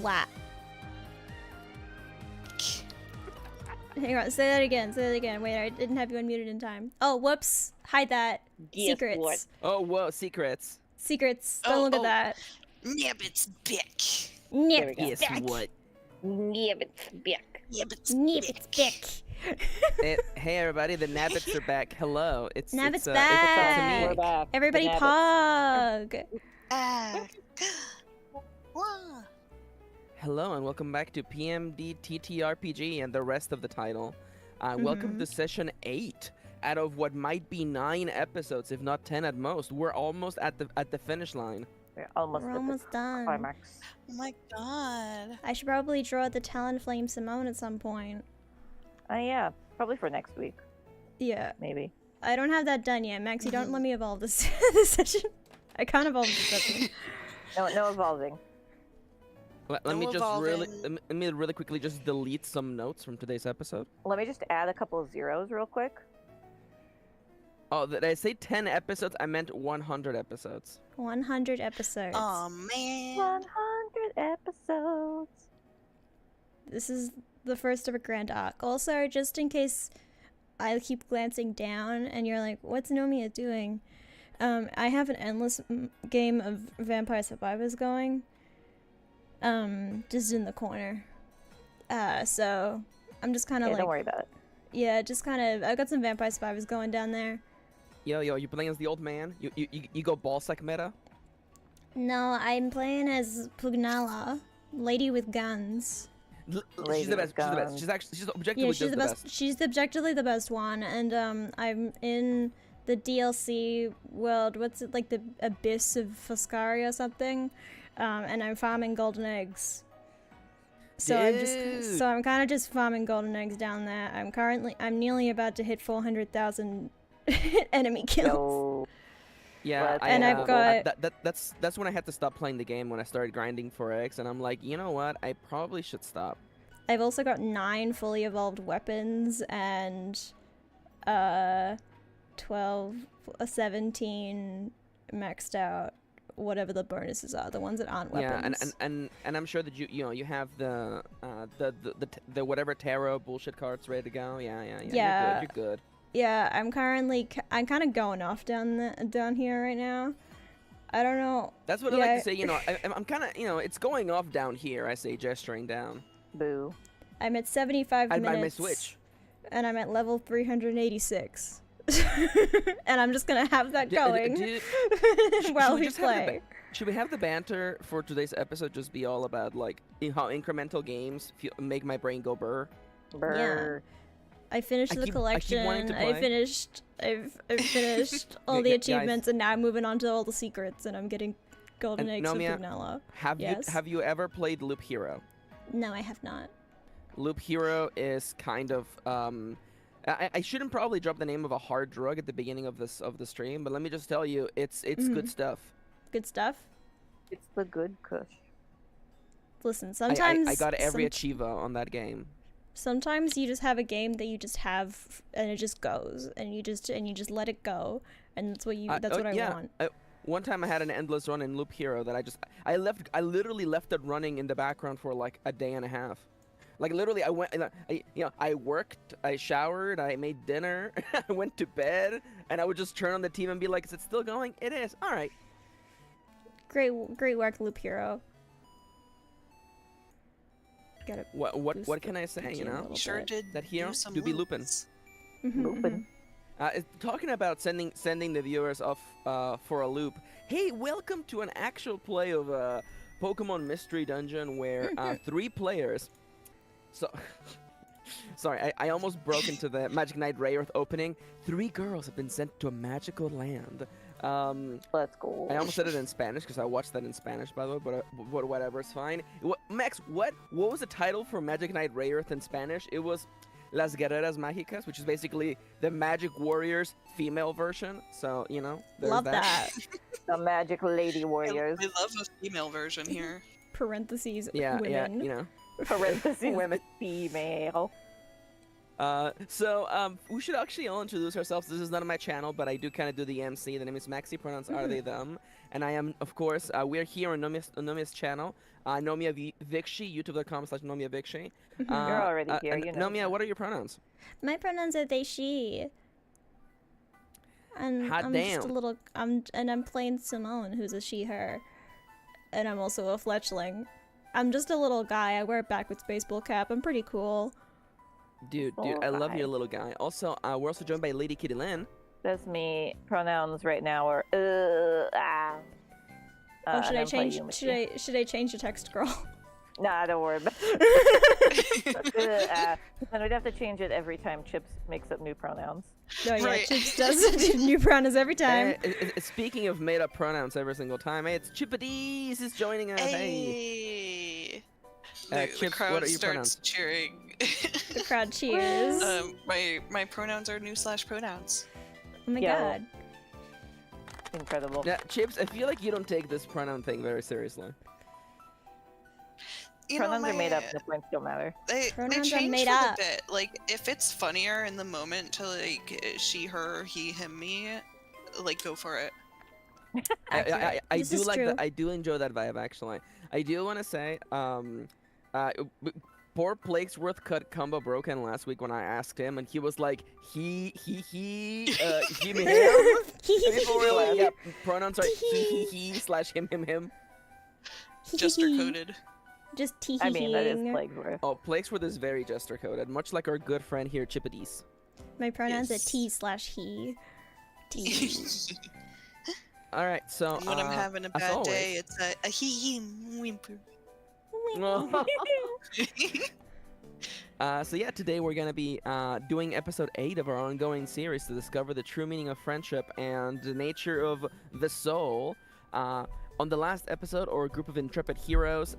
Lat. Hang on, say that again, Wait, I didn't have you unmuted in time. Oh, whoops. Hide that. Guess Secrets. what? Oh, whoa, secrets. Secrets. Don't look at that. Nibbit's bick. Nip. Guess what? Nibbit's back. Nibbit's Nibit's bick. dick. Hey, everybody, the Nabbits are back. Hello. Nabbit's it's back. We're back. Everybody The Nabbits. pog. Ah. Wah. Hello, and welcome back to PMD TTRPG and the rest of the title. Welcome to session 8 out of what might be 9 episodes, if not 10 at most. We're almost at the finish line. We're almost We're at almost the done. climax. Oh my god. I should probably draw the Talonflame Simone at some point. Yeah, probably for next week, Yeah. maybe. I don't have that done yet. Maxie, don't let me evolve this, this session. I can't evolve this session. No evolving. Let No me just evolving. let me really quickly just delete some notes from today's episode. Let me just add a couple of zeros real quick. Oh, did I say 10 episodes? I meant 100 episodes. 100 episodes. Oh man. 100 episodes. This is the first of a grand arc. Also, just in case I keep glancing down and you're like, what's Nomia doing? I have an endless game of Vampire Survivors going. Just in the corner. So I'm just kind of like... Don't worry about it. Yeah, just kind of... I've got some Vampire Survivors going down there. Yo, you playing as the old man? You go ballsack meta? No, I'm playing as Pugnala, lady with guns. She's the best. She's the best. She's actually objectively She's the best. She's objectively the best one, and I'm in the DLC world. What's it, like the abyss of Foscari or something? And I'm farming golden eggs. So I'm kind of just farming golden eggs down there. I'm nearly about to hit 400,000 enemy kills. Yo. Yeah, And I've got- that's when I had to stop playing the game, when I started grinding for eggs, and I'm like, you know what? I probably should stop. I've also got 9 fully evolved weapons and 17 maxed out. Whatever the bonuses are, the ones that aren't weapons. Yeah, and I'm sure that you have the whatever tarot bullshit cards ready to go. Yeah. Yeah. You're good. Yeah, I'm kind of going off down here right now. I don't know. That's what I like to say. You know, I'm kind of, it's going off down here. I say, gesturing down. Boo. I'm at 75 I'd buy my minutes. Switch. And I'm at level 386. And I'm just gonna have that going while we play. Should we have the banter for today's episode just be all about like how incremental games make my brain go burr? Brr. I finished the collection. I've finished all the Guys. achievements, and now I'm moving on to all the secrets, and I'm getting golden eggs with Nomia, Pugnala. Have you ever played Loop Hero? No, I have not. Loop Hero is kind of I shouldn't probably drop the name of a hard drug at the beginning of the stream, but let me just tell you, it's good stuff. Good stuff. It's the good kush. Listen, sometimes I got every achievo on that game. Sometimes you just have a game that you just have, and it just goes, and you just let it go, and that's what I want. One time I had an endless run in Loop Hero that I literally left it running in the background for like a day and a half. Like literally, I went, I worked, I showered, I made dinner, I went to bed, and I would just turn on the TV and be like, "Is it still going? It is. All right." Great work, Loop Hero. Got it. What can I say? You know, Sure did. That hero some do be loops. looping. Looping. Talking about sending the viewers off for a loop. Hey, welcome to an actual play of Pokemon Mystery Dungeon where 3 players. So, sorry, I almost broke into the Magic Knight Rayearth opening. 3 girls have been sent to a magical land. Let's go. I almost said it in Spanish because I watched that in Spanish, by the way, but whatever, it's fine. Max, what was the title for Magic Knight Rayearth in Spanish? It was Las Guerreras Mágicas, which is basically the Magic Warriors female version. So, you know, there's Love that. The Magic Lady Warriors. I love a female version here. Parentheses. Yeah, women. you know. Parentheses Women. female. We should actually all introduce ourselves. This is not my channel, but I do kind of do the MC. The name is Maxi. Pronouns are they, them. And I am, of course, we're here on Nomia's channel. Nomia Vikshi, youtube.com/Nomia Vikshi. You're already here, you know. Nomia, what are your pronouns? My pronouns are they, she. And Hot I'm damn. just a little, I'm playing Simone, who's a she, her. And I'm also a fletchling. I'm just a little guy. I wear a backwards baseball cap. I'm pretty cool. Dude, Little I love guy. your little guy. Also, we're also joined by Lady Kitty Lynn. That's me. Pronouns right now are Oh, should and I I'm playing change? Yumichi. Should I change the text, girl? Nah, don't worry about it. Then we'd have to change it every time Chips makes up new pronouns. No, yeah, Right. Chips does new pronouns every time. Speaking of made-up pronouns every single time, hey, it's Chippadis is joining us. Hey. Hey. The Chips, crowd what are your starts pronouns? cheering. The crowd cheers. My pronouns are new/pronouns. Oh my Yeah. god. Incredible. Yeah, Chips, I feel like you don't take this pronoun thing very seriously. You know, Pronouns are made up. The points don't matter. They Pronouns are change made for up. the bit. Like, if it's funnier in the moment to like she, her, he, him, me, like go for it. I This do is like true. that. I do enjoy that vibe actually. I do want to say, poor Plaguesworth cut combo broken last week when I asked him, and he was like, he, me, him. People were like, yeah, pronouns are he/him. Jester coded. Just tee I mean, that is Plagueworth. Oh, Plaguesworth is very jester coded, much like our good friend here, Chippadis. My pronouns Yes. are T/he. T. All right, so When I'm having a as bad always- day, it's a he whimper. So yeah, today we're gonna be doing episode 8 of our ongoing series to discover the true meaning of friendship and the nature of the soul. On the last episode, our group of intrepid heroes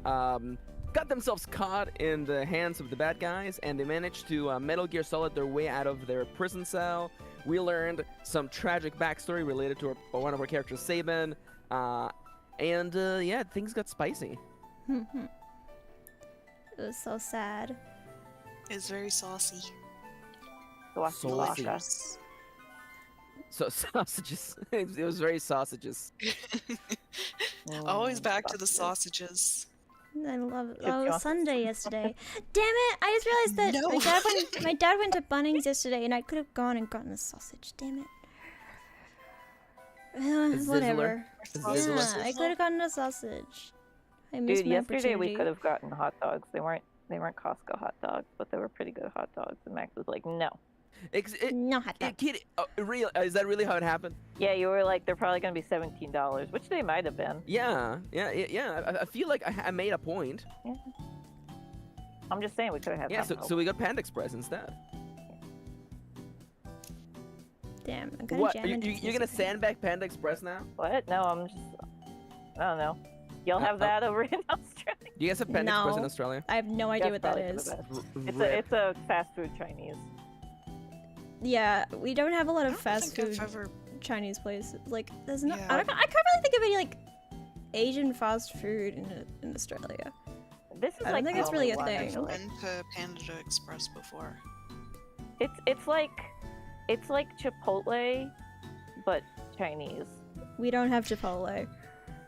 got themselves caught in the hands of the bad guys, and they managed to Metal Gear Solid their way out of their prison cell. We learned some tragic backstory related to one of our characters, Sabin, and yeah, things got spicy. It was so sad. Is very saucy. Saucy. Saucy. So sausages. It was very sausages. Always back to the sausages. I love it. Good Oh, it was job. Sunday yesterday. Damn it! I just realized that No. my dad went to Bunnings yesterday, and I could have gone and gotten a sausage. Damn it. Whatever. Sizzler. Yeah, I could have gotten a sausage. I missed Dude, my yesterday we opportunity. could have gotten hot dogs. They weren't Costco hot dogs, but they were pretty good hot dogs. And Max was like, no. No hot dog. Kid, is that really how it happened? Yeah, you were like, they're probably gonna be $17, which they might have been. Yeah. I feel like I made a point. Yeah. I'm just saying we could have had. Yeah, hot so we got Panda Express instead. Damn, I'm kind of What? jamming. You're gonna sandbag Panda Express now? What? No, I'm just. I don't know. Y'all have that over in Australia? Do you guys have Panda Express in No. Australia? I have no idea what That's that probably for is. the best. It's a fast food Chinese. Yeah, we don't have a lot I of don't fast think food I've ever. Chinese places. Like, there's no. Yeah. I can't really think of any like Asian fast food in Australia. This is I don't like think the it's really only a one, thing. actually. Been to Panda Express before. It's like Chipotle, but Chinese. We don't have Chipotle.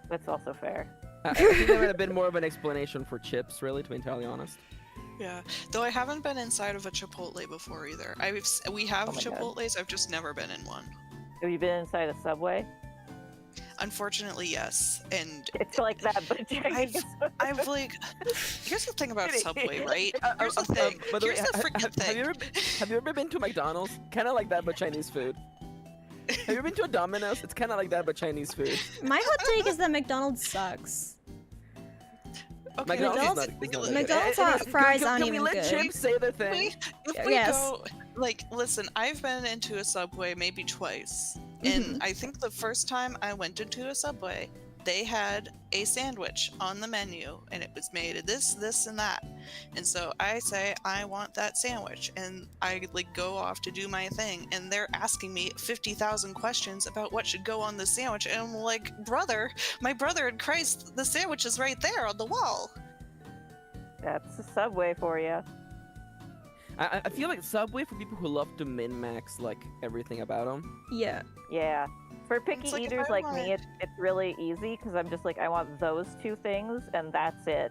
That's also fair. I think there would have been more of an explanation for chips, really, to be entirely honest. Yeah, though I haven't been inside of a Chipotle before either. We have Oh my God. Chipotles. I've just never been in one. Have you been inside a Subway? Unfortunately, yes. And It's like that, but Chinese. I've like. Here's the thing about Subway, right? Here's the thing. By the way, Here's the freaking have you thing. have you ever been to McDonald's? Kind of like that, but Chinese food. Have you ever been to a Domino's? It's kind of like that, but Chinese food. My hot take is that McDonald's sucks. Okay, McDonald's, McDonald's- is not good. McDonald's Anyways, hot fries can aren't we even let good. Chips say their thing? If we Yes. go, like, listen, I've been into a Subway maybe twice, Mm-hmm. and I think the first time I went into a Subway, they had a sandwich on the menu, and it was made of this, this, and that. And so I say, I want that sandwich, and I like go off to do my thing, and they're asking me 50,000 questions about what should go on the sandwich, and I'm like, my brother in Christ, the sandwich is right there on the wall. That's a Subway for you. I feel like Subway for people who love to min-max like everything about them. Yeah. Yeah. For picky It's like, if eaters I like want- me, it's really easy because I'm just like, I want those two things and that's it.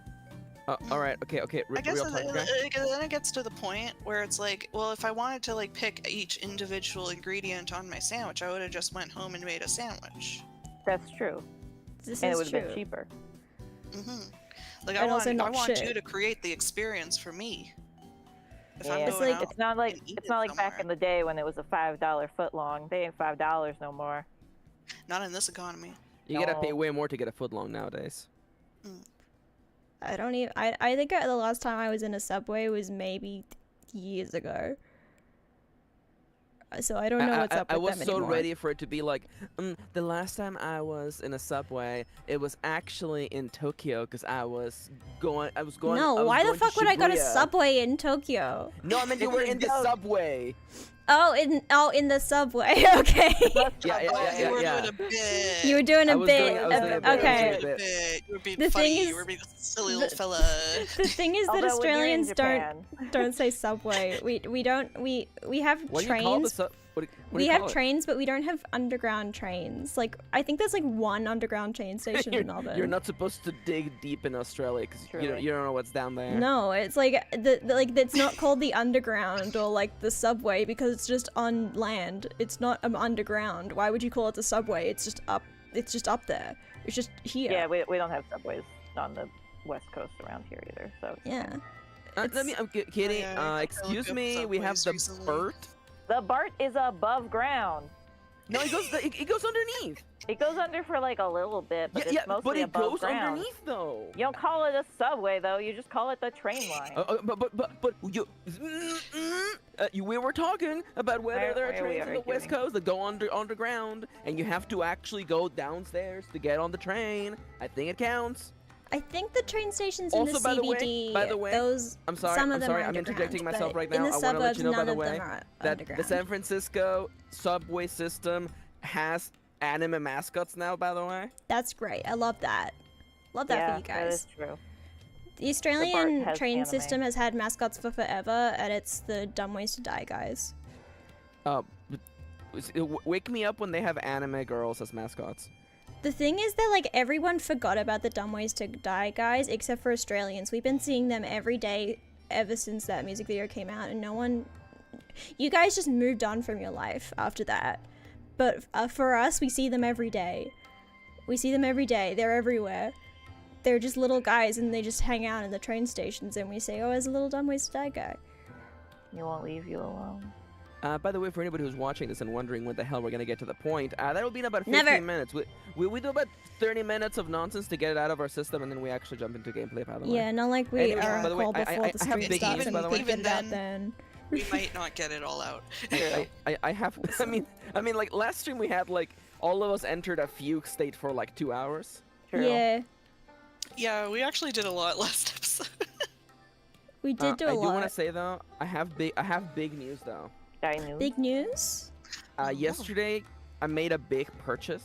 All right. Okay. I guess Real talk, okay? then it gets to the point where it's like, well, if I wanted to like pick each individual ingredient on my sandwich, I would have just went home and made a sandwich. That's true. This And it is would have true. been cheaper. Like And also I not want shit. you to create the experience for me. If Yeah, I'm It's going like- out It's not like and eat back somewhere. in the day when it was a $5 foot long. They ain't $5 no more. Not in this economy. You gotta pay No. way more to get a foot long nowadays. I don't even. I think the last time I was in a Subway was maybe years ago. So I don't know what's up with I was them so anymore. ready for it to be like, the last time I was in a Subway, it was actually in Tokyo because I was going. No, I was why the going to fuck would I go to Shibuya. Subway in Tokyo? No, I meant you were in the No. Subway. Oh, in the Subway. Okay. Yeah. You were doing a bit. You were doing I a was bit. doing- I was doing a bit, I was Okay. doing a bit. You were being The funny. thing You were is- being a silly the- little fella. The thing is that Although when you're in Australians Japan, don't say Subway. We don't we have What do you call the trains. sub? What do We you have call it? trains, but we don't have underground trains. Like I think there's like one underground train station in Melbourne. You're not supposed to dig deep in Australia because Truly. you don't know what's down there. No, it's like like it's not called the underground or like the subway because it's just on land. It's not underground. Why would you call it the subway? It's just up. It's just up there. It's just here. yeah, we don't have subways on the west coast around here either. So Yeah. Let me. I'm kidding. yeah, I looked Excuse up me. We have Subways the recently. BERT. the BART is above ground. No, it goes underneath. It goes under for like a little bit, but it's mostly but it above goes ground. underneath though. You don't call it a subway though. You just call it the train line. But you, we were talking about whether there are Where we trains on the west arguing? coast that go underground, and you have to actually go downstairs to get on the train. I think it counts. I think the train stations in Also, the CBD, by the way, those I'm sorry. some of I'm them sorry. are I'm interjecting underground, myself but right in now. the I want to let suburbs, you know, by none the of way, them are that underground. the San Francisco subway system has anime mascots now. By the way. That's great. I love that. Love that yeah, for you that guys. is true. The Australian has train anime. system has had mascots for forever, and it's the Dumb Ways to Die guys. Wake me up when they have anime girls as mascots. The thing is that like everyone forgot about the Dumb Ways to Die guys except for Australians. We've been seeing them every day ever since that music video came out, and no one. You guys just moved on from your life after that. But for us, we see them every day. We see them every day. They're everywhere. They're just little guys, and they just hang out in the train stations, and we say, "Oh, there's a little Dumb Ways to Die guy." You won't leave you alone. By the way, for anybody who's watching this and wondering when the hell we're gonna get to the point, that'll be in about 15 Never. minutes. We do about 30 minutes of nonsense to get it out of our system, and then we actually jump into gameplay. By the way. Yeah, not like we Anyway, are by the on way, call I before have the stream big starts, news, and by we the way. could get Even it out then- then. We might not get it all out. I have. I mean, like last stream we had like all of us entered a fugue state for like 2 hours. True. Yeah, Yeah, we actually did a lot last episode. we did do a I do want to lot. say though, I have big news though. I knew. Big news. Oh. Yesterday, I made a big purchase.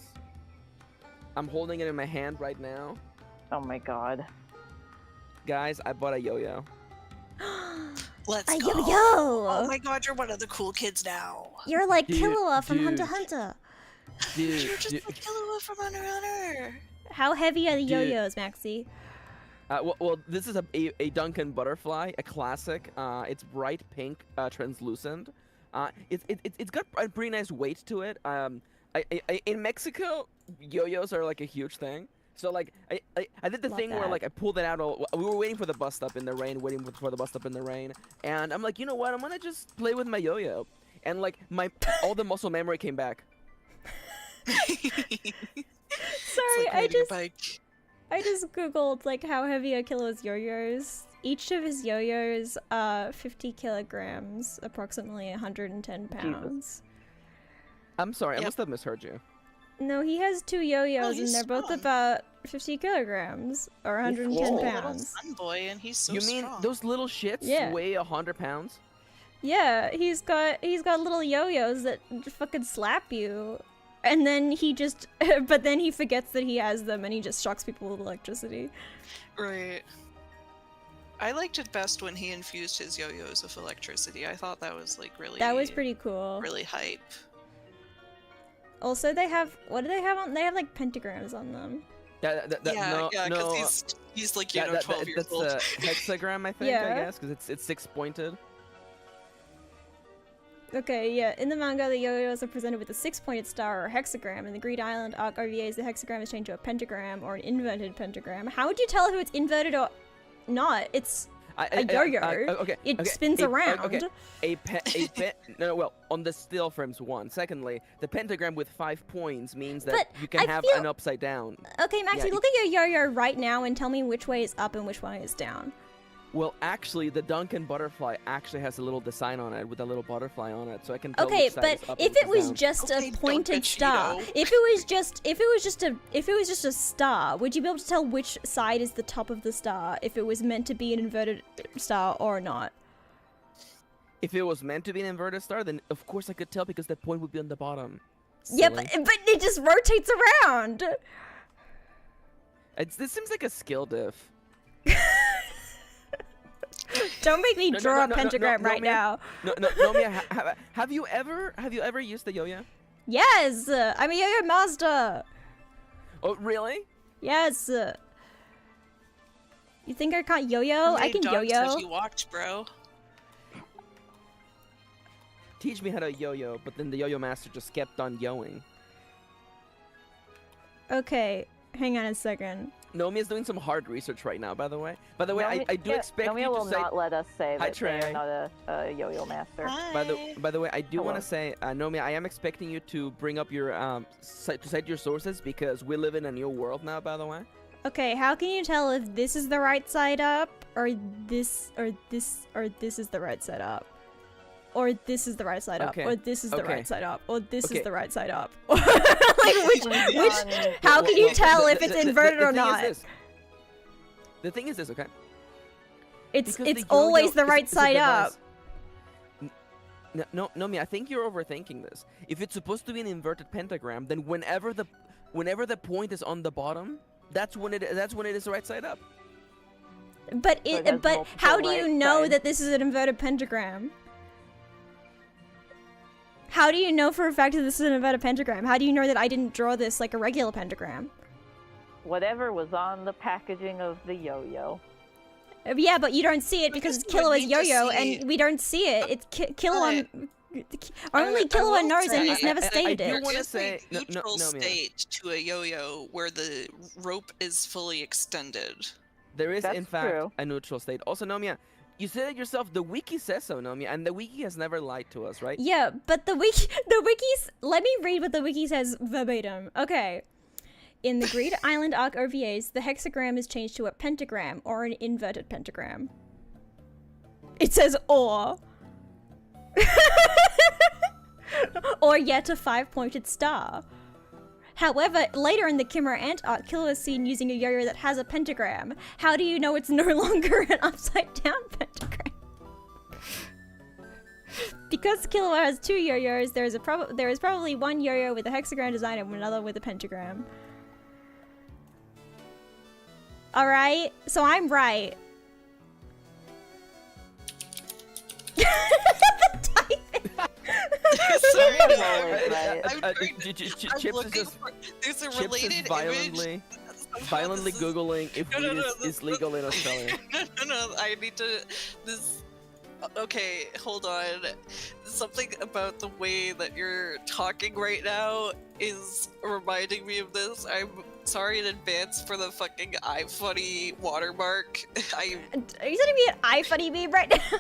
I'm holding it in my hand right now. Oh my god. Guys, I bought a yo-yo. Let's Ay, go. yo yo! Oh my god, you're one of the cool kids now. You're like Dude, Killua from dude. Hunter x Hunter. Dude, You're just dude, like Killua from Hunter x Hunter. How heavy are the Dude. yo-yos, Maxie? well, this is a Duncan butterfly, a classic. It's bright pink, translucent. It's got a pretty nice weight to it. In Mexico, yo-yos are like a huge thing. So like I did the Love thing where that. like I pulled it out. We were waiting for the bus stop in the rain, waiting for the bus stop in the rain, and I'm like, you know what? I'm gonna just play with my yo-yo, and like all the muscle memory came back. Sorry, It's like riding a bike. I just googled like how heavy are Killua's yo-yos. Each of his yo-yos are 50 kilograms, approximately 110 pounds. I'm sorry, I Yep. must have misheard you. No, he has two yo-yos, he's and they're both strong. about 50 kilograms or 110 He's Little pounds. sun boy, and he's so you mean strong. those little shits Yeah. weigh 100 pounds? Yeah, he's got little yo-yos that fucking slap you, and then he just, but then he forgets that he has them, and he just shocks people with electricity. Right. I liked it best when he infused his yo-yos with electricity. I thought that was like really. That was pretty cool. Really hype. Also, they have, what do they have on? They have like pentagrams on them. Yeah, because he's like 12 years old. That's a hexagram, I think. Yeah. I guess because it's 6-pointed. Okay, yeah. In the manga, the yo-yos are presented with a 6-pointed star or hexagram. In the Greed Island arc RVAs, the hexagram is changed to a pentagram or an inverted pentagram. How would you tell if it's inverted or not? It's a yo-yo. Okay. It spins around. No, well, on the still frames one. Secondly, the pentagram with 5 points means that But you can I have feel- an upside down. Okay, Maxie, Yeah, look at your yo-yo right now and tell me which way is up and which one is down. Well, actually, the Duncan butterfly actually has a little design on it with a little butterfly on it, so I can tell Okay, which side but is up if and it which is was down. just Okay, a pointed Duncan star, Cheeto. if it was just a star, would you be able to tell which side is the top of the star if it was meant to be an inverted star or not? If it was meant to be an inverted star, then of course I could tell because the point would be on the bottom. Yeah, Silly. but it just rotates around. This seems like a skill diff. Don't make me draw a pentagram right Nomia. now. Nomia, have you ever used the yo-yo? Yes, I'm a yo-yo master. Oh, really? Yes. You think I can't yo-yo? How I many can dogs yo-yo. have you walked, bro? Teach me how to yo-yo, but then the yo-yo master just kept on yoing. Okay, hang on a second. Nomia's doing some hard research right now, by the way. I do expect Nomia you will to say. not let us say Hi, that they Trey. are not a yo-yo master. By the way, I do want Hello. to say, Nomia, I am expecting you to bring up your to cite your sources because we live in a new world now. By the way. Okay, how can you tell if this is the right side up, or this is the right side up? Or this is the right side up, Okay, or this is the okay. right side up, or this Okay. is the right side up. Like which how can you tell if it's inverted or not? The thing is this, okay? It's Because the always yo-yo the is- right is a side up. device- No, Nomia, I think you're overthinking this. If it's supposed to be an inverted pentagram, then whenever the point is on the bottom, that's when it is the right side up. But it has multiple how do you right know sides. that this is an inverted pentagram? How do you know for a fact that this is an inverted pentagram? How do you know that I didn't draw this like a regular pentagram? Whatever was on the packaging of the yo-yo. Yeah, but you don't see it because Because Killua we is need to yo-yo, see- and we don't see it. It's Killua. Only I Killua will knows, and say- he's never I stated do it. There wanna is say- a no, neutral Nomia. state to a yo-yo where the rope is fully extended. There is, That's in fact, true. a neutral state. Also, Nomia, you said it yourself. The wiki says so, Nomia, and the wiki has never lied to us, right? Yeah, but the wikis. Let me read what the wiki says verbatim. Okay. In the Greed Island arc OVAs, the hexagram is changed to a pentagram or an inverted pentagram. It says or. Or yet a 5-pointed star. However, later in the Chimera Ant arc, Killua is seen using a yo-yo that has a pentagram. How do you know it's no longer an upside-down pentagram? Because Killua has 2 yo-yos, there is probably one yo-yo with a hexagram design and another with a pentagram. Alright, so I'm right. Sorry, Always I'm right. Chips is looking just for. There's a Chips related is image. violently This is- googling if No, no, weed no, is this- legal in Australia. No, I need to. This. Okay, hold on. Something about the way that you're talking right now is reminding me of this. I'm sorry in advance for the fucking iFunny watermark. Are you sending me an iFunny meme right now?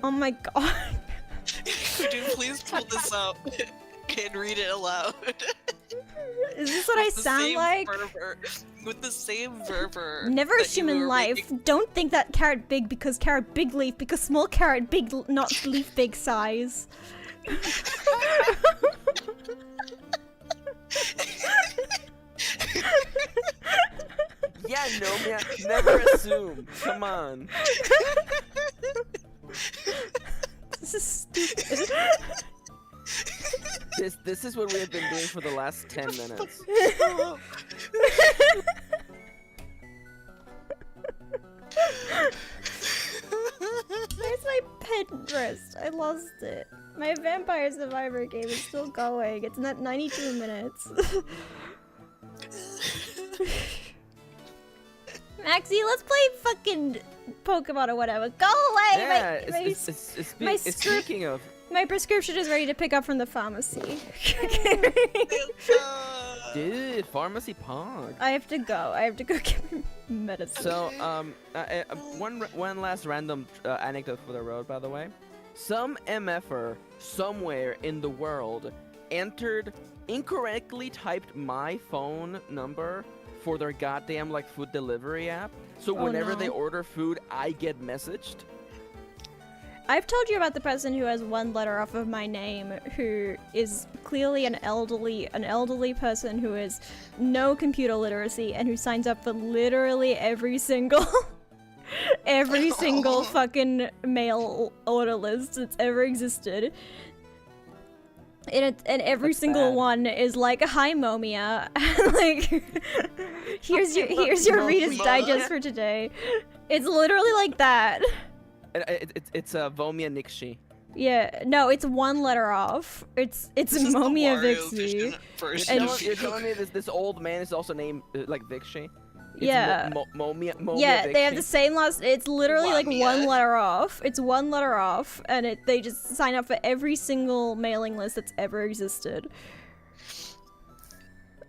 Oh my god. Could you please pull this up and read it aloud? Is this what I With the sound same like? fervor- with the same fervor. Never that assume you in were life. making- Don't think that carrot big because carrot big leaf because small carrot big not leaf big size. Yeah, Nomia, never assume. Come on. This is stupid. This is what we have been doing for the last 10 minutes. Where's my Pinterest? I lost it. My Vampire Survivor game is still going. It's at 92 minutes. Maxie, let's play fucking Pokemon or whatever. Go away! Yeah, speaking of... My prescription is ready to pick up from the pharmacy. Dude, pharmacy pog. I have to go. I have to go get my medicine. So, one last random anecdote for the road, by the way. Some MFer somewhere in the world incorrectly typed my phone number for their goddamn like food delivery app. So whenever they order food, I get messaged. I've told you about the person who has one letter off of my name, who is clearly an elderly person who has no computer literacy and who signs up for literally every single fucking mail order list that's ever existed. And every single one is like, "Hi, Nomia," like, here's your Reader's Digest for today. It's literally like that. It's Vomia Nixie. Yeah, no, it's one letter off. It's Nomia Vixie. You're telling me this old man is also named like Vixie? Yeah. Momia yeah, Vixie. they have the same last. It's literally like one letter off. It's one letter off, and they just sign up for every single mailing list that's ever existed.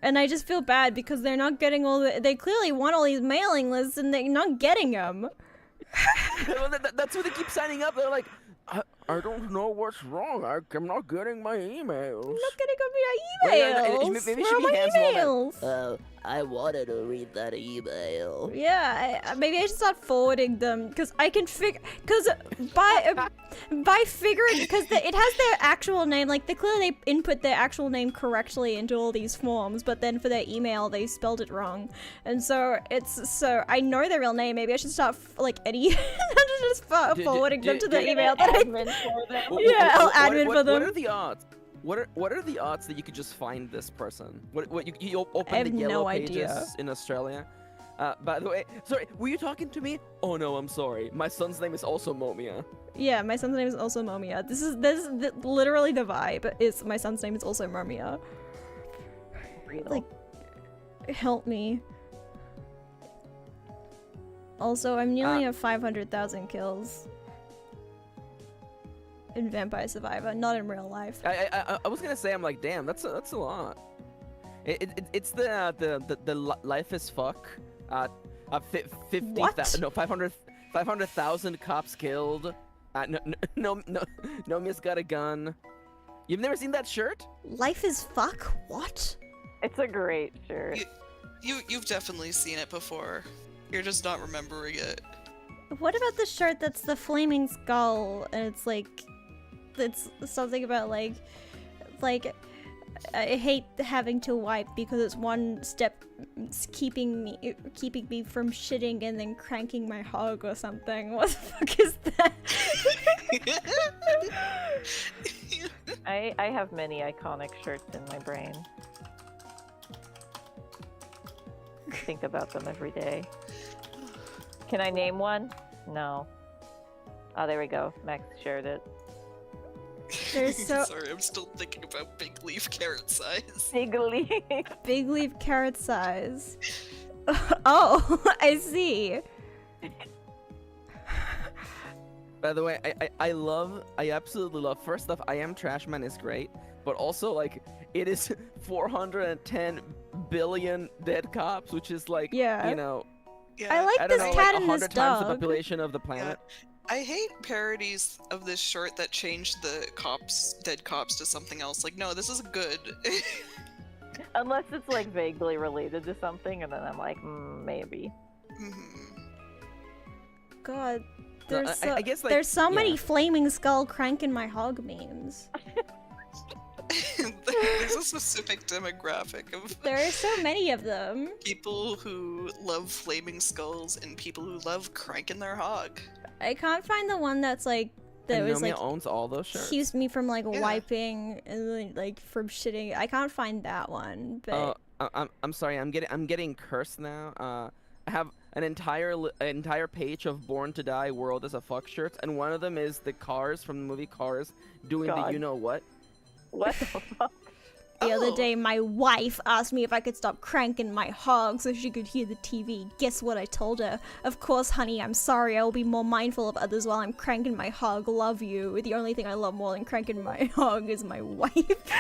And I just feel bad because they're not getting they clearly want all these mailing lists and they're not getting them. That's what they keep signing up. They're like, I don't know what's wrong. I'm not getting my emails. I'm not getting my emails. Maybe Where are my emails? I wanted to read that email. Yeah, maybe I should start forwarding them because I can figure. Because by figuring, because it has their actual name. Like they clearly input their actual name correctly into all these forms, but then for their email they spelled it wrong, and so I know their real name. Maybe I should start like just forwarding them to the email that Yeah, I'll admin for them. What are the odds? What are the odds that you could just find this person? What you I open have the yellow no pages idea. in Australia? By the way, sorry, were you talking to me? Oh no, I'm sorry. My son's name is also Nomia. Yeah, my son's name is also Nomia. This is literally the vibe. Is my son's name is also Nomia. Like, help me. Also, I'm nearly at 500,000 kills in Vampire Survivor, not in real life. I was gonna say, I'm like, damn, that's a lot. It's the life is fuck. 500,000 cops killed. Nomia's got a gun. You've never seen that shirt? Life is fuck? What? It's a great shirt. You've definitely seen it before. You're just not remembering it. What about the shirt that's the flaming skull and it's like, it's something about like I hate having to wipe because it's one step keeping me from shitting and then cranking my hog or something. What the fuck is that? I have many iconic shirts in my brain. I think about them every day. Can I name one? No. Oh, there we go. Max shared it. There's so Sorry, I'm still thinking about big leaf carrot size. Big leaf. big leaf carrot size. Oh, I see. By the way, I absolutely love. First off, I Am Trash Man is great, but also like it is 410 billion dead cops, which is like, Yeah. you know, Yeah, I like this don't know, cat like and this 100 times the dog. population of the planet. I hate parodies of this short that change the dead cops to something else. Like, no, this is good. Unless it's like vaguely related to something, and then I'm like, maybe. God, No, there's I guess, like, there's so many yeah. flaming skull cranking my hog memes. There's a specific demographic of There are so many of them. people who love flaming skulls and people who love cranking their hog. I can't find the one that's like that And was Nomia like owns all those shirts. keeps me from like Yeah. wiping and like from shitting. I can't find that one, but I'm sorry. I'm getting cursed now. I have an entire page of Born to Die World as a fuck shirts, and one of them is the Cars from the movie Cars doing the God. you know what. What the fuck? the other Oh. day my wife asked me if I could stop cranking my hog so she could hear the TV. Guess what I told her? Of course, honey, I'm sorry. I will be more mindful of others while I'm cranking my hog. Love you. The only thing I love more than cranking my hog is my wife.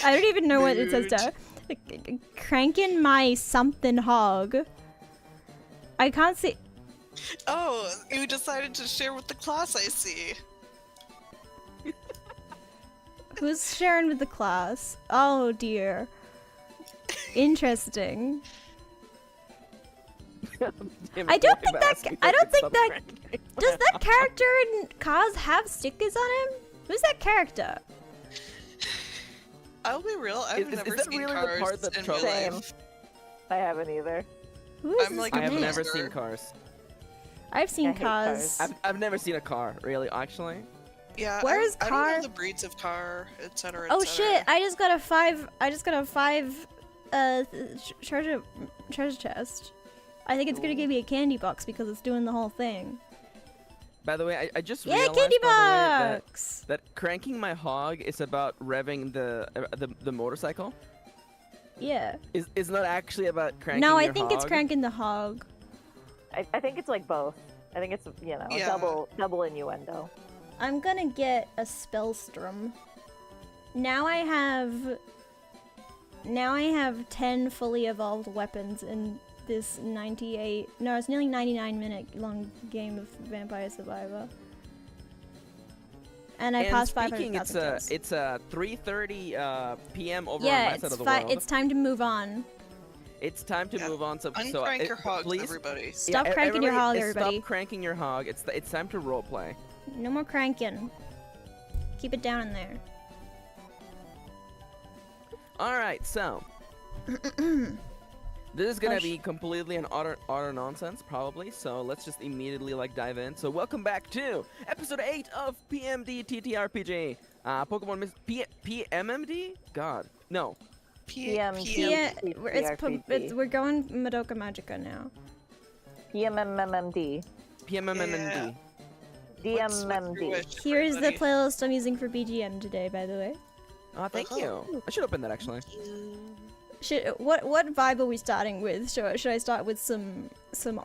I don't even know what it says to her. Cranking my something hog. I can't see. Oh, you decided to share with the class, I see. Who's sharing with the class? Oh dear. Interesting. Damn I it, don't why think am that. asking if I I don't could think stop that. cranking? Does that character in Cars have stickers on him? Who's that character? I'll be real, I've Is never that seen really the Cars part that in my troubles you? life. I haven't either. Who is I'm this like I a have man? never loser. seen Cars. I've seen I hate Cars. Cars. I've never seen a car, really, actually. Yeah, Where is I don't Car? know the breeds of car, etc. Oh shit! I just got a 5. I just got a 5. Treasure chest. I think it's gonna give me a candy box because it's doing the whole thing. By the way, I just Yeah, realized candy by the way, box. that cranking my hog is about revving the motorcycle. Yeah. Is not actually about cranking No, I your think it's hog. cranking the hog. I think it's like both. I think it's, you know, Yeah. double innuendo. I'm gonna get a Spellstrom. Now I have 10 fully evolved weapons in this 98. No, it's nearly 99-minute long game of Vampire Survivor. And I And passed speaking, 500,000 kills. it's 3:30 p.m. over on Yeah, my side of the it's world. it's time to move on. It's time to Yeah. move on. So Uncrank your hogs, please, everybody. Stop yeah, cranking your hog, everybody, everybody. Stop cranking your hog. It's time to roleplay. No more cranking. Keep it down in there. All right, so this is gonna be completely an utter nonsense, probably. So let's just immediately dive in. So welcome back to episode 8 of PMD TTRPG. Pokemon PMMD? God, no. PM. Yeah, TTRPG. we're going Madoka Magica now. PMMMD. PMMMD. What's your DMMD. wish, Here's the everybody? playlist I'm using for BGM today, by the way. Oh, thank you. I should open that actually. What vibe are we starting with? Should I start with some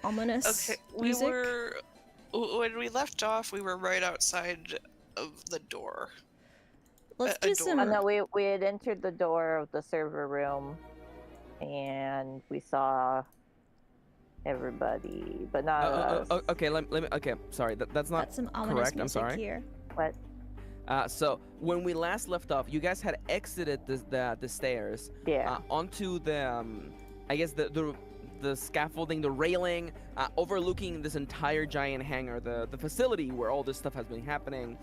ominous Okay, we music? were when we left off. We were right outside of the door. Let's a do door. some. Oh no, we had entered the door of the server room, and we saw everybody, but not us. Okay, let me. Okay, sorry. That's not That's some ominous correct. I'm music sorry. here. What? So when we last left off, you guys had exited the stairs Yeah. onto the I guess the scaffolding, the railing, overlooking this entire giant hangar, the facility where all this stuff has been happening.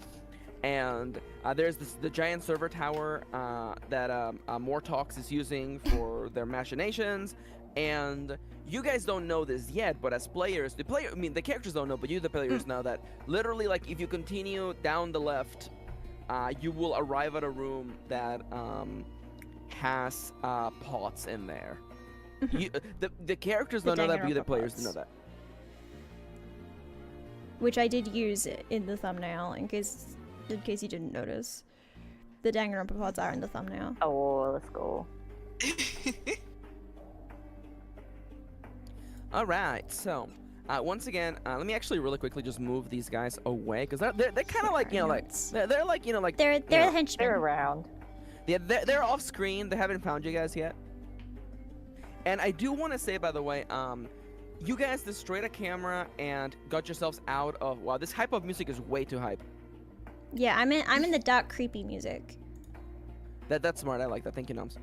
And there's the giant server tower that Mortox is using for their machinations. And you guys don't know this yet, but as players, the characters don't know, but you, the players, know that literally, if you continue down the left, you will arrive at a room that has pots in there. The characters don't know that, but you, the players, know that. Which I did use in the thumbnail in case you didn't notice. The Danganronpa pods are in the thumbnail. Oh, let's go. All right, so once again, let me actually really quickly just move these guys away because they're kind of they're like They're the henchmen. They're around. yeah, they're off screen. They haven't found you guys yet. And I do want to say, by the way, you guys destroyed a camera and got yourselves out of. Wow, this hype of music is way too hype. Yeah, I'm in the dark, creepy music. That's smart. I like that. Thank you, Noms.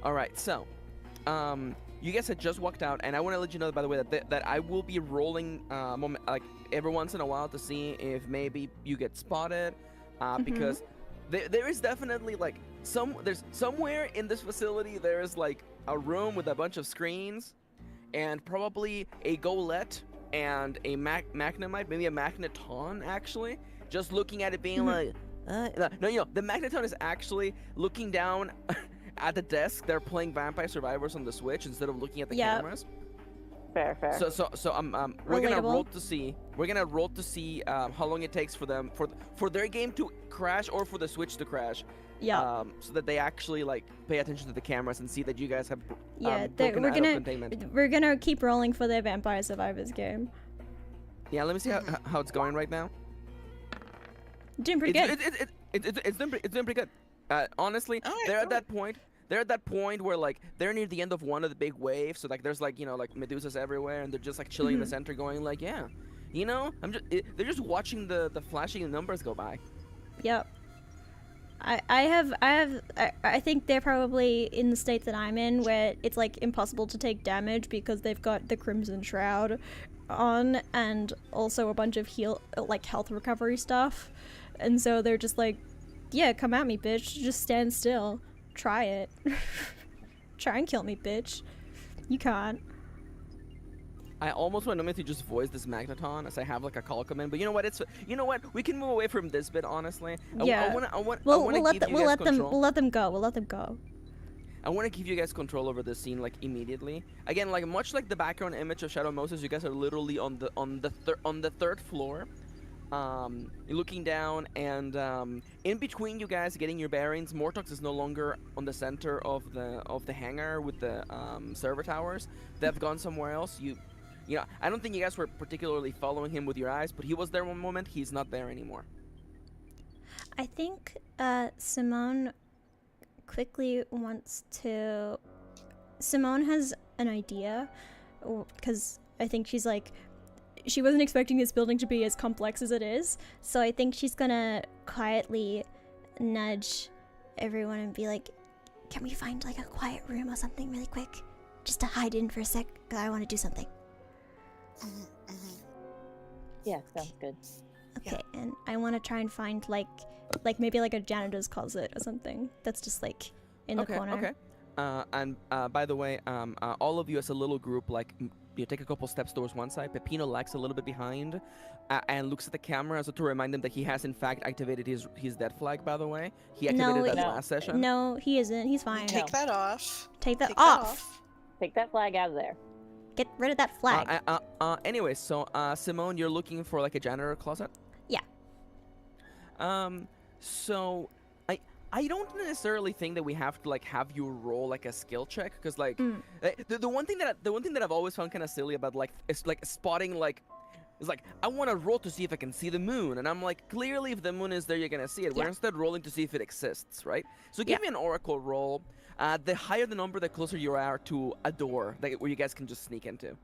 All right, so, you guys had just walked out, and I want to let you know, by the way, that I will be rolling every once in a while to see if maybe you get spotted, because there is definitely there's somewhere in this facility there is a room with a bunch of screens, and probably a Golett and a Magnemite, maybe a Magneton actually, just looking at it being like, no, you know, the Magneton is actually looking down at the desk. They're playing Vampire Survivors on the Switch instead of looking at the cameras. Fair. So we're gonna roll to see. We're gonna roll to see how long it takes for them for their game to crash or for the Switch to crash. Yeah. So that they actually like pay attention to the cameras and see that you guys have. We're gonna keep rolling for their Vampire Survivors game. Yeah, let me see how it's going right now. Doing pretty good. It's doing pretty good. Honestly, they're at that point. They're at that point where like they're near the end of one of the big waves, so like there's like, you know, like Medusas everywhere, and they're just like chilling in the center, going like, yeah, you know, they're just watching the flashing numbers go by. Yep. I think they're probably in the state that I'm in, where it's like impossible to take damage because they've got the Crimson Shroud on and also a bunch of health recovery stuff, and so they're just like, yeah, come at me, bitch, just stand still, try it. Try and kill me, bitch. You can't. I almost want Nomia to just voice this Magneton as I have like a call command, but you know what? We can move away from this bit, honestly. Yeah. We'll let them go. I want to give you guys control over the scene like immediately. Again, like much like the background image of Shadow Moses, you guys are literally on the third floor. You're looking down, and in between you guys getting your bearings, Mortox is no longer on the center of the hangar with the server towers. They've gone somewhere else. You know, I don't think you guys were particularly following him with your eyes, but he was there one moment. He's not there anymore. I think Simone quickly wants to. Simone has an idea, because I think she's like, she wasn't expecting this building to be as complex as it is, so I think she's gonna quietly nudge everyone and be like, can we find like a quiet room or something really quick, just to hide in for a sec, because I want to do something. Yeah, sounds good. Okay, and I want to try and find like maybe like a janitor's closet or something that's just like in the corner. Okay. And by the way, all of you as a little group, like, you take a couple steps towards one side. Pepino lags a little bit behind, and looks at the camera as to remind him that he has in fact activated his death flag. By the way, he activated that last session. No, he isn't. He's fine. Take that off. Take that off. Take that flag out of there. Get rid of that flag. Anyway, so Simone, you're looking for like a janitor closet. Yeah. So I don't necessarily think that we have to like have you roll like a skill check, because like the one thing that I've always found kind of silly about like it's like spotting like, it's like I want to roll to see if I can see the moon, and I'm like, clearly if the moon is there you're gonna see it. We're instead rolling to see if it exists, right? So give me an oracle roll. The higher the number, the closer you are to a door where you guys can just sneak into.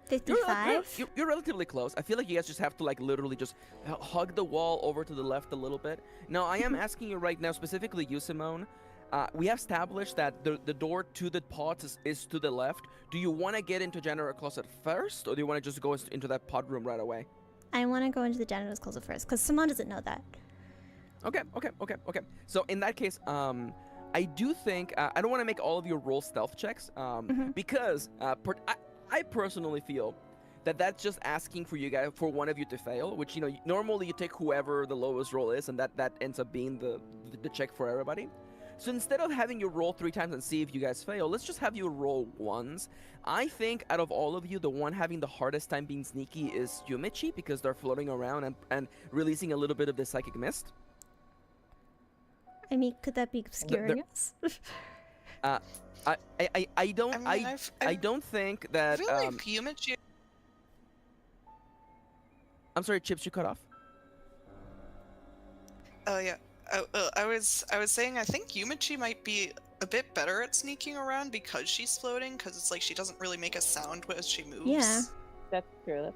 55? You're relatively close. I feel like you guys just have to like literally just hug the wall over to the left a little bit. Now, I am asking you right now, specifically you, Simone. We have established that the door to the pods is to the left. Do you want to get into janitor closet first, or do you want to just go into that pod room right away? I want to go into the janitor's closet first, because Simone doesn't know that. Okay. So in that case, I do think I don't want to make all of you roll stealth checks, because I personally feel that that's just asking for you guys, for one of you to fail, which, you know, normally you take whoever the lowest roll is, and that ends up being the check for everybody. So instead of having you roll 3 times and see if you guys fail, let's just have you roll once. I think out of all of you, the one having the hardest time being sneaky is Yumichi, because they're floating around and releasing a little bit of the psychic mist. I mean, could that be obscuring us? I don't think that. I feel like Yumichi. I'm sorry, Chips, you cut off. Oh yeah. I was saying I think Yumichi might be a bit better at sneaking around because she's floating, because it's like she doesn't really make a sound as she moves. Yeah. That's true.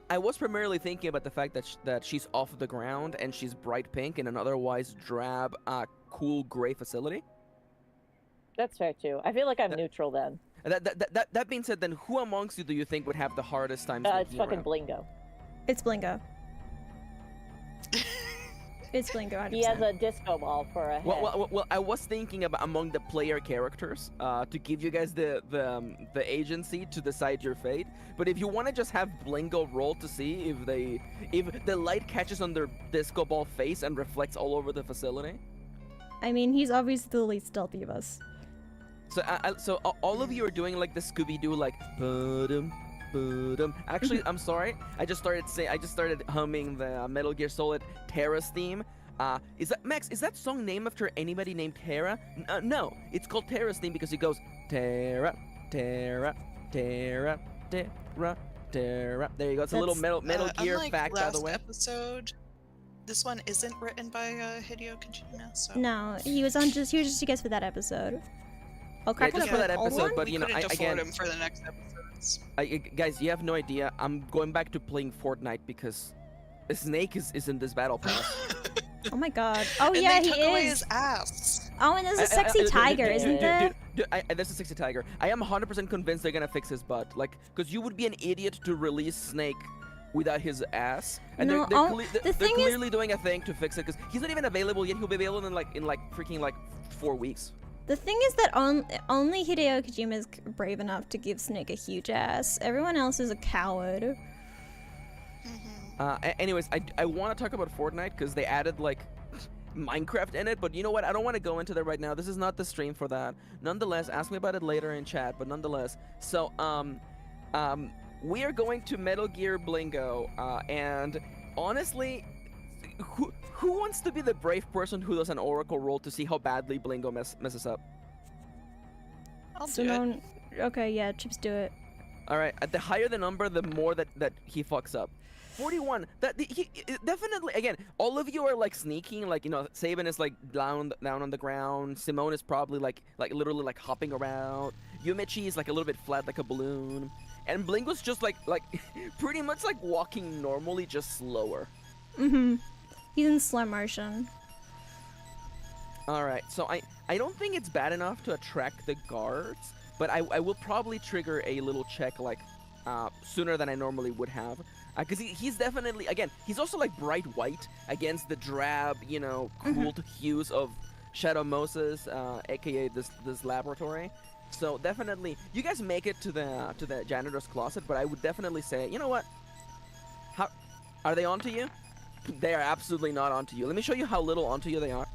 I was primarily thinking about the fact that she's off the ground and she's bright pink in an otherwise drab, cool gray facility. That's fair too. I feel like I'm neutral then. That being said, then who amongst you do you think would have the hardest time sneaking it's fucking around? Blingo. It's Blingo. It's Blingo 100%. He has a disco ball for a head. Well, I was thinking about among the player characters to give you guys the agency to decide your fate. But if you want to just have Blingo roll to see if the light catches on their disco ball face and reflects all over the facility. I mean, he's obviously the least stealthy of us. So all of you are doing like the Scooby-Doo like ba-dum, ba-dum. Actually, I'm sorry. I just started humming the Metal Gear Solid Terra's theme. Is that Max? Is that song named after anybody named Terra? No, it's called Terra's theme because it goes Terra, Terra, Terra, Terra, Terra. There you go. It's a little Metal Gear unlike fact, by the last way. episode, this one isn't written by Hideo Kojima, so No, he was just a guest for that episode. Oh, Yeah, crack just it for up that with old episode, one? but we you know, couldn't afford again, him for the next episodes. guys, you have no idea. I'm going back to playing Fortnite because Snake is in this battle pass. Oh my god. Oh And yeah, they he took away is. his ass. Oh, and there's a sexy tiger, isn't there? There's a sexy tiger. I am 100% convinced they're gonna fix his butt. Like, because you would be an idiot to release Snake without his ass. And No, they're the thing is- clearly doing a thing to fix it because he's not even available yet. He'll be available in freaking 4 weeks. The thing is that only Hideo Kojima is brave enough to give Snake a huge ass. Everyone else is a coward. Anyways, I want to talk about Fortnite because they added like Minecraft in it, but you know what? I don't want to go into that right now. This is not the stream for that. Nonetheless, ask me about it later in chat. But nonetheless, so we are going to Metal Gear Blingo, and honestly, who wants to be the brave person who does an Oracle roll to see how badly Blingo messes up? I'll do it. Simone, okay, yeah, Chips, do it. All right, the higher the number, the more that he fucks up. 41. He definitely, again, all of you are like sneaking, like, you know, Sabin is like down on the ground. Simone is probably like literally like hopping around. Yumichi is like a little bit flat like a balloon, and Blingo's just like pretty much like walking normally, just slower. He's in slow motion. All right, so I don't think it's bad enough to attract the guards, but I will probably trigger a little check like sooner than I normally would have. Because he's definitely, again, he's also like bright white against the drab, you know, cool hues of Shadow Moses, aka this laboratory. So definitely, you guys make it to the janitor's closet, but I would definitely say, you know what? How are they onto you? They are absolutely not onto you. Let me show you how little onto you they are.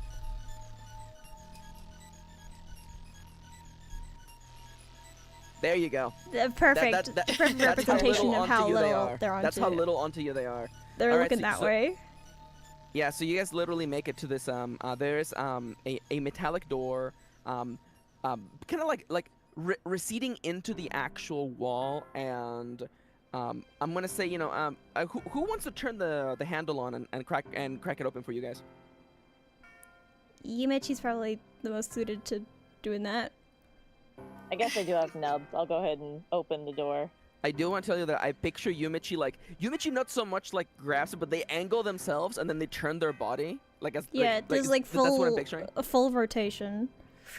There you go. Perfect. Perfect representation of how little they're onto. That's how little onto you they are. They're All right, looking that way. Yeah, so you guys literally make it to this. There's a metallic door, kind of like receding into the actual wall, and I'm gonna say, you know, who wants to turn the handle on and crack it open for you guys? Yumichi's probably the most suited to doing that. I guess I do have nubs. I'll go ahead and open the door. I do want to tell you that I picture Yumichi not so much like grabs it, but they angle themselves and then they turn their body like as Yeah, there's like that's what I'm full picturing. a full rotation.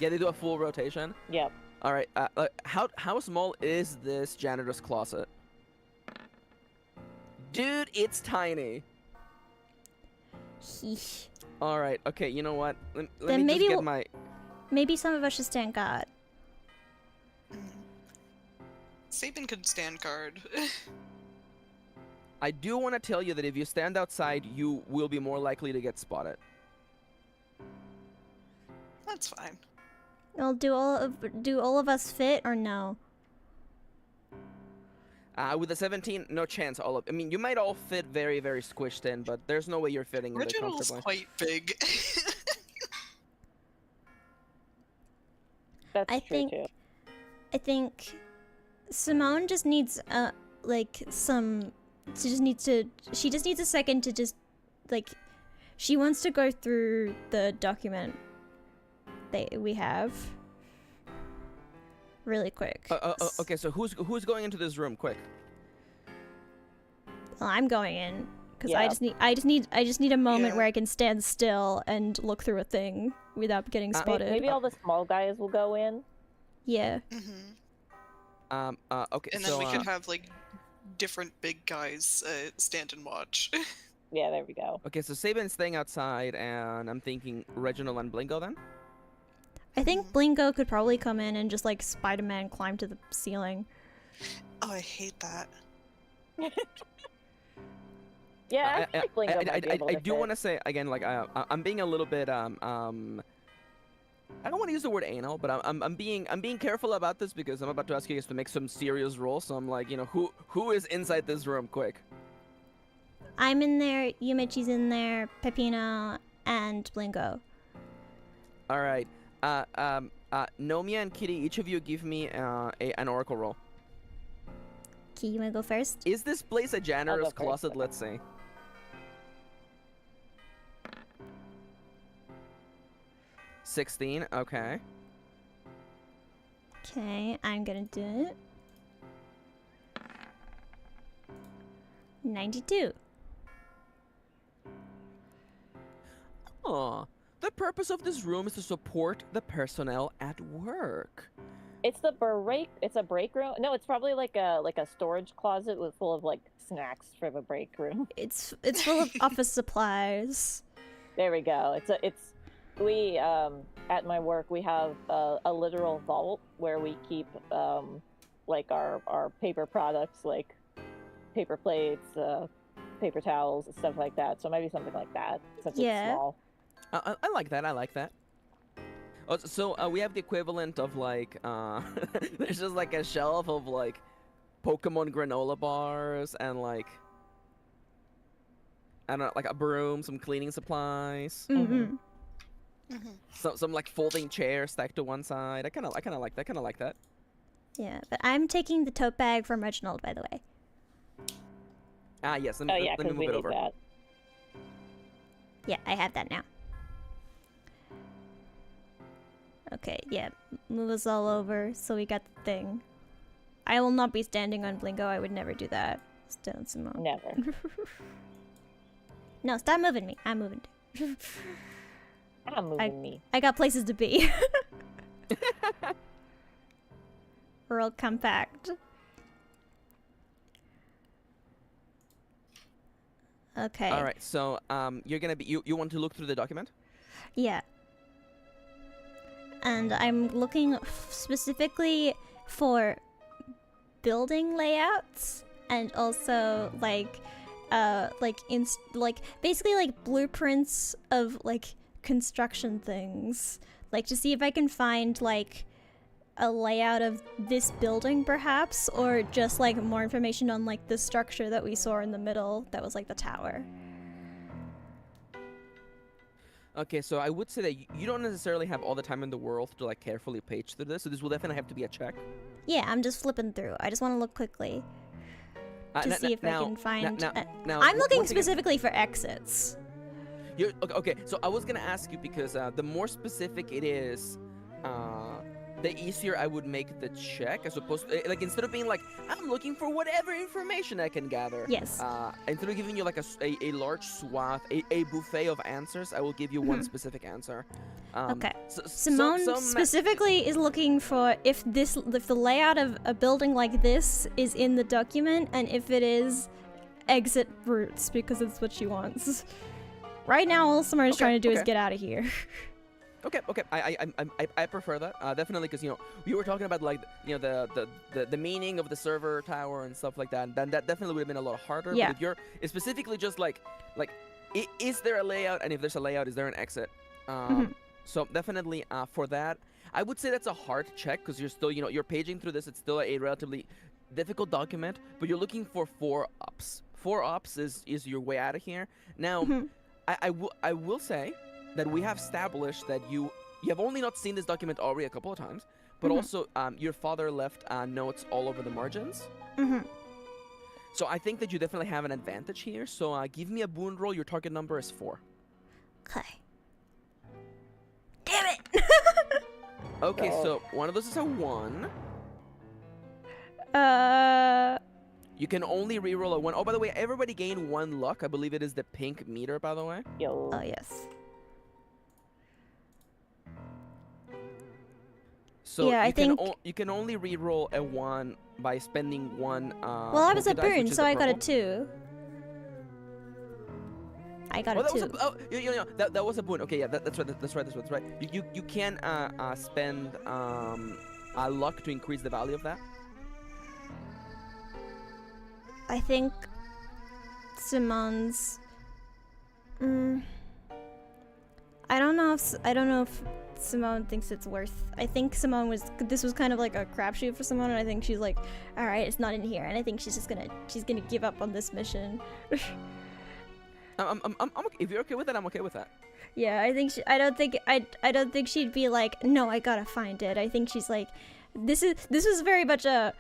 Yeah, they do a full rotation. Yep. All right. How small is this janitor's closet? Dude, it's tiny. Heesh. All right. Okay. You know what? Let Then me maybe just get my. Maybe some of us should stand guard. Sabin could stand guard. I do want to tell you that if you stand outside, you will be more likely to get spotted. That's fine. Well, do all of us fit or no? With the 17, no chance. I mean, you might all fit very, very squished in, but there's no way you're fitting in there Reginald's comfortably. quite big. That's I true too. think Simone just needs she just needs a second to just like she wants to go through the document that we have really quick. Okay, so who's going into this room? Quick. Well, I'm going in because Yeah. I just need a moment Yeah. where I can stand still and look through a thing without getting spotted. Maybe all the small guys will go in. Yeah. Okay. And so then we could have like different big guys stand and watch. Yeah, there we go. Okay, so Saban's staying outside, and I'm thinking Reginald and Blingo then? I think Blingo could probably come in and just like Spider-Man climb to the ceiling. Oh, I hate that. Yeah, I think Blingo might be able I to do fit. want to say, again, like, I'm being a little bit, I don't want to use the word anal, but I'm being careful about this because I'm about to ask you guys to make some serious rolls, so I'm like, you know, who is inside this room, quick? I'm in there, Yumichi's in there, Pepino, and Blingo. All right. Nomia and Kitty, each of you give me an oracle roll. Okay, you wanna go first? Is this place a janitor's first, closet? okay. Let's say. 16. Okay. Okay, I'm gonna do it. 92. Aw. The purpose of this room is to support the personnel at work. It's the break. It's a break room. No, it's probably like a storage closet with full of like snacks for the break room. It's full of office supplies. There we go. We at my work we have a literal vault where we keep like our paper products like paper plates, paper towels, stuff like that. So maybe something like that since Yeah. it's small. I like that. I like that. Oh, so we have the equivalent of like there's just like a shelf of like Pokemon granola bars and like I don't know, like a broom, some cleaning supplies, Mm-hmm. some like folding chairs stacked to one side. I kind of like that. Kind of like that. Yeah, but I'm taking the tote bag from Reginald, by the way. Ah, yes. Oh yeah, let me because move we it need over. that. Yeah, I have that now. Okay, yeah, move us all over so we got the thing. I will not be standing on Blingo. I would never do that. Stand on Simone. Never. No, stop moving me. I'm moving. I'm moving me. I got places to be. Real compact. Okay. All right. So you're gonna be you want to look through the document? Yeah. And I'm looking specifically for building layouts and also like basically like blueprints of like construction things, like to see if I can find like a layout of this building perhaps, or just like more information on like the structure that we saw in the middle that was like the tower. Okay, so I would say that you don't necessarily have all the time in the world to like carefully page through this, so this will definitely have to be a check. Yeah, I'm just flipping through. I just want to look quickly to see if I can find. Now, I'm looking once again- specifically for exits. Okay, so I was gonna ask you because the more specific it is, the easier I would make the check, as opposed to, like, instead of being like, I'm looking for whatever information I can gather. Yes. Instead of giving you like a large swath, a buffet of answers, I will give you one specific answer. Okay. So, Simone specifically is looking for if the layout of a building like this is in the document, and if it is, exit routes, because it's what she wants. Right now, all Summer is trying to do is get out of here. Okay. I prefer that definitely, because we were talking about like the meaning of the server tower and stuff like that. Then that definitely would have been a lot harder. Yeah. But if you're it's specifically just like is there a layout, and if there's a layout, is there an exit? So definitely for that, I would say that's a hard check, because you're still you're paging through this. It's still a relatively difficult document, but you're looking for 4 ups. 4 ups is your way out of here. Now, I will say that we have established that you have only not seen this document already a couple of times, but also your father left notes all over the margins. So I think that you definitely have an advantage here. So give me a boon roll. Your target number is 4. Okay. Damn it! Okay, so one of those is a 1. You can only reroll a 1. Oh, by the way, everybody gain 1 luck. I believe it is the pink meter, by the way. Yo. Oh yes. So Yeah, I think- you can only re-roll a 1 by spending 1. Well, I was a Poké dice, boon, which is so the I got a purple. 2. I got Oh, it that was too. that was a boon. Okay, yeah, that's right. That's right. You can spend luck to increase the value of that. I think Simone's. I don't know if Simone thinks it's worth. I think Simone was. This was kind of like a crapshoot for Simone, and I think she's like, all right, it's not in here, and I think she's gonna give up on this mission. I'm okay. If you're okay with that, I'm okay with that. Yeah, I think I don't think she'd be like, no, I gotta find it. I think she's like, this is very much a.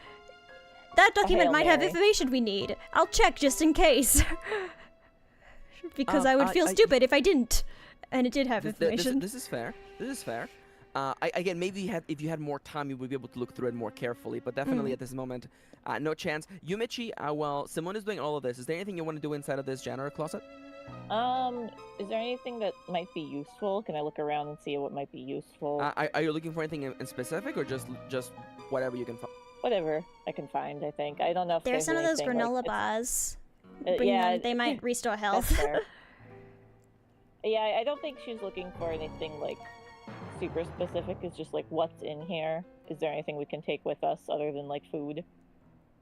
That document Hail might have Mary. information we need. I'll check just in case. Because I would feel stupid if I didn't. And it did have information. This is fair. This is fair. Again, maybe if you had more time, you would be able to look through it more carefully. But definitely at this moment, no chance. Yumichi, well, Simone is doing all of this. Is there anything you want to do inside of this janitor closet? Is there anything that might be useful? Can I look around and see what might be useful? Are you looking for anything in specific, or just whatever you can find? Whatever I can find, I think. I don't know if There's some of those anything, granola like, bars. it's- Bring yeah, them. They might restore that's health. fair. Yeah, I don't think she's looking for anything like super specific. It's just like what's in here. Is there anything we can take with us other than like food?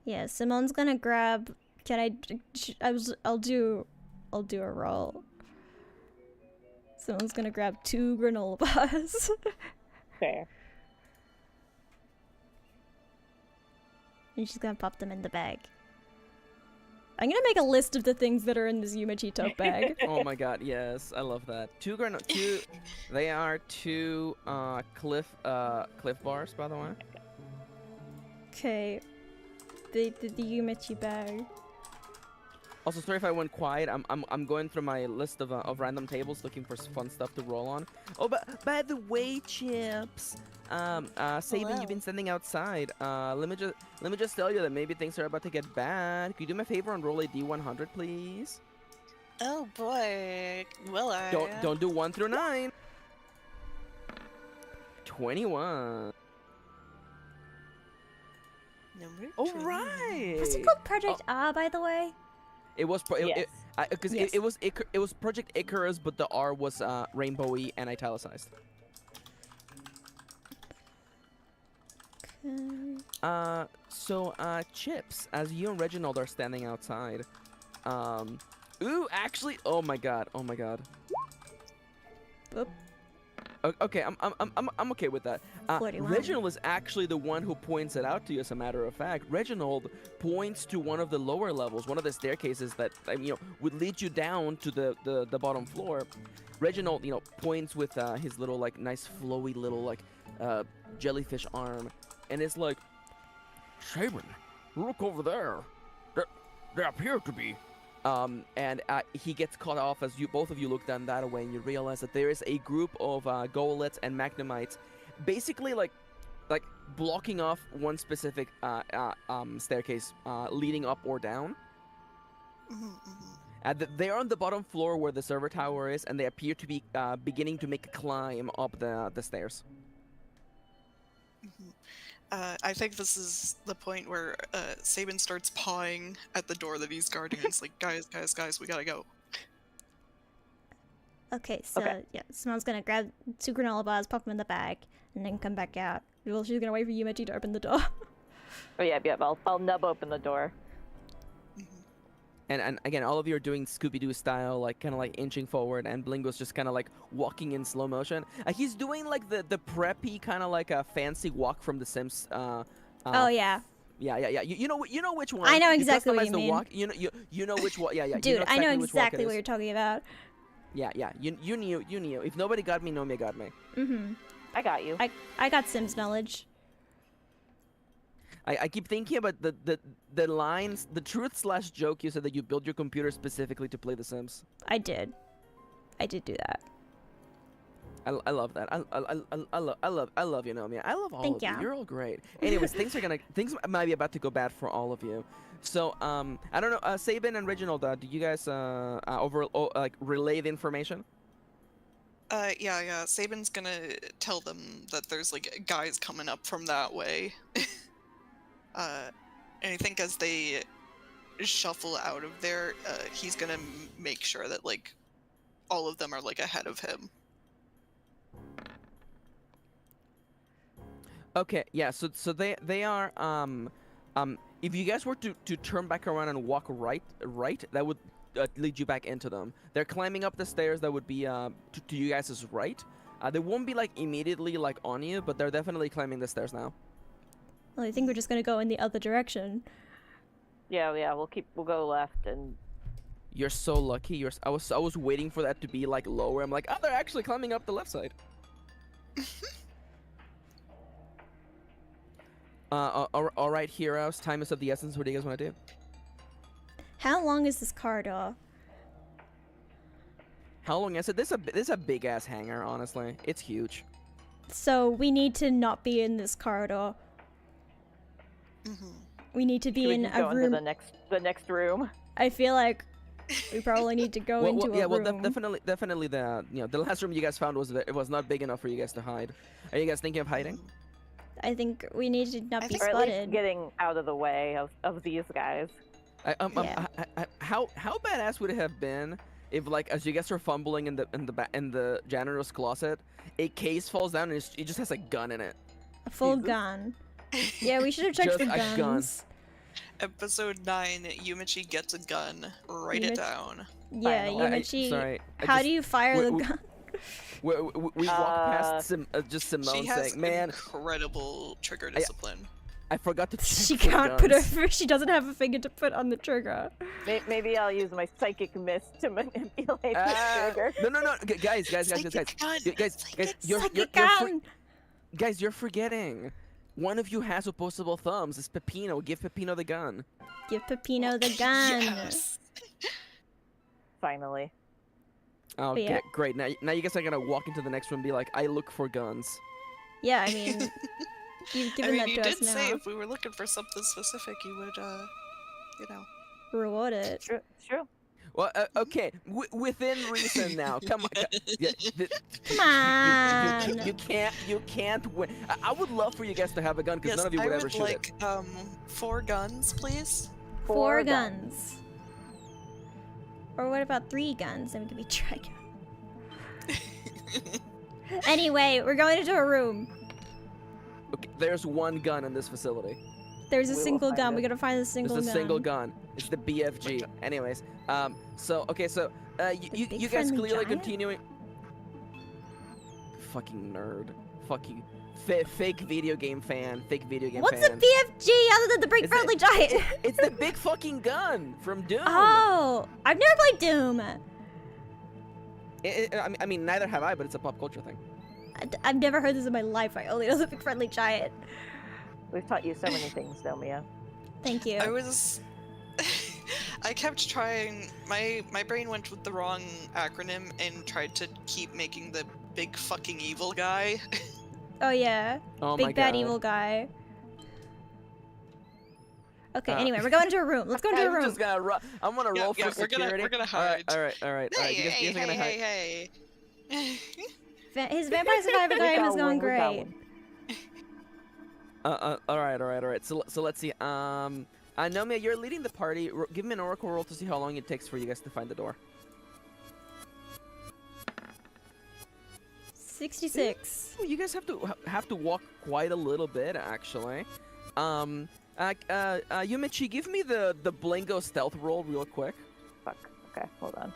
Yeah, Simone's gonna grab. I'll do a roll. Simone's gonna grab 2 granola bars. Fair. And she's gonna pop them in the bag. I'm gonna make a list of the things that are in this Yumichi tote bag. Oh my god, yes, I love that. Two. They are 2 cliff bars, by the way. Okay. The Yumichi bag. Also, sorry if I went quiet. I'm going through my list of random tables looking for fun stuff to roll on. Oh, but by the way, Chips, Sabin, you've been standing outside. Let me just tell you that maybe things are about to get bad. Could you do me a favor and roll a D100, please? Oh boy, will I? Don't do 1 through 9. 21. Number All 20. right. What's it called? Project R, by the way? It was Yes. because Yes. it was Project Icarus, but the R was rainbowy and italicized. Okay. So Chips, as you and Reginald are standing outside, ooh, actually, oh my god. Oop. Okay, I'm okay with that. 41. Reginald is actually the one who points it out to you. As a matter of fact, Reginald points to one of the lower levels, one of the staircases that would lead you down to the bottom floor. Reginald, points with his little nice flowy little jellyfish arm, and it's like, Sabin, look over there. They appear to be. And he gets caught off as both of you look down that way, and you realize that there is a group of golets and magnemites, basically like blocking off one specific staircase leading up or down. They're on the bottom floor where the server tower is, and they appear to be beginning to make a climb up the stairs. I think this is the point where Sabin starts pawing at the door that he's guarding. And it's like, guys, we gotta go. Okay, so Okay. yeah, Simone's gonna grab 2 granola bars, pop them in the bag, and then come back out. Well, she's gonna wait for Yumichi to open the door. Oh yeah. I'll nub open the door. And again, all of you are doing Scooby-Doo style, kind of inching forward, and Blingo's just kind of walking in slow motion. He's doing the preppy kind of a fancy walk from The Sims. Oh yeah. Yeah. You know which one. I know exactly what customize you the mean. Walk. You know which one. Yeah. Dude, I know which walk it exactly is. what you're talking about. Yeah. You knew. If nobody got me, Nomia got me. I got you. I got Sims knowledge. I keep thinking about the lines, the truth/joke you said that you built your computer specifically to play The Sims. I did do that. I love that. I love you, Nomia. I love all Thank of you. ya. You're all great. Anyways, things might be about to go bad for all of you. So I don't know, Sabin and Reginald, do you guys relay the information? Yeah. Sabin's gonna tell them that there's guys coming up from that way. And I think as they shuffle out of there, he's gonna make sure that all of them are like ahead of him. Okay, yeah. So they are if you guys were to turn back around and walk right, that would lead you back into them. They're climbing up the stairs that would be to you guys' right. They won't be like immediately like on you, but they're definitely climbing the stairs now. Well, I think we're just gonna go in the other direction. Yeah, we'll go left and. You're so lucky. I was waiting for that to be like lower. I'm like, oh, they're actually climbing up the left side. All right, heroes. Time is of the essence. What do you guys want to do? How long is this corridor? How long is it? This is a big ass hangar. Honestly, it's huge. So we need to not be in this corridor. We need to be in a room. Into the next room. I feel like we probably need to go into a room. Yeah, well, definitely the last room you guys found was not big enough for you guys to hide. Are you guys thinking of hiding? I think we need to not be Or at least spotted. getting out of the way of these guys. How badass would it have been if, like, as you guys are fumbling in the janitor's closet, a case falls down and it just has a gun in it? A full gun. Yeah, we should have checked for Just a gun. guns. Episode 9, Yumichi gets a gun. Write it down. Yeah, Finally. Yumichi. Sorry. How do you fire the gun? We walked past just Simone She has saying, "Man, incredible trigger discipline." I forgot to check She for can't put guns." her. She doesn't have a finger to put on the trigger. Maybe I'll use my psychic mist to manipulate the trigger. No, guys, Psychic gun. guys, you're forgetting. One of you has opposable thumbs. It's Peppino. Give Peppino the gun. Give Peppino the gun. Yes. Finally. Oh, But yeah. great. Now you guys are gonna walk into the next room and be like, I look for guns. Yeah, I mean, you've I given mean, that you to did us say now. if we were looking for something specific, you would, Reward it. True. Well, okay, within reason now. Come on. Come on. You can't win. I would love for you guys to have a gun because Yes, none of you I would ever would shoot like, it. 4 guns, please. 4 guns. Or what about 3 guns? Then we could be dragon. Anyway, we're going into a room. Okay, there's 1 gun in this facility. There's a We will single find gun. it. We gotta find the single There's gun. a single gun. It's the BFG. Anyways, so you big guys friendly clearly giant? continuing. Fucking nerd. Fuck you. Fake video game fan. Fake video game What's fan. a BFG other than the big It's friendly giant? It's the big fucking gun from Doom. Oh, I've never played Doom. I mean, neither have I, but it's a pop culture thing. I've never heard this in my life. I only know the big friendly giant. We've taught you so many things, Nomia. Thank you. I kept trying, my brain went with the wrong acronym and tried to keep making the big fucking evil guy. Oh yeah, Oh my big bad God. evil guy. Okay, anyway, we're going to a room. Let's go into a I'm room. just gonna I'm gonna roll for we're security. we're gonna hide. All right. Hey, You guys are gonna hide. hey. His Vampire Survivor game is going We got great. one. All right. So let's see. Nomia, you're leading the party. Give me an oracle roll to see how long it takes for you guys to find the door. 66. Ooh, you guys have to walk quite a little bit, actually. Yumichi, give me the Blingo stealth roll real quick. Fuck. Okay, hold on.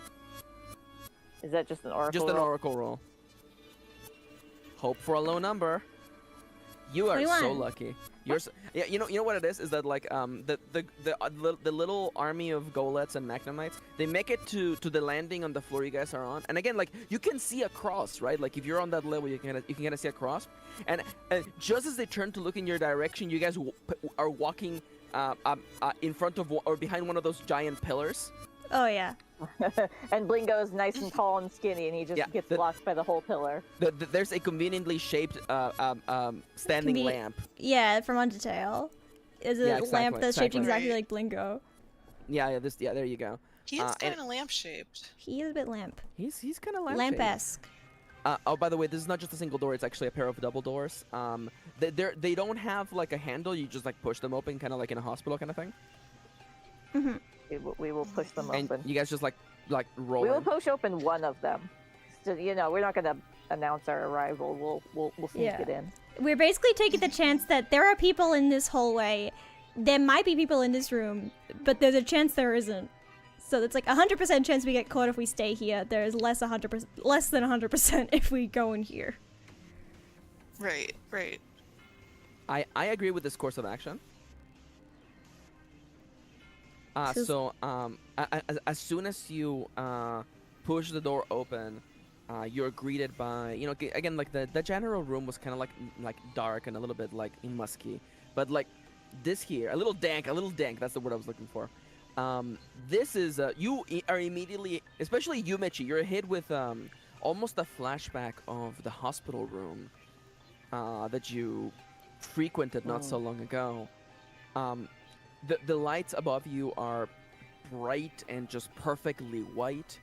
Is that just an oracle? Just an roll? oracle roll. Hope for a low number. You are so 21. lucky. You're yeah. You know what it is that like the little army of golets and magnemites, they make it to the landing on the floor you guys are on, and again, like, you can see across, right? Like, if you're on that level, you can kind of see across, and just as they turn to look in your direction, you guys are walking in front of or behind one of those giant pillars. Oh yeah. And Blingo's nice and tall and skinny, and he just gets blocked by the whole pillar. There's a conveniently shaped standing lamp. Yeah, from Undertale. Is a Yeah, lamp exactly, that's shaped exactly. exactly like Blingo. Yeah, there you go. He is and- kind of lamp-shaped. He is a bit lamp. He's kind of Lamp-esque. Oh, by the way, this is not just a single door; it's actually a pair of double doors. They don't have like a handle. You just like push them open, kind of like in a hospital kind of thing. We will push them And open. you guys just like roll We will in. push open one of them. So, you know, we're not gonna announce our arrival. We'll sneak Yeah. it in. We're basically taking the chance that there are people in this hallway. There might be people in this room, but there's a chance there isn't. So it's like 100% chance we get caught if we stay here. There's less than 100% if we go in here. Right. I agree with this course of action. As soon as you push the door open, you're greeted by, you know, again, like the general room was kind of like dark and a little bit like musky, but like this here, a little dank. That's the word I was looking for. This is you are immediately, especially you, Michi, you're hit with almost a flashback of the hospital room that you frequented not so long ago. The lights above you are bright and just perfectly white.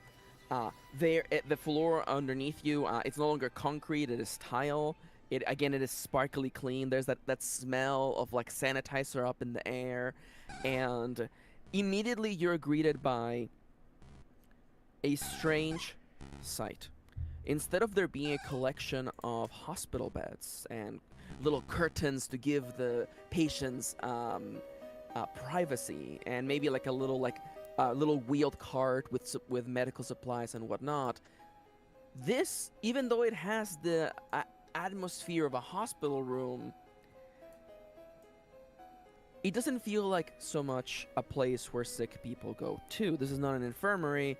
The floor underneath you, it's no longer concrete, it is tile. It is sparkly clean. There's that smell of like sanitizer up in the air, and immediately you're greeted by a strange sight. Instead of there being a collection of hospital beds and little curtains to give the patients privacy, and maybe like a little wheeled cart with medical supplies and whatnot, this, even though it has the atmosphere of a hospital room, it doesn't feel like so much a place where sick people go to. This is not an infirmary,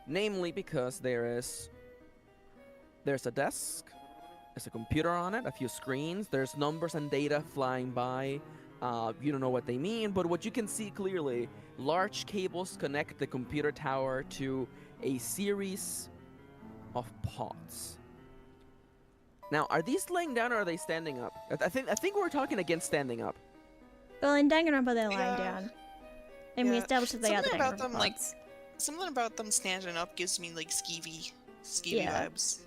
namely because there's a desk, there's a computer on it, a few screens, there's numbers and data flying by. You don't know what they mean, but what you can see clearly, large cables connect the computer tower to a series of pods. Now, are these laying down or are they standing up? I think we're talking against standing up. Well, in Danganronpa they're lying Yeah. down. And we Yeah. established that they are the Something about Danganronpa them, like, pods. Something about them standing up gives me like skeevy Yeah. vibes.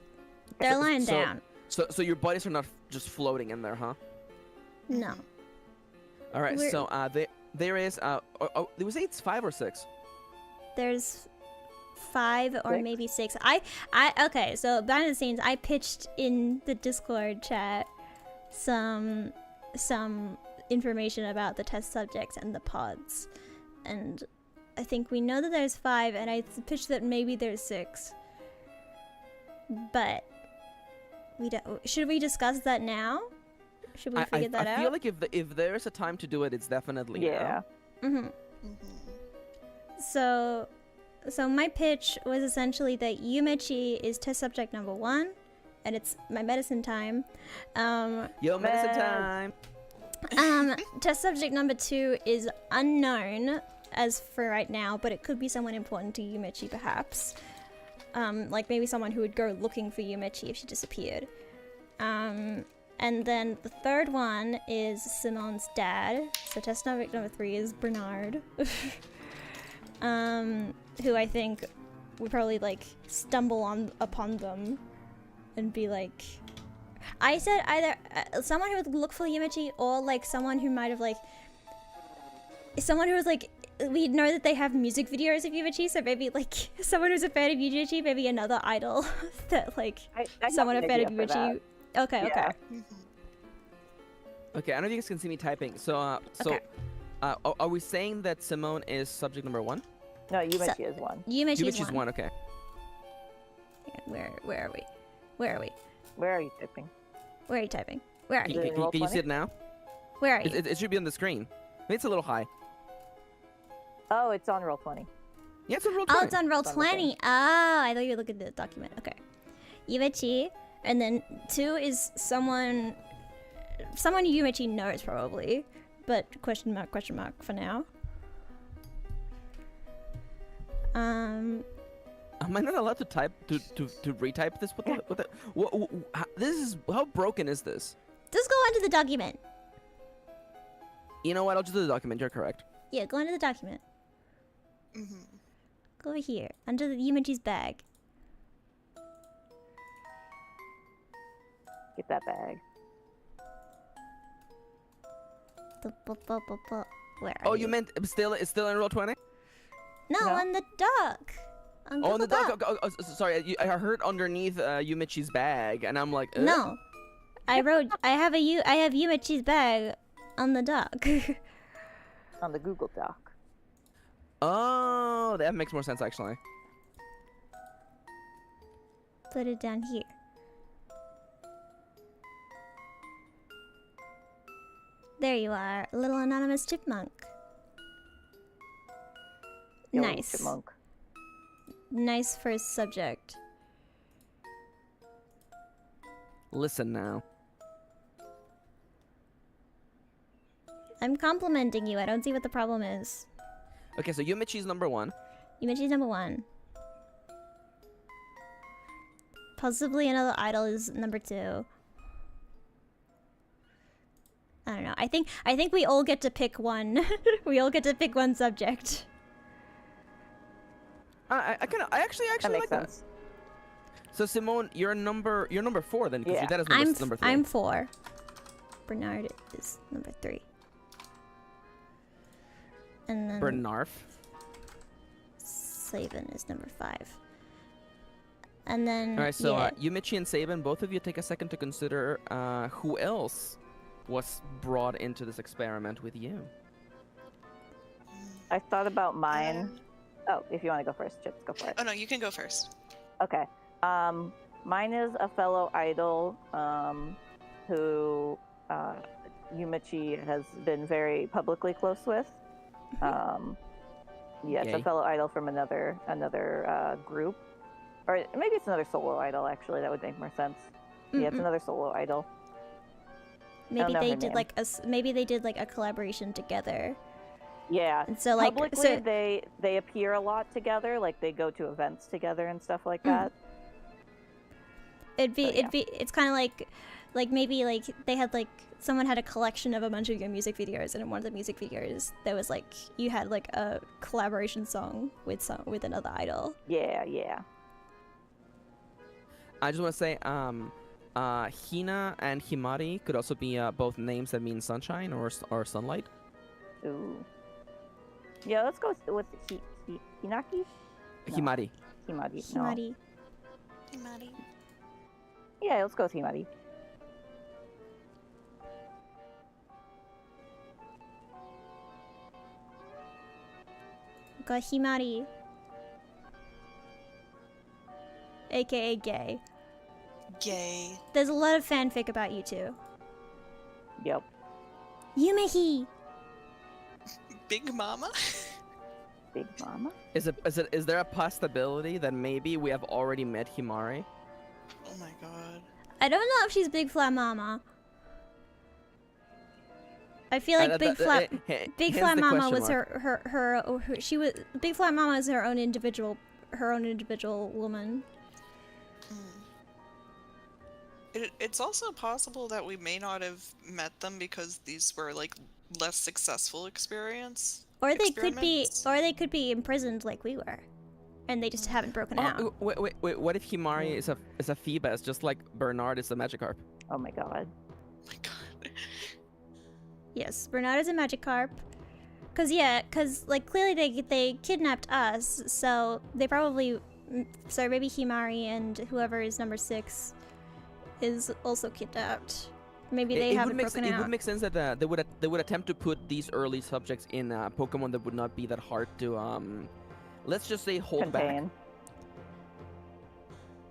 They're So- lying so- down. So your bodies are not just floating in there, huh? No. All right. We're- So there is did we say it's 5 or 6? There's 5 or 6? maybe 6. Okay, so behind the scenes, I pitched in the Discord chat some information about the test subjects and the pods. And I think we know that there's 5, and I pitched that maybe there's 6. But we don't. Should we discuss that now? Should we figure that out? I feel like if there's a time to do it, it's definitely Yeah. now. Mm-hmm. So my pitch was essentially that Yumechi is test subject number 1, and it's my medicine time. Yo, medicine Man. time. Test subject number 2 is unknown as for right now, but it could be someone important to Yumechi, perhaps. Like maybe someone who would go looking for Yumechi if she disappeared. And then the third one is Simone's dad. So test subject number 3 is Bernard. Who I think would probably like stumble upon them and be like, I said either someone who would look for Yumechi, or like someone who might have like someone who was like, we know that they have music videos of Yumechi, so maybe like someone who's a fan of Yumechi, maybe another idol that like I got someone an a fan of idea for Yumechi. Okay, Yeah. Okay, I don't know if you guys can see me typing. So Okay. are we saying that Simone is subject number 1? No, Yumechi is one. Yumechi is Yumichi's one. 1. Okay. Where are we? Where are we? Where are you typing? Where are you typing? Where are Can, you? Is it can- roll can you 20? see it now? Where are you? It should be on the screen. Maybe it's a little high. Oh, it's on roll 20. Yeah, it's a roll. Oh, it's on roll It's on the thing. 20. Oh, I thought you were looking at the document. Okay. Yumechi, and then 2 is someone Yumechi knows probably, but question mark for now. Am I not allowed to type to retype this? This is how broken is this? Just go onto the document. You know what? I'll just do the document. You're correct. Yeah, go onto the document. Mm-hmm. Go over here, under the Yumechi's bag. Get that bag. Where are Oh, you meant it's still in roll 20? No, No? on the dock. On Oh, Google the Doc. dock. Sorry, I heard underneath Yumichi's bag, and I'm like, No. I wrote, I have Yumichi's bag on the dock. On the Google Doc. Oh, that makes more sense actually. Put it down here. There you are, little anonymous chipmunk. Yo, Nice. Chipmunk. Nice first subject. Listen now. I'm complimenting you. I don't see what the problem is. Okay, so Yumichi's number 1. Yumichi's number 1. Possibly another idol is number 2. I don't know. I think we all get to pick one. We all get to pick one subject. I actually That makes like that. sense. So Simone, you're number 4 then, because Yeah. your dad is number 3. I'm 4. Bernard is number 3. And then Bernarf. Saban is number 5. And then All right, so yeah, Yumichi and Saban, both of you take a second to consider who else was brought into this experiment with you. I thought about mine. Oh, if you want to go first, Chips, go for it. Oh no, you can go first. Okay. Mine is a fellow idol who Yumichi has been very publicly close with. Yeah, it's a Okay. fellow idol from another group, or maybe it's another solo idol. Actually, that would make more sense. Yeah, it's another solo idol. maybe know they her did name. maybe they did like a collaboration together. Yeah. And so like Publicly, they appear a lot together. Like they go to events together and stuff like that. it's kind of like maybe like they had like someone had a collection of a bunch of your music videos, and in one of the music videos there was like you had like a collaboration song with another idol. Yeah, yeah. I just want to say, Hina and Himari could also be both names that mean sunshine or sunlight. Ooh. Yeah, let's go with Hinaki? No. Himari. Himari. No. Himari. Hey, Maddie. Yeah, let's go with Himari. Got Himari, aka gay. Gay. There's a lot of fanfic about you two. Yep. Yumehi. Big Mama? Big Mama? Is there a possibility that maybe we have already met Himari? Oh my god. I don't know if she's Big Flat Mama. I feel like Big Flat Mama was she was Big Flat Mama is her own individual woman. It's also possible that we may not have met them because these were like less successful experiments. Or they could experiments. be imprisoned like we were, and they just haven't broken out. Oh, wait! What if Himari is a Phoebus, just like Bernard is a Magikarp? Oh my god. Oh my god. Yes, Bernard is a Magikarp. Cause like clearly they kidnapped us, so they probably maybe Himari and whoever is number 6 is also kidnapped. Maybe they haven't broken out. It would make sense that they would attempt to put these early subjects in Pokemon that would not be that hard to let's just say hold back. Contain.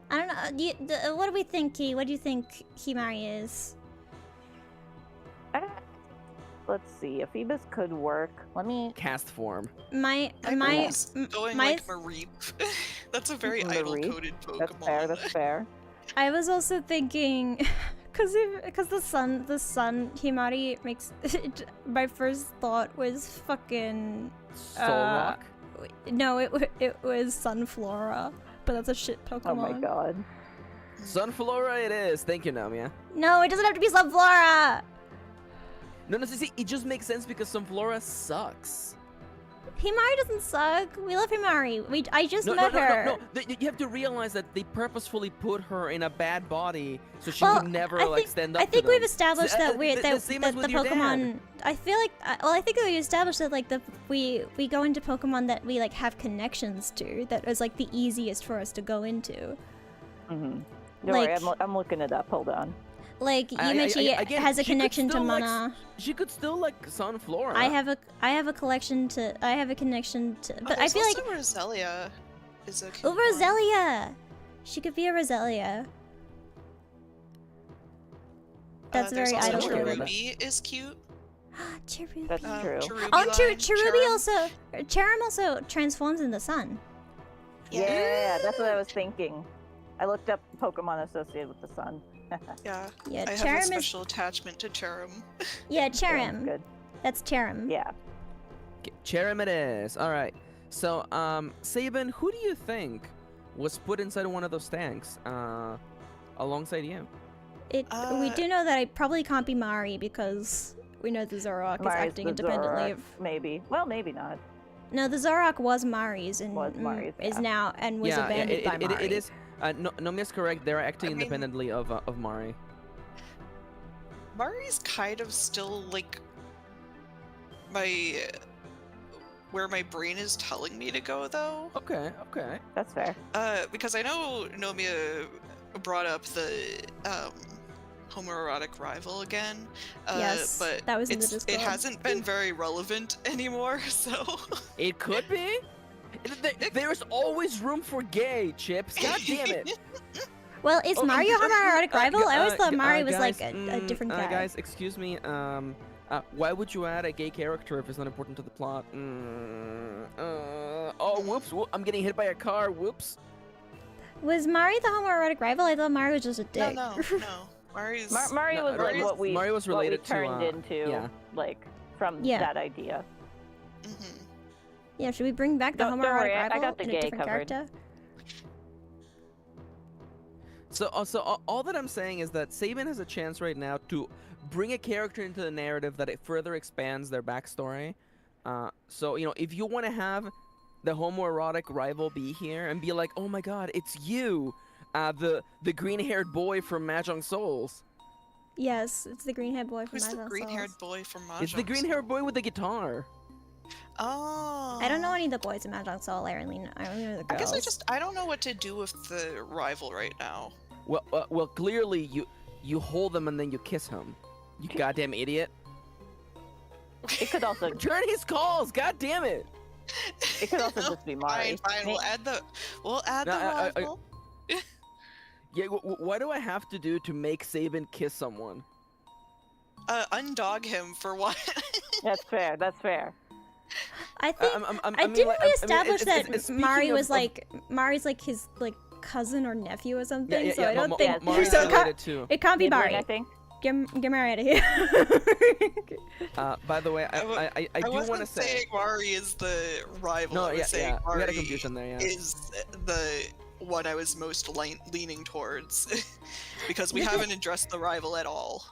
I don't know. What do we think, Key? What do you think Himari is? Let's see. A Phoebus could work. Let me. Cast form. My Going like Mareep. That's a very Mareep. idol-coded Pokemon. That's fair. That's fair. I was also thinking, because the sun Himari makes. My first thought was fucking. Solrock. No, it was Sunflora, but that's a shit Pokemon. Oh my god. Sunflora it is. Thank you, Nomia. No, it doesn't have to be Sunflora. No, see, it just makes sense because Sunflora sucks. Himari doesn't suck. We love Himari. I just met her. No. You have to realize that they purposefully put her in a bad body so she Well, would never I like think, stand up I think to them. we've established that the same as the with your Pokemon. dad. I feel like I think that we established that like we go into Pokemon that we like have connections to. That is like the easiest for us to go into. Don't Like- worry, I'm looking it up. Hold on. Like Yumechi again, has a she could connection to still, like, Mana. She could still like Sunflora. I have a connection to. But I feel like Roselia is a cute one. Roselia. She could be a Roselia. That's There's very also idle. Cherubi. Cherubi is cute. Cherubi. That's true. Cherubi Oh, line, Cherubi Cherum. also. Cherum also transforms in the sun. Yeah, that's what I was thinking. I looked up Pokemon associated with the sun. Yeah, Yeah, I have a Cherum is. special attachment to Cherum. Yeah, Sounds Cherum. good. That's Cherum. Yeah. Cherim it is. All right. So, Sabin, who do you think was put inside one of those tanks, alongside you? We do know that it probably can't be Mari because we know the Zoroark is Mari's acting the independently Zoroark, of. maybe. Well, maybe not. No, the Zoroark was Mari's and Was Mari's, is yeah. now and was abandoned by Mari. it is. Nomia's correct. They're acting I mean- independently of Mari. Mari's kind of still like where my brain is telling me to go though. Okay. That's fair. Because I know Nomia brought up the homoerotic rival again. Yes, but that was in the it Discord. hasn't been very relevant anymore, so It could be. There's always room for gay, Chips. God damn it. Well, is Mario homoerotic rival? I always thought Mari was guys, like a different guy. Guys, excuse me. Why would you add a gay character if it's not important to the plot? Oh, whoops! I'm getting hit by a car. Whoops. Was Mari the homoerotic rival? I thought Mari was just a dick. no. Mari's Mari No, was like Mari's- what we Mari was related to, turned into, yeah. like from Yeah. that idea. Mhm. Yeah, should we bring back the Don't homoerotic worry, I rival got the in a gay different covered. character? So all that I'm saying is that Sabin has a chance right now to bring a character into the narrative that it further expands their backstory. So if you want to have the homoerotic rival be here and be like, oh my God, it's you, the green-haired boy from Mahjong Souls. Yes, it's the green-haired boy from Who's the Mahjong green-haired Souls. boy from Mahjong? It's the green-haired boy with the guitar. Oh. I don't know any of the boys in Mahjong Soul. I only know the I girls. guess I don't know what to do with the rival right now. Well, clearly you hold them and then you kiss him. You goddamn idiot. It could also Return his calls. God damn it. it could also just be Mari. Fine. We'll add the rival. Yeah. What do I have to do to make Sabin kiss someone? Undog him for what? That's fair. That's fair. I think didn't we establish that Mari was like Mari's like his like cousin or nephew or something? Yeah, so I don't think Mari's so. related too. It can't be Midway, Mari. I think. Get Mari out of here. By the way, I do want to wasn't say. saying Mari is the rival. No, I was saying we Mari had a confusion there. Yeah. is the one I was most leaning towards because we haven't addressed the rival at all.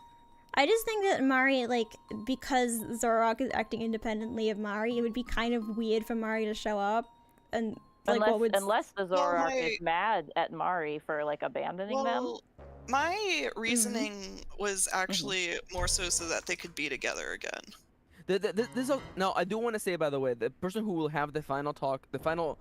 I just think that Mari, like, because Zoroark is acting independently of Mari, it would be kind of weird for Mari to show up and like Unless the Zoroark my- is mad at Mari for like abandoning them. Well, my reasoning was actually more so that they could be together again. No, I do want to say, by the way, the person who will have the final talk, the final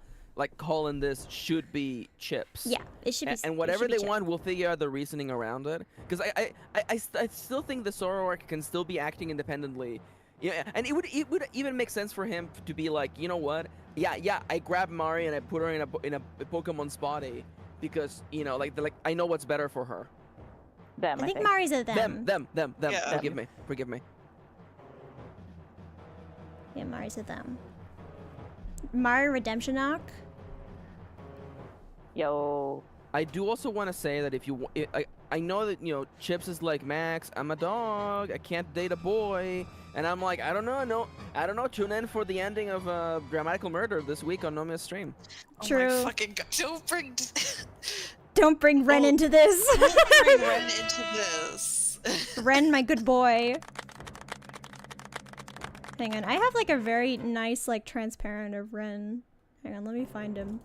call in this should be Chips. Yeah, it should be. And whatever they want, we'll figure out the reasoning around it. Because I still think the Zoroark can still be acting independently. Yeah, and it would even make sense for him to be like, you know what? Yeah, I grabbed Mari and I put her in a Pokemon's body because I know what's better for her. Them, I think Mari's a them. Them. Yeah. Forgive me. Yeah, Mari's a them. Mari Redemption arc. Yo. I do also want to say that if you, I know that Chips is like, Max, I'm a dog, I can't date a boy, and I'm like, I don't know. Tune in for the ending of Grammatical Murder this week on Nomia's stream. True. Oh my fucking god! Don't bring Ren into this. Don't bring Ren into this. Ren, my good boy. Hang on, I have like a very nice like transparent of Ren. Hang on, let me find him.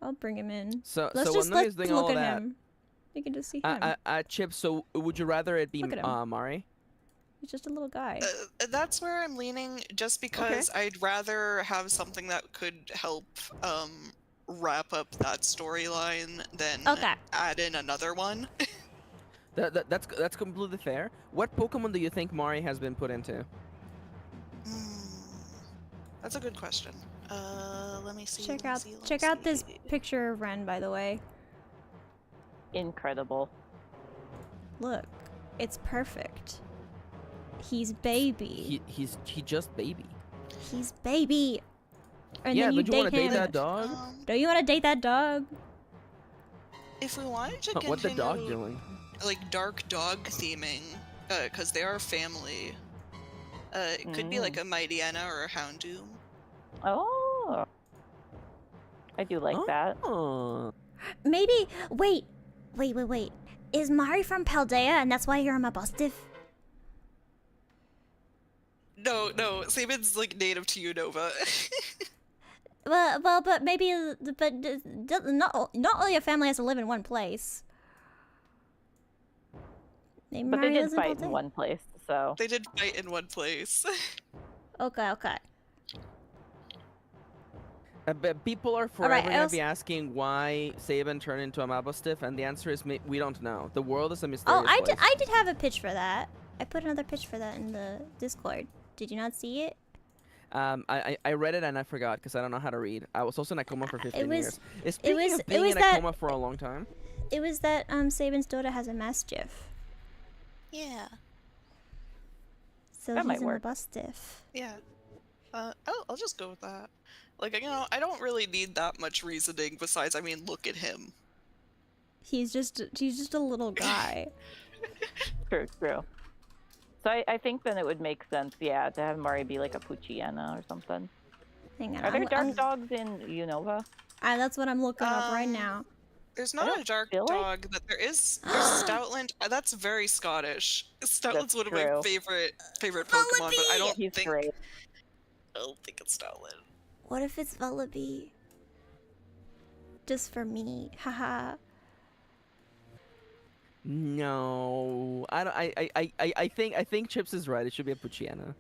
I'll bring him in. So Let's when just Nomia's doing all look at that, him. You can just see him. Chip. So would you rather it be Look at him. Mari? He's just a little guy. That's where I'm leaning, just because I'd rather have something that could help wrap up that storyline than add in another one. That's completely fair. What Pokemon do you think Mari has been put into? That's a good question. Let me see. Check out this picture of Ren, by the way. Incredible. Look, it's perfect. He's baby. He just baby. He's baby. And yeah, then you don't you want to date date him. that dog? Don't you want to date that dog? If we wanted to continue, What's the dog doing? Like dark dog theming, because they are family. It could be like a Mightyena or a Houndoom. Oh, I do like that. Maybe. Wait. Is Mari from Paldea, and that's why you're a Mabustiff? No, Sabin's like native to Unova. well, but maybe, not all your family has to live in one place. Maybe But Mari they did lives fight in in one place, so. They did fight in one place. Okay. But people are forever gonna be asking why Sabin turned into a Mabustiff, and the answer is we don't know. The world is a mysterious place. I did have a pitch for that. I put another pitch for that in the Discord. Did you not see it? I read it and I forgot because I don't know how to read. I was also in a coma for 15 years. Speaking of it being was in a coma for a long time. It was that Sabin's daughter has a Mastiff. Yeah. So that he's might a work. Mabustiff. Yeah. I'll just go with that. Like, you know, I don't really need that much reasoning besides, I mean, look at him. He's just a little guy. True. So I think then it would make sense, yeah, to have Mari be like a Poochyena or something. Hang on. Are there dark dogs in Unova? That's what I'm looking up right now. There's not a dark dog, but there's Stoutland. That's very Scottish. Stoutland's one of my favorite Pokemon, but I don't think it's Stoutland. What if it's Vullaby? Just for me, haha. No, I don't. I think Chips is right. It should be a Poochyena.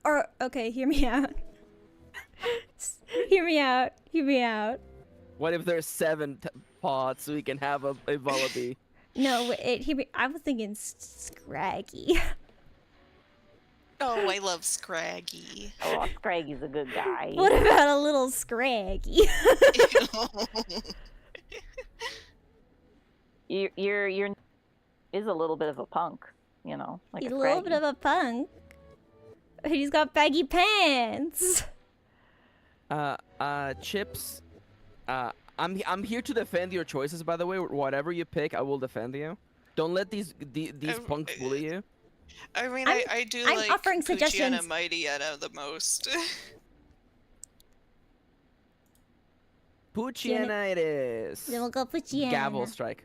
Or okay, hear me out. Hear me out. What if there's 7 pods so we can have a Vullaby? No, I was thinking Scraggy. Oh, I love Scraggy. Oh, Scraggy's a good guy. What about a little Scraggy? You're is a little bit of a punk, you know. Like He's a little bit of a punk. He's got baggy pants. Chips. I'm here to defend your choices. By the way, whatever you pick, I will defend you. Don't let these punks bully you. I mean, I do like offering suggestions. Poochyena Mightyena the most. Poochyena it is. Then we'll go Poochyena. Gavel strike.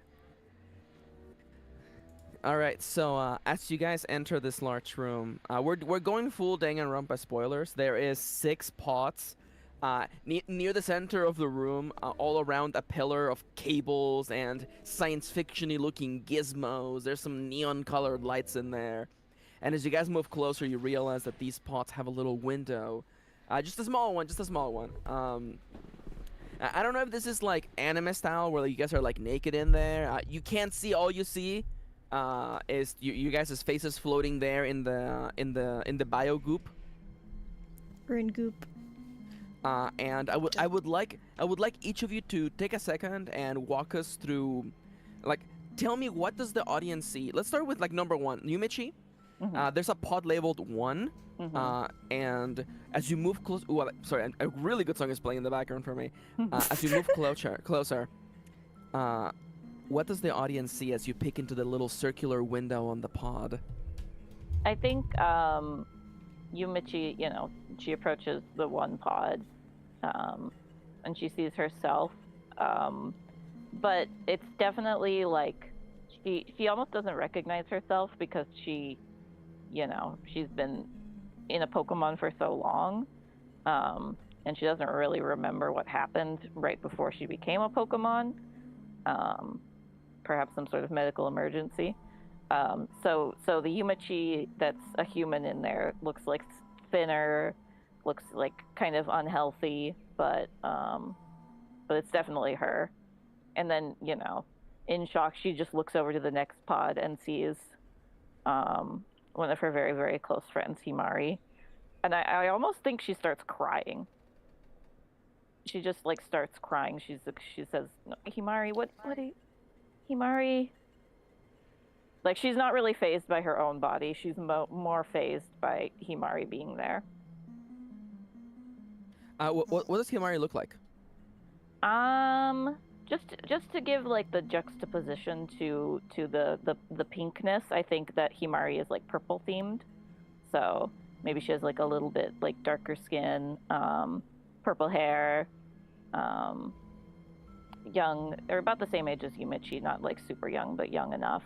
Alright, so as you guys enter this large room, we're going full Danganronpa spoilers. There is 6 pots near the center of the room, all around a pillar of cables and science fiction-y looking gizmos. There's some neon colored lights in there. And as you guys move closer, you realize that these pots have a little window. Just a small one. I don't know if this is like anime style where you guys are like naked in there. You can't see. All you see is you guys' faces floating there in the bio goop. We're in goop. And I would like each of you to take a second and walk us through, like, tell me, what does the audience see? Let's start with like number 1, Yumichi. There's a pod labeled 1. And as you move close, sorry, a really good song is playing in the background for me. As you move closer, what does the audience see as you peek into the little circular window on the pod? I think Yumichi, you know, she approaches the 1 pod, and she sees herself, but it's definitely like she almost doesn't recognize herself because she you know, she's been in a Pokemon for so long, and she doesn't really remember what happened right before she became a Pokemon. Perhaps some sort of medical emergency. So the Yumichi that's a human in there looks like thinner, looks like kind of unhealthy, but it's definitely her. And then, you know, in shock, she just looks over to the next pod and sees one of her very, very close friends, Himari. And I almost think she starts crying. She just like starts crying. She says, no, Himari, what Himari? Like, she's not really fazed by her own body. She's more fazed by Himari being there. What does Himari look like? Just to give like the juxtaposition to the pinkness, I think that Himari is like purple themed. So maybe she has like a little bit like darker skin, purple hair, young, or about the same age as Yumichi, not like super young, but young enough.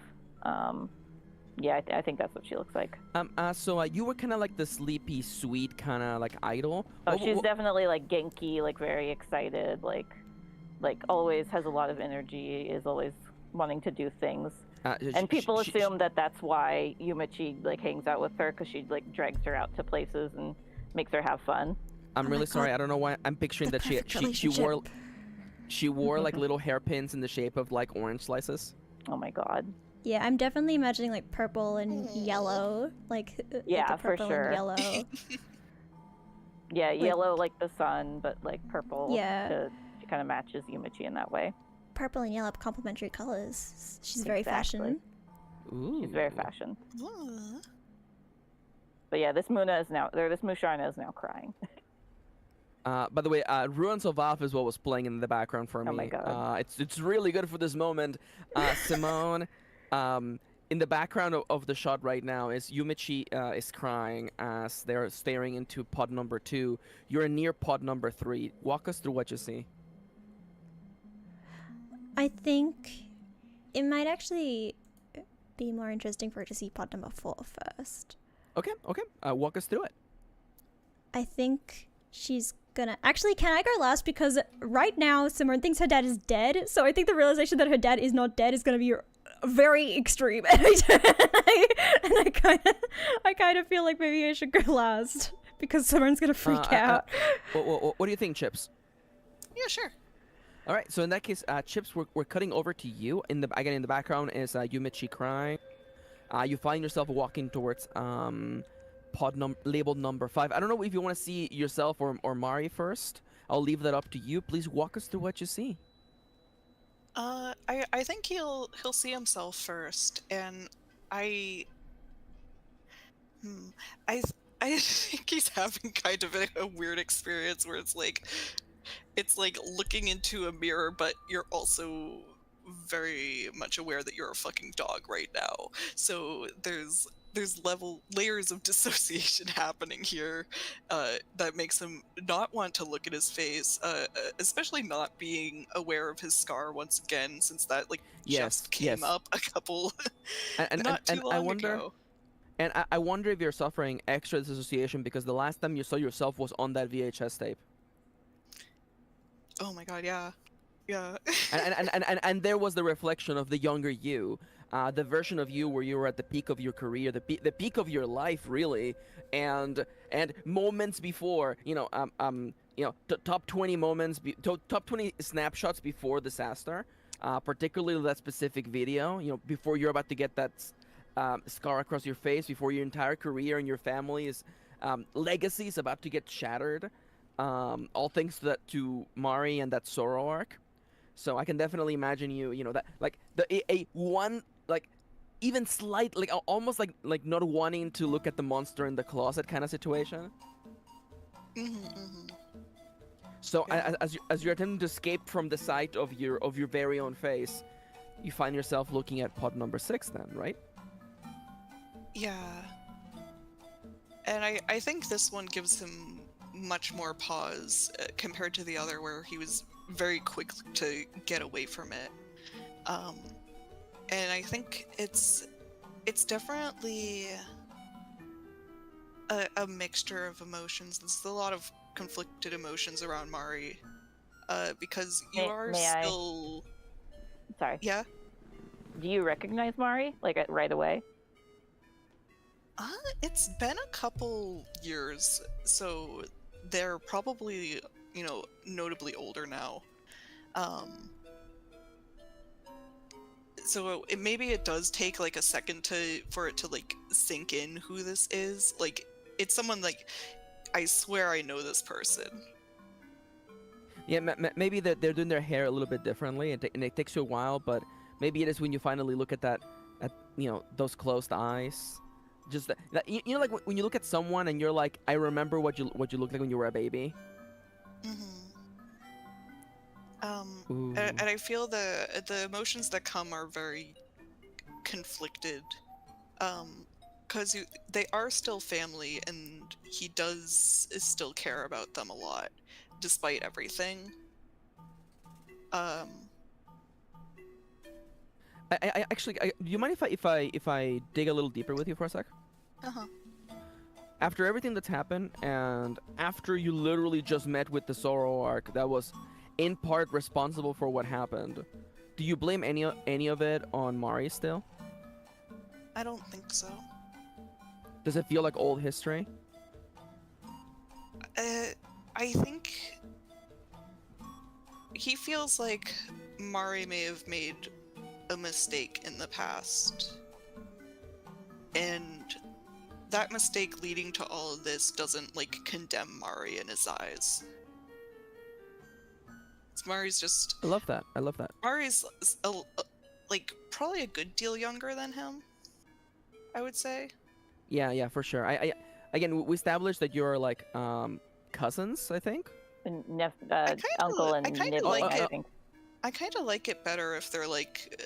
Yeah, I think that's what she looks like. So you were kind of like the sleepy, sweet kind of like idol. Oh, she's definitely like Genki, like very excited, like always has a lot of energy, is always wanting to do things. And people assume that that's why Yumichi like hangs out with her, because she like drags her out to places and makes her have fun. I'm really sorry. I don't know why I'm picturing that she wore like little hairpins in the shape of like orange slices. Oh my god. Yeah, I'm definitely imagining like purple and yellow, like yeah, like the purple for sure. and yellow. Yeah, yellow like the sun, but like purple. Yeah. She kind of matches Yumichi in that way. Purple and yellow, complementary colors. She's very fashion. Ooh. She's very fashion. Ooh. But yeah, this Musharna is now crying. By the way, Ruins of Valve is what was playing in the background for me. Oh my god. It's really good for this moment. Simone, in the background of the shot right now is Yumichi is crying as they're staring into pod number 2. You're near pod number 3. Walk us through what you see. I think it might actually be more interesting for her to see pod number 4 first. Okay. Walk us through it. I think she's gonna... Actually, can I go last? Because right now, Simone thinks her dad is dead, so I think the realization that her dad is not dead is gonna be very extreme. And I kind of feel like maybe I should go last, because Simone's gonna freak out. What do you think, Chips? Yeah, sure. All right, so in that case, Chips, we're cutting over to you. In the background is Yumichi crying. You find yourself walking towards pod labeled number 5. I don't know if you want to see yourself or Mari first. I'll leave that up to you. Please walk us through what you see. I think he'll see himself first, and I think he's having kind of a weird experience where it's like looking into a mirror, but you're also very much aware that you're a fucking dog right now. So there's layers of dissociation happening here that makes him not want to look at his face, especially not being aware of his scar once again, since that just came up a couple not too long ago. And I wonder if you're suffering extra dissociation because the last time you saw yourself was on that VHS tape. Oh my god, yeah. and there was the reflection of the younger you, the version of you where you were at the peak of your career, the peak of your life, really, and moments before, top 20 moments, top 20 snapshots before disaster, particularly that specific video, before you're about to get that scar across your face, before your entire career and your family's legacy is about to get shattered. All thanks to Mari and that Sorrow arc. So I can definitely imagine you, that even slight, almost like not wanting to look at the monster in the closet kind of situation. So as you're attempting to escape from the sight of your very own face, you find yourself looking at pod number 6 then, right? Yeah. And I think this one gives him much more pause compared to the other where he was very quick to get away from it. And I think it's definitely a mixture of emotions. There's a lot of conflicted emotions around Mari, because you are May I? still. Sorry. Yeah. Do you recognize Mari right away? It's been a couple years, so they're probably, notably older now. So maybe it does take like a second for it to like sink in who this is. Like, it's someone like, I swear I know this person. Yeah, maybe they're doing their hair a little bit differently, and it takes you a while, but maybe it is when you finally look at those closed eyes. Just like when you look at someone and you're like, I remember what you looked like when you were a baby. And I feel the emotions that come are very conflicted, because they are still family, and he does still care about them a lot, despite everything. I actually, do you mind if I dig a little deeper with you for a sec? After everything that's happened, and after you literally just met with the Sorrow arc that was in part responsible for what happened, do you blame any of it on Mari still? I don't think so. Does it feel like old history? I think he feels like Mari may have made a mistake in the past, and that mistake leading to all of this doesn't like condemn Mari in his eyes. Mari's just. I love that. Mari's like probably a good deal younger than him, I would say. Yeah, for sure. I again, we established that you're like cousins, I think. Uncle and nibble, I think. I kind of like it better if they're like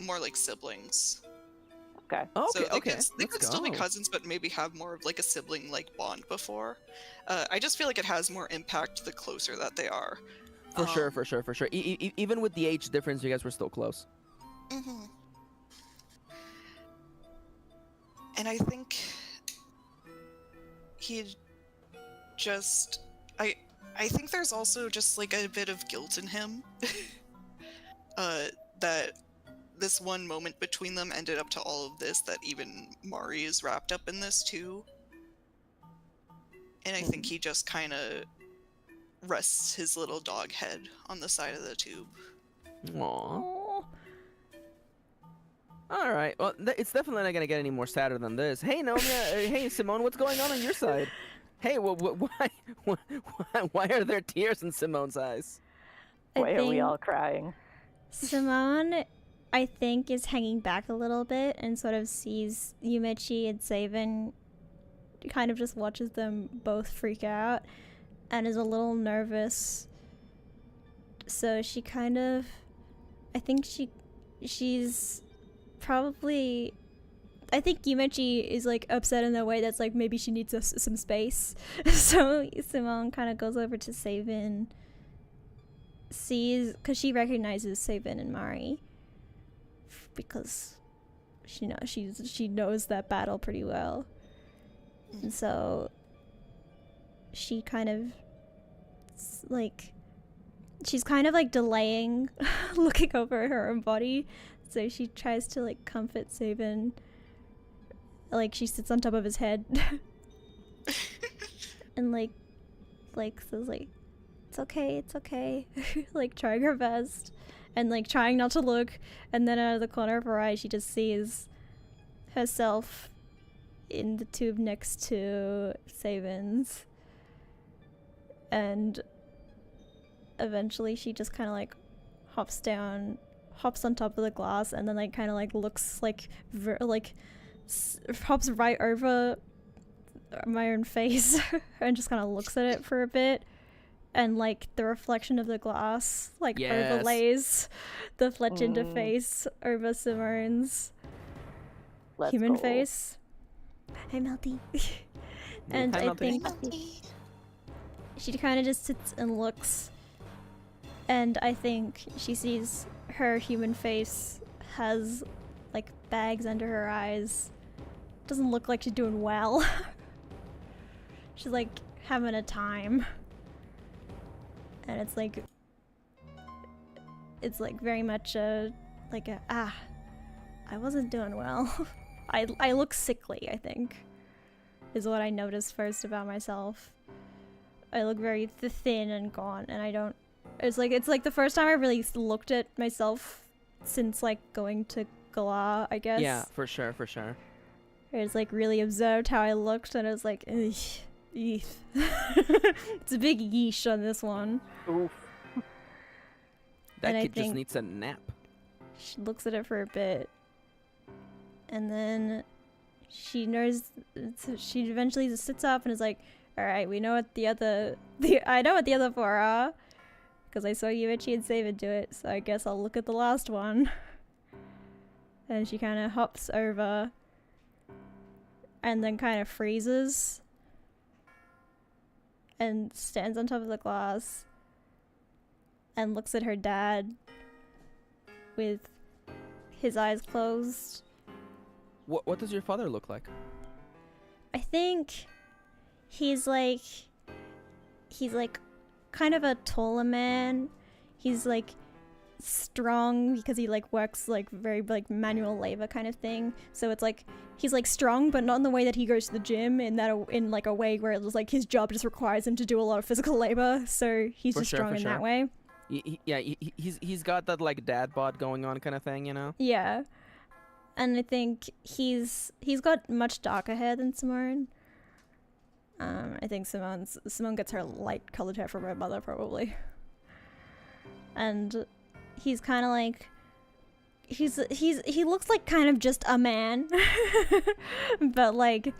more like siblings. Okay. So Okay. They could still be cousins, but maybe have more of like a sibling like bond before. I just feel like it has more impact the closer that they are. For sure. Even with the age difference, you guys were still close. And I think he just. I think there's also just like a bit of guilt in him. That this one moment between them ended up to all of this, that even Mari is wrapped up in this too. And I think he just kind of rests his little dog head on the side of the tube. Aww. All right. Well, it's definitely not gonna get any more sadder than this. Hey, Nomia. Hey, Simone. What's going on your side? Hey, why are there tears in Simone's eyes? Why are we all crying? Simone, I think, is hanging back a little bit and sort of sees Yumechi and Saban, kind of just watches them both freak out and is a little nervous. So she kind of, I think she's probably, I think Yumechi is like upset in a way that's like maybe she needs some space. So Simone kind of goes over to Saban, because she recognizes Saban and Mari because she knows that battle pretty well, and so she kind of like she's kind of like delaying looking over at her own body, so she tries to like comfort Saban. Like she sits on top of his head and like says like, it's okay, like trying her best and like trying not to look, and then out of the corner of her eye she just sees herself in the tube next to Saban's, and eventually she just kind of like hops on top of the glass, and then like kind of like looks like hops right over my own face and just kind of looks at it for a bit, and like the reflection of the glass like overlays the Fletchinder face over Simone's human face. Hi, Melty. And Hi, I Melty. think she kind of just sits and looks, and I think she sees her human face has like bags under her eyes. Doesn't look like she's doing well. She's like having a time. And it's like very much I wasn't doing well. I look sickly, I think, is what I noticed first about myself. I look very thin and gaunt, and I don't. It's like the first time I really looked at myself since like going to Galah, I guess. Yeah, for sure, for sure. I just like really observed how I looked, and I was like, ugh, eef. It's a big yeesh on this one. Oof. That And I kid just think- needs a nap. She looks at it for a bit, and then she knows. She eventually just sits up and is like, "All right, we know what I know what the other four are, because I saw you, Itchy, and Saban do it. So I guess I'll look at the last one." And she kind of hops over, and then kind of freezes, and stands on top of the glass, and looks at her dad with his eyes closed. What does your father look like? I think he's like kind of a taller man. He's like strong because he like works like very like manual labor kind of thing. So it's like he's like strong, but not in the way that he goes to the gym, in like a way where it's like his job just requires him to do a lot of physical labor. So he's For just sure, strong for in sure. that way. He's got that like dad bod going on kind of thing, you know? Yeah. And I think he's got much darker hair than Simone. I think Simone gets her light colored hair from her mother probably. And he's kind of like he looks like kind of just a man. But like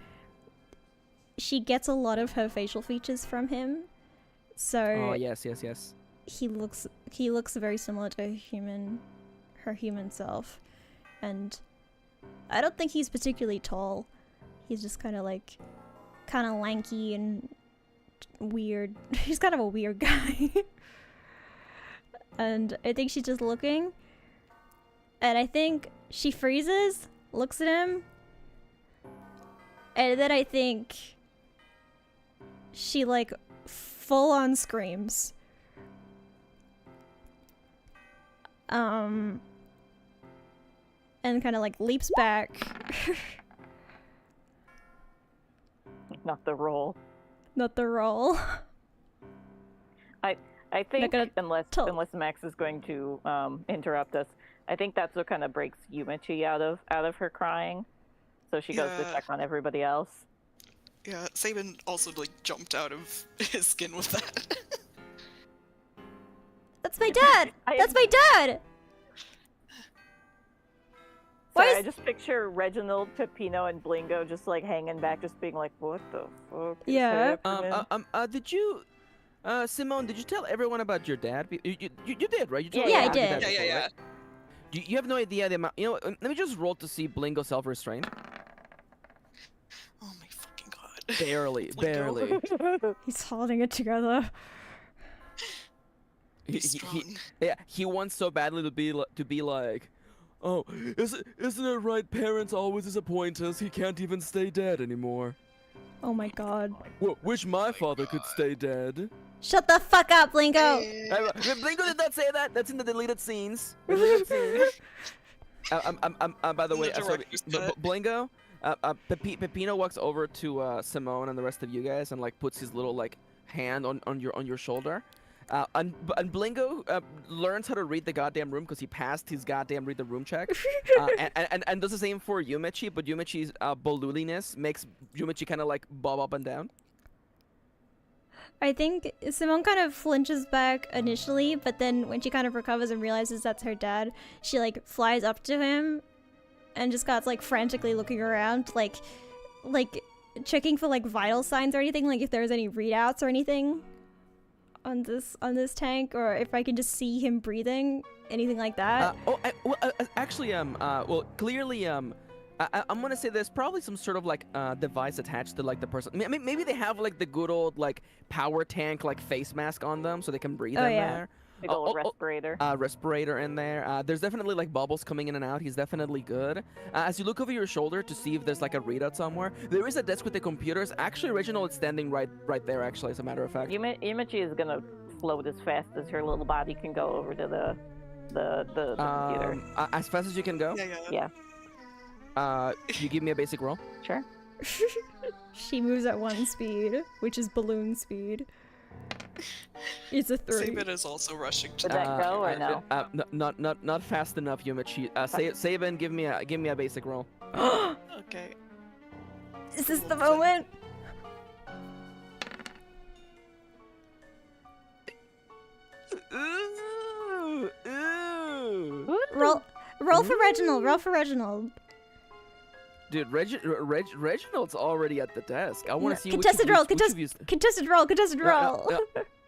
she gets a lot of her facial features from him. So Oh, yes. he looks very similar to her human self, and I don't think he's particularly tall. He's just kind of lanky and weird. He's kind of a weird guy. And I think she's just looking, and I think she freezes, looks at him, and then I think she like full on screams. And kind of like leaps back. Not the roll. Not the roll. I think gonna unless Max is going to interrupt us, I think that's what kind of breaks Yumichi out of her crying. So she goes to Yeah. check on everybody else. Yeah, Saban also like jumped out of his skin with that. That's my dad! That's my dad! Why Sorry, is- I just picture Reginald, Peppino, and Blingo just like hanging back, just being like, "What the fuck?" is Yeah. happening?" Did you, Simone? Did you tell everyone about your dad? You did, right? You told Yeah, everyone I about your did. dad Yeah, before, yeah. right? You have no idea the amount. You know, what, let me just roll to see Blingo self-restraint. Oh my fucking god. Barely, Blingo. barely. He's holding it together. He's strong. He wants so badly to be like, oh, isn't it right? Parents always disappoint us. He can't even stay dead anymore. Oh my god. Wish my father could stay dead. Shut the fuck up, Blingo! Blingo did not say that. That's in the deleted scenes. Deleted scenes. By the In way, the sorry, director's cut. Blingo, Peppino walks over to Simone and the rest of you guys and like puts his little like hand on your shoulder. And Blingo learns how to read the goddamn room because he passed his goddamn read the room check. And does the same for Yumichi, but Yumichi's boluliness makes Yumichi kind of like bob up and down. I think Simone kind of flinches back initially, but then when she kind of recovers and realizes that's her dad, she like flies up to him and just got like frantically looking around, like checking for like vital signs or anything, like if there's any readouts or anything on this tank, or if I can just see him breathing, anything like that. Actually, clearly, I'm gonna say there's probably some sort of like device attached to like the person. Maybe they have like the good old like power tank like face mask on them so they can breathe in yeah. there. Big old respirator. Respirator in there. There's definitely like bubbles coming in and out. He's definitely good. As you look over your shoulder to see if there's like a readout somewhere, there is a desk with the computers. Actually, Reginald is standing right there. Actually, as a matter of fact. Yumichi is gonna float as fast as her little body can go over to the computer. As fast as you can go. Yeah. You give me a basic roll. Sure. She moves at 1 speed, which is balloon speed. It's a 3. Sabin is also rushing to Did that go or no? Not fast enough, Yumichi. Sabin, give me a basic roll. Okay. Is this the moment? Ooh. Roll for Reginald. Roll for Reginald. Dude, Reginald's already at the desk. I want to see contested roll. Contested roll. Contested roll.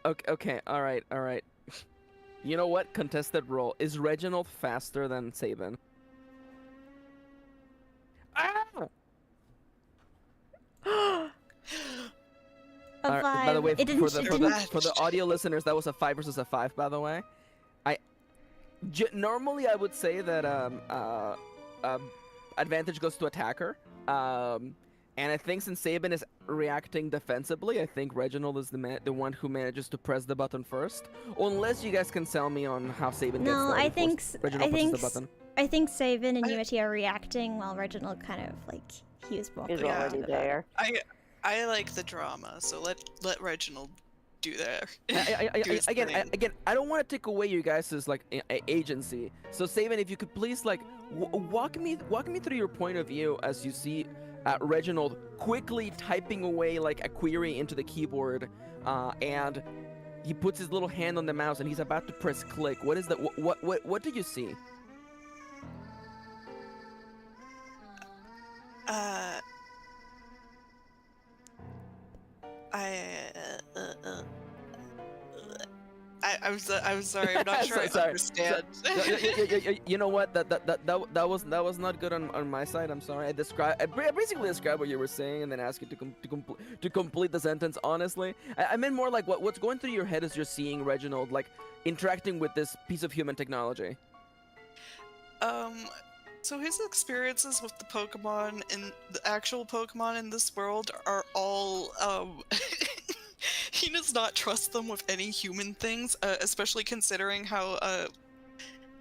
Okay. All right. You know what? Contested roll. Is Reginald faster than Sabin? Ah! A 5. By the way, it didn't, for the audio listeners, that was a 5 versus a 5. By the way, normally I would say that advantage goes to attacker. And I think since Sabin is reacting defensively, I think Reginald is the one who manages to press the button first. Unless you guys can sell me on how Sabin gets No, there I before think Reginald presses the button. I think Sabin and Yumichi are reacting while Reginald kind of like he was more He's proactive already about there. I like the drama, so let Reginald do that. Again, I don't want to take away you guys' like agency. So Sabin, if you could please like walk me through your point of view as you see Reginald quickly typing away like a query into the keyboard, and he puts his little hand on the mouse and he's about to press click. What is that? What do you see? I'm sorry. I'm not sure I understand. You know what? That was not good on my side. I'm sorry. I basically described what you were saying and then asked you to complete the sentence. Honestly, I meant more like what's going through your head as you're seeing Reginald like interacting with this piece of human technology. So his experiences with the Pokemon and the actual Pokemon in this world are all he does not trust them with any human things, especially considering how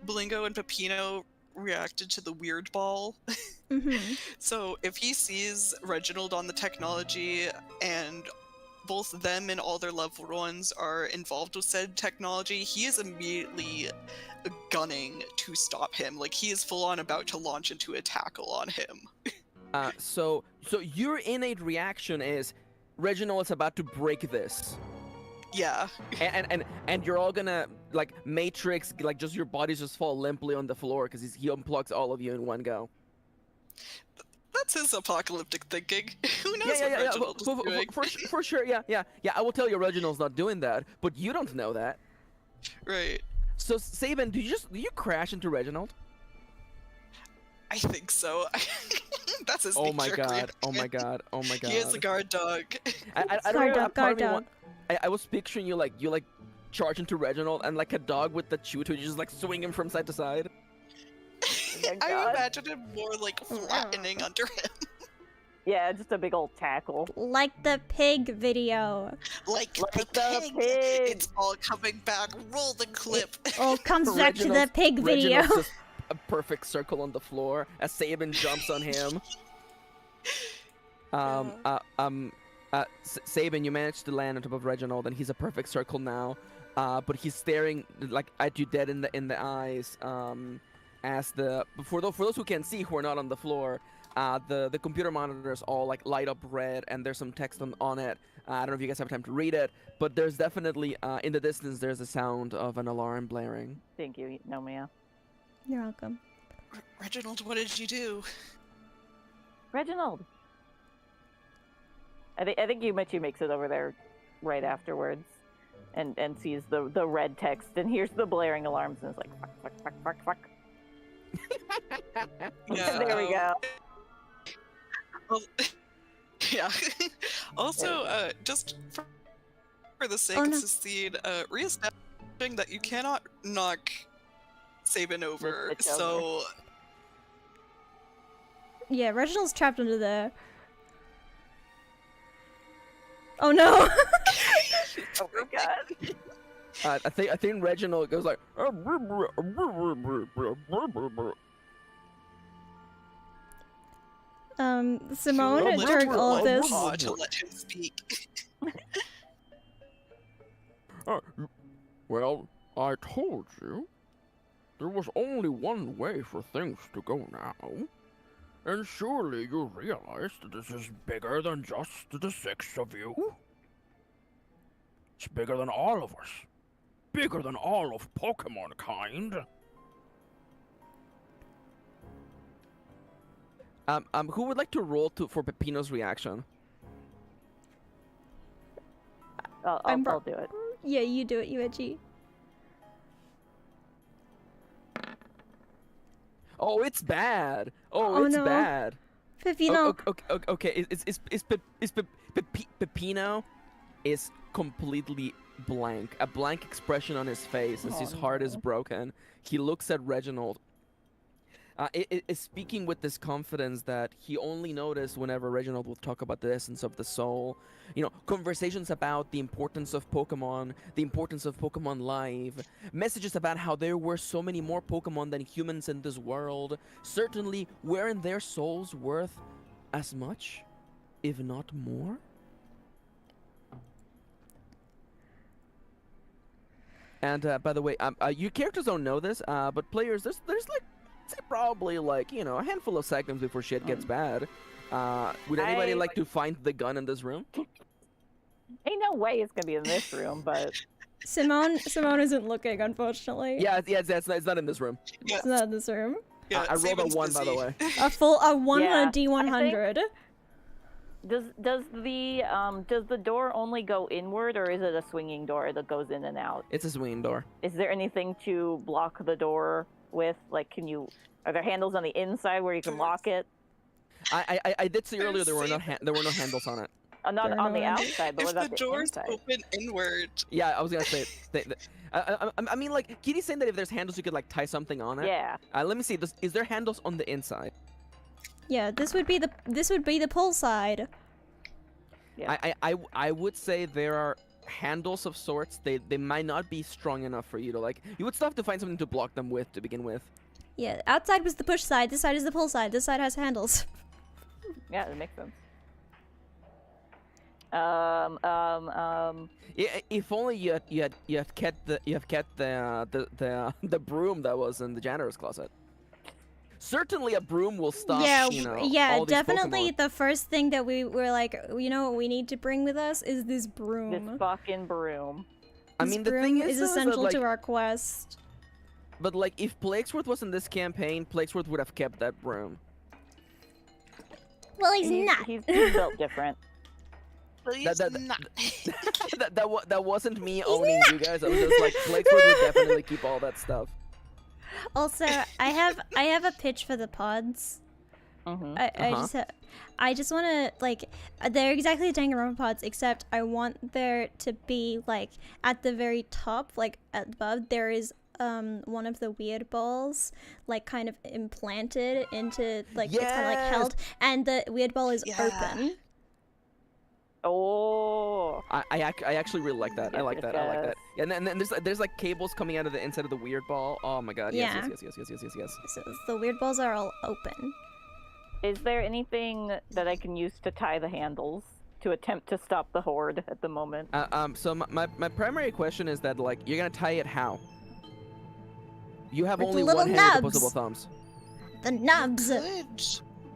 Blingo and Peppino reacted to the weird ball. Mm-hmm. So if he sees Reginald on the technology and both them and all their loved ones are involved with said technology, he is immediately gunning to stop him. Like, he is full on about to launch into a tackle on him. So your innate reaction is Reginald is about to break this. Yeah. And you're all gonna like Matrix, like just your bodies just fall limply on the floor because he unplugs all of you in one go. That's his apocalyptic thinking. Who knows what Reginald is doing? For sure, yeah. I will tell you Reginald's not doing that, but you don't know that. Right. So Sabin, do you crash into Reginald? I think so. That's his Oh my nature, god! clearly. Oh my god! He is a guard dog. I don't know. Guard dog. I was picturing you like charge into Reginald and like a dog with the chew to just like swing him from side to side. I imagine him more like flattening under him. Yeah, just a big old tackle. Like the pig video. Like the pig. It's all coming back. Roll the clip. It all comes back to the pig video. Reginald's just a perfect circle on the floor as Sabin jumps on him. Sabin, you managed to land on top of Reginald, and he's a perfect circle now. But he's staring like at you dead in the eyes. As for those who can see, who are not on the floor, the computer monitors all like light up red, and there's some text on it. I don't know if you guys have time to read it, but there's definitely in the distance there's a sound of an alarm blaring. Thank you, Nomia. You're welcome. Reginald, what did you do? Reginald. I think Yumichi makes it over there right afterwards, and sees the red text and hears the blaring alarms and is like fuck. Yeah. There we go. Well, yeah. Also, just for the sake of the scene, thing that you cannot knock Sabin over, Switch over. so Yeah, Reginald's trapped under there. Oh no! Oh my god. I think Reginald goes like. Simone Sure, during all of this. to let him speak. Well, I told you. There was only one way for things to go now. And surely you realize that this is bigger than just the 6 of you? It's bigger than all of us. Bigger than all of Pokemon kind. Who would like to roll for Peppino's reaction? I'll do it. Yeah, you do it, UNG. Oh, it's bad. Oh, Oh, it's no. bad. Peppino. Okay. Peppino is completely blank. A blank expression on his face as his heart is broken. He looks at Reginald. Is speaking with this confidence that he only noticed whenever Reginald would talk about the essence of the soul. You know, conversations about the importance of Pokemon, the importance of Pokemon life, messages about how there were so many more Pokemon than humans in this world. Certainly, weren't their souls worth as much, if not more? And by the way, your characters don't know this, but players, there's like, say probably like, you know, a handful of seconds before shit gets bad. Would anybody like to find the gun in this room? Ain't no way it's gonna be in this room, but Simone isn't looking, unfortunately. Yeah, it's not in this room. It's not in this room. Yeah, I rolled a Sabin's 1, by the busy. way. A 1 Yeah, on a D100. does the door only go inward, or is it a swinging door that goes in and out? It's a swinging door. Is there anything to block the door with? Like, are there handles on the inside where you can lock it? I did say earlier there were no handles on it. Not on the Journaling. outside, but If what the about the doors inside? open inward, Yeah, I was gonna say. I mean, like, Kitty's saying that if there's handles, you could like tie something on it. Yeah. Let me see. Is there handles on the inside? Yeah, this would be the pull side. Yeah. I would say there are handles of sorts. They might not be strong enough for you to like. You would still have to find something to block them with to begin with. Yeah, outside was the push side, this side is the pull side, this side has handles. Yeah, that makes sense. If only you had kept the broom that was in the janitor's closet. Certainly, a broom will stop. Yeah, you know, yeah, all these definitely Pokemon. the first thing that we were like, you know what we need to bring with us is this broom. This fucking broom. I This mean, the broom thing is is, though, is that, essential like, to our quest. But like, if Plaguesworth was in this campaign, Plaguesworth would have kept that broom. Well, he's not. He's built different. please That- not. that wasn't me owning you guys. I was just like, Plaguesworth would definitely keep all that stuff. Also, I have a pitch for the pods. Mm-hmm. I just want to, like, they're exactly Danganronpa pods, except I want there to be, like, at the very top, like, above, there is one of the weird balls, like, kind of implanted into, like, it's kind of, like, held, and the weird ball is Yeah. open. Oh. I actually really like that. I like that. I like that. Yes. And then there's like cables coming out of the inside of the weird ball. Oh my god. Yes, Yeah. yes. So the weird balls are all open. Is there anything that I can use to tie the handles to attempt to stop the horde at the moment? So my primary question is that, like, you're gonna tie it how? You have With only little one hand with nubs. opposable thumbs. The nubs. Good.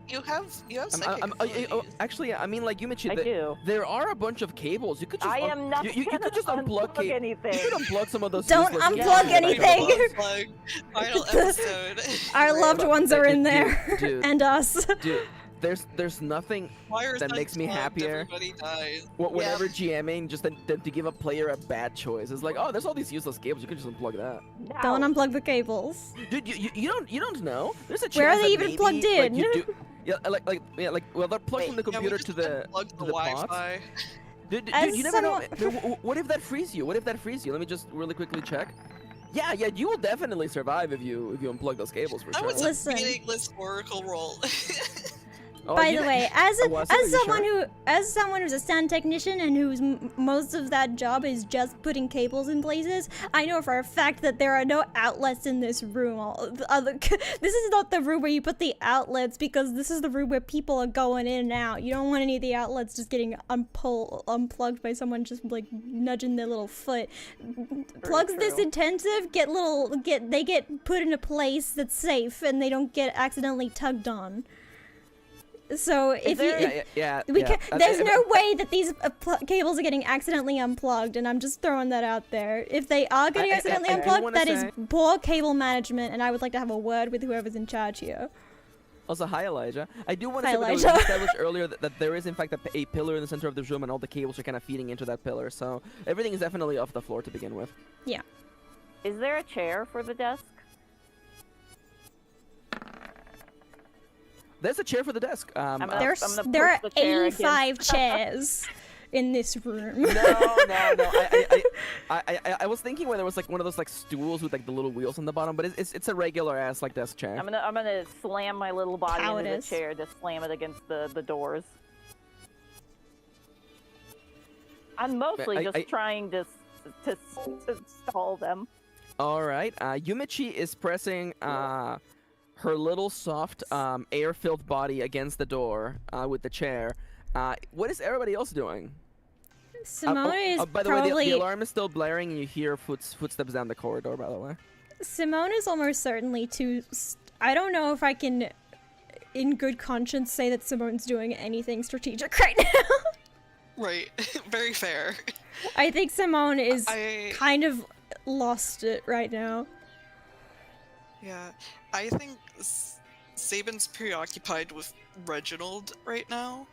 You have psychic abilities. Actually, I mean, like you mentioned, I do. there are a bunch of cables. You could just I am not you gonna could just unplug anything. You could unplug some of those. Don't useless unplug cables. anything. Unplug. Final episode. Our loved ones are in there, Dude. and us. Dude, there's nothing Wires that makes me unplugged, happier. Everybody dies. whenever GMing just than to give a player a bad choice. It's like, oh, there's all these useless cables. You could just unplug that. Don't Ow. unplug the cables. Dude, you don't know. There's a chance Where are they that even maybe, plugged like, in? you do, yeah, well, they're plugged from the Yeah, we computer just to the unplugged the pods. Wi-Fi. Dude, As you never know. someone- What if that frees you? What if that frees you? Let me just really quickly check. Yeah, you will definitely survive if you unplug those cables for That sure. was Listen. a meaningless oracle roll. Oh, By you the know- way, as Oh, was it? Are you sure? someone who's a stand technician and whose most of that job is just putting cables in places, I know for a fact that there are no outlets in this room. This is not the room where you put the outlets, because this is the room where people are going in and out. You don't want any of the outlets just getting unplugged by someone just like nudging their little foot. Plugs this true. intensive get put in a place that's safe and they don't get accidentally tugged on. So if there- you, Yeah. there's no way that these cables are getting accidentally unplugged, and I'm just throwing that out there. If they are getting accidentally I do unplugged, wanna that is say- poor cable management, and I would like to have a word with whoever's in charge here. Also, hi Elijah. I do want to Hi, say that we Elijah. established earlier that there is in fact a pillar in the center of this room, and all the cables are kind of feeding into that pillar. So everything is definitely off the floor to begin with. Yeah. Is there a chair for the desk? There's a chair for the desk. I'm gonna- There are push the chair 85 chairs in this room. No. I was thinking where there was like one of those like stools with like the little wheels on the bottom, but it's a regular ass like desk chair. I'm gonna slam my little body into Cowardice. the chair to slam it against the doors. I'm mostly just trying to stall them. All right. Yumichi is pressing her little soft air-filled body against the door with the chair. What is everybody else doing? Simone is by the way, probably the alarm is still blaring, and you hear footsteps down the corridor. By the way. Simone is almost certainly too. I don't know if I can, in good conscience, say that Simone's doing anything strategic right now. Right. Very fair. I think Simone is I kind of lost it right now. Yeah, I think Sabin's preoccupied with Reginald right now.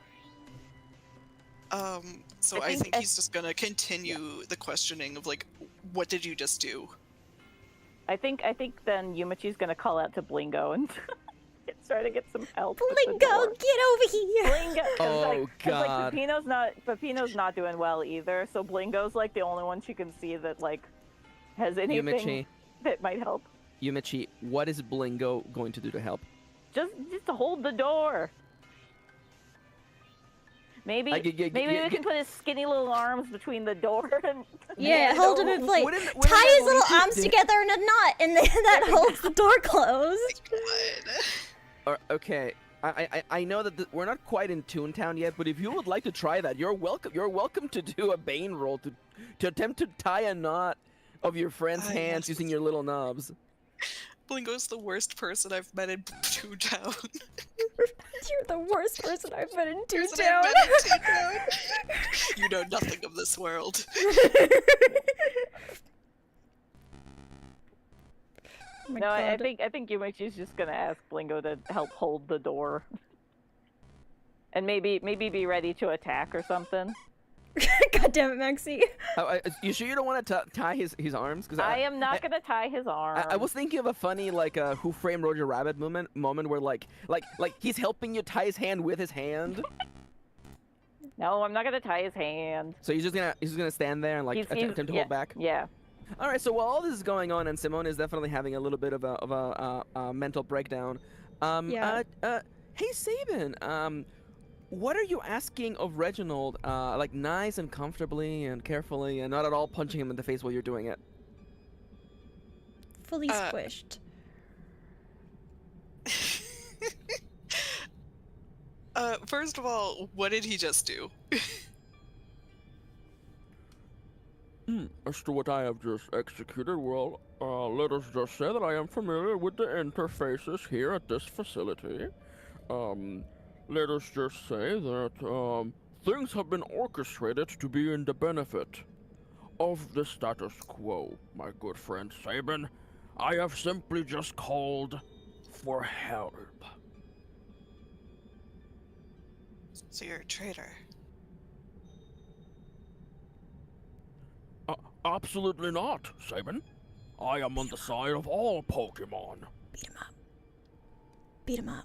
So I think he's just gonna continue the questioning of like, what did you just do? I think then Yumichi's gonna call out to Blingo and try to get some help. with the Blingo, door. get over here! Blingo. Oh, God. Peppino's not doing well either. So Blingo's like the only one she can see that like has anything Yumichi, that might help. Yumichi, what is Blingo going to do to help? Just to hold the door. Maybe we can put his skinny little arms between the door and Yeah, hold him in place. wouldn't Tie that his little lead arms to- together in a knot, and then that holds the door closed. Okay, I know that we're not quite in Toontown yet, but if you would like to try that, you're welcome. You're welcome to do a Bane roll to attempt to tie a knot of your friend's hands using your little knobs. Blingo's the worst person I've met in Toontown. You're the worst person I've met in Person Toontown. I've met in Toontown. You know nothing of this world. Oh my No, I God. think Yumichi's just gonna ask Blingo to help hold the door, and maybe be ready to attack or something. God damn it, Maxie. You sure you don't want to tie his arms? Because I am not gonna tie his arm. I was thinking of a funny like Who Framed Roger Rabbit moment where like he's helping you tie his hand with his hand. No, I'm not gonna tie his hand. So he's just gonna stand there and like attempt to hold back. Yeah. All right. So while all this is going on, and Simone is definitely having a little bit of a mental breakdown. Yeah. Hey Sabin. What are you asking of Reginald? Like nice and comfortably and carefully, and not at all punching him in the face while you're doing it. Fully squished. First of all, what did he just do? As to what I have just executed, well, let us just say that I am familiar with the interfaces here at this facility. Let us just say that, things have been orchestrated to be in the benefit of the status quo, my good friend Sabin. I have simply just called for help. So you're a traitor. Absolutely not, Sabin. I am on the side of all Pokemon. Beat him up. Beat him up.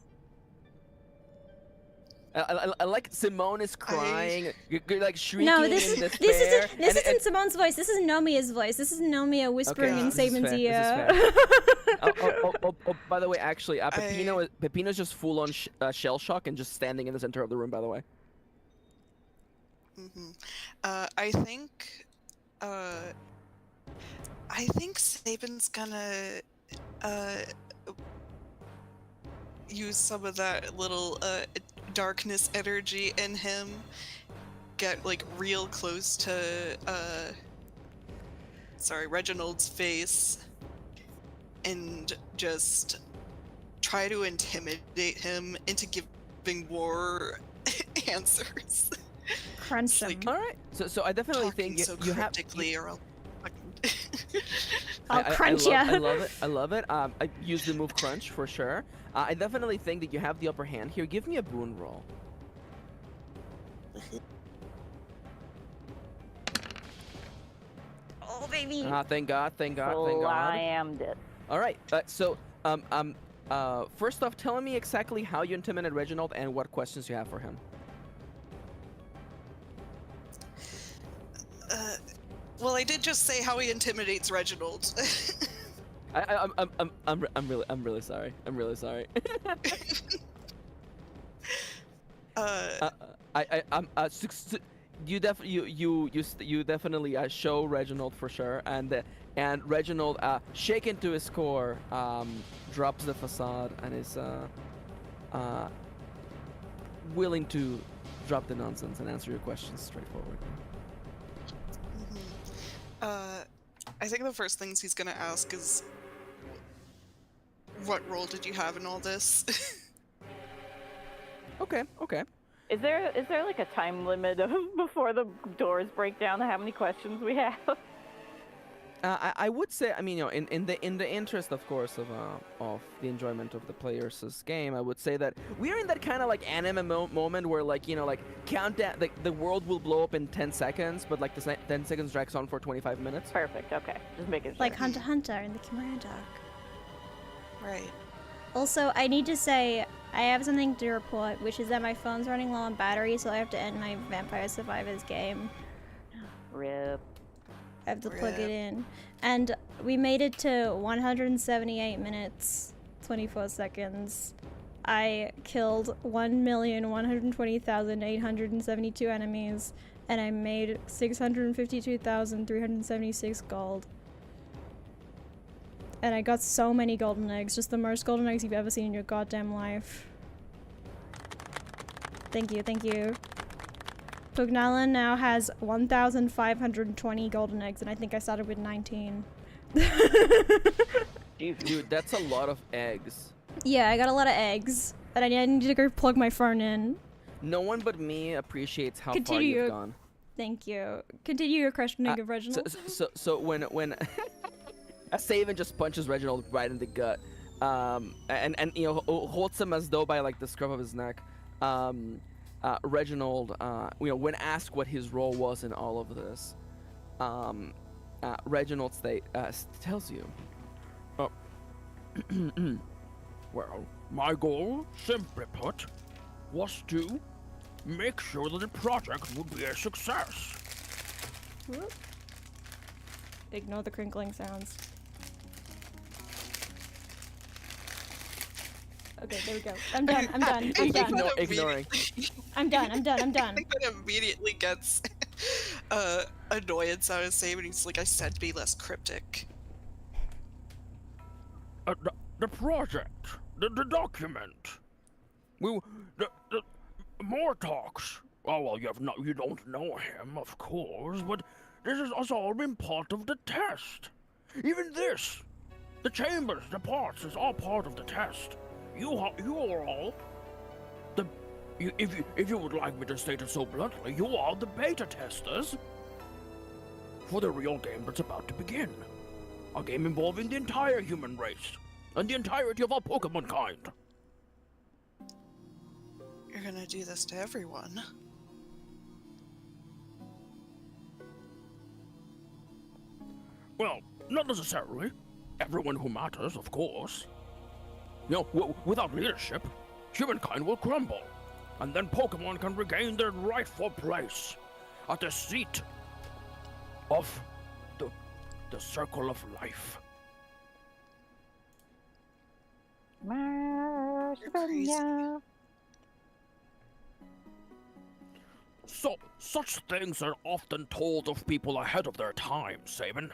I like Simone is crying, you're like shrieking No, in this despair. isn't Simone's voice. This is Nomia's voice. This is Nomia whispering in this is Saban's fair, ear. this is oh, by the way, actually, Pepino's just full on shell shock and just standing in the center of the room. By the way. I think Saban's gonna use some of that little darkness energy in him, get like real close to Reginald's face, and just try to intimidate him into giving more answers. Crunch him. All right. So I definitely think you have. Or I'll I'll crunch ya. I love it. I use the move crunch for sure. I definitely think that you have the upper hand here. Give me a boon roll. Oh baby. Thank God. Slammed it. All right. First off, tell me exactly how you intimidate Reginald and what questions you have for him. Well, I did just say how he intimidates Reginald. I'm really sorry. I'm really sorry. You definitely show Reginald for sure, and Reginald, shaken to his core, drops the facade and is willing to drop the nonsense and answer your questions straightforward. I think the first things he's gonna ask is, what role did you have in all this? Okay. Is there like a time limit before the doors break down to how many questions we have? I would say, I mean, in the interest, of course, of the enjoyment of the players' game, I would say that we're in that kind of like anime moment where, like, countdown, like the world will blow up in 10 seconds, but like the 10 seconds drags on for 25 minutes. Perfect. Okay, just making sure. Like Hunter x Hunter in the Chimera Dark. Right. Also, I need to say, I have something to report, which is that my phone's running low on battery, so I have to end my Vampire Survivors game. Rip. I have to plug it in. And we made it to 178 minutes, 24 seconds. I killed 1,120,872 enemies, and I made 652,376 gold. And I got so many golden eggs, just the most golden eggs you've ever seen in your goddamn life. Thank you, thank you. Pugnalan now has 1,520 golden eggs, and I think I started with 19. Dude, that's a lot of eggs. Yeah, I got a lot of eggs, but I need to go plug my phone in. No one but me appreciates how far Continue. you've gone. Thank you. Continue your questioning of Reginald. So when a Saban just punches Reginald right in the gut, and holds him as though by like the scruff of his neck. Reginald, when asked what his role was in all of this, Reginald tells you. Well, my goal, simply put, was to make sure that the project would be a success. Whoop. Ignore the crinkling sounds. Okay, there we go. I'm done. Ignoring. I'm done. I think that immediately gets annoyance out of Sam, and he's like, I said to be less cryptic. The project, the document. The Mortox. Oh well, you don't know him, of course, but this has all been part of the test. Even this, the chambers, the parts, is all part of the test. You are all if you would like me to state it so bluntly, you are the beta testers for the real game that's about to begin. A game involving the entire human race and the entirety of our Pokemon kind. You're gonna do this to everyone. Well, not necessarily. Everyone who matters, of course. Without leadership, humankind will crumble. and then Pokemon can regain their rightful place at the seat of the circle of life. Marshmallow. So, such things are often told of people ahead of their time, Sabin.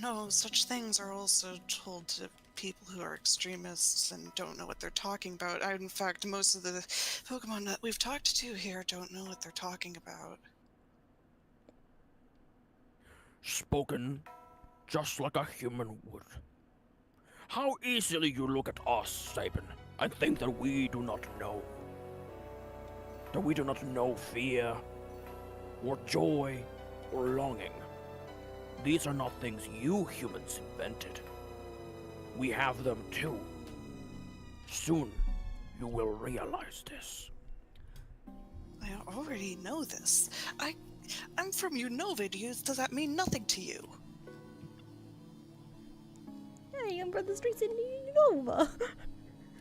No, such things are also told to people who are extremists and don't know what they're talking about. In fact, most of the Pokemon that we've talked to here don't know what they're talking about. Spoken just like a human would. How easily you look at us, Sabin, and think that we do not know. That we do not know fear, or joy, or longing. These are not things you humans invented. We have them too. Soon, you will realize this. I already know this. I'm from Unova. Does that mean nothing to you? Hey, I'm from the streets in Nova.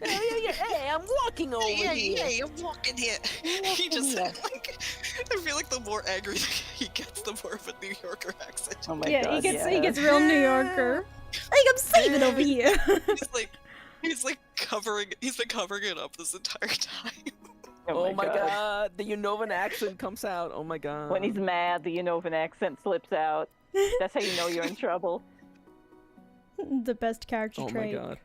Hey, I'm walking over here. Yeah, I'm walking here. He just like, I feel like the more angry he gets, the more of a New Yorker accent. Oh my Yeah, god. he gets real New Yorker. Like, I'm saving over here. He's been covering it up this entire time. Oh my god, the Unovan accent comes out. Oh my god. When he's mad, the Unovan accent slips out. That's how you know you're in trouble. The best character Oh trait. my god.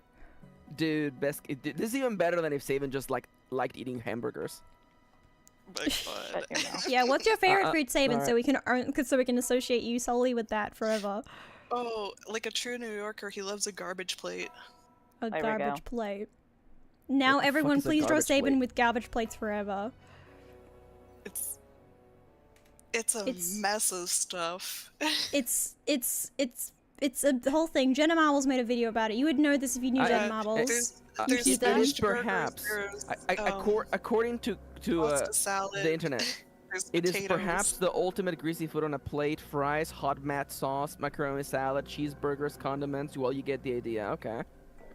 Dude, this is even better than if Sabin just liked eating hamburgers. My Shut god. your mouth. Yeah, what's your favorite food, Sabin, alright. so we can associate you solely with that forever. Oh, like a true New Yorker, he loves a garbage plate. A There we go. garbage plate. Now What the fuck everyone is a please draw garbage Sabin plate? with garbage plates forever. It's a It's- mess of stuff. It's a whole thing. Jenna Marbles made a video about it. You would know this if you knew Jenna Marbles. There's it is Spanish burgers, perhaps. there's, According to pasta salad, the internet, there's it is potatoes. perhaps the ultimate greasy food on a plate. Fries, hot mat sauce, macaroni salad, cheeseburgers, condiments. Well, you get the idea. Okay.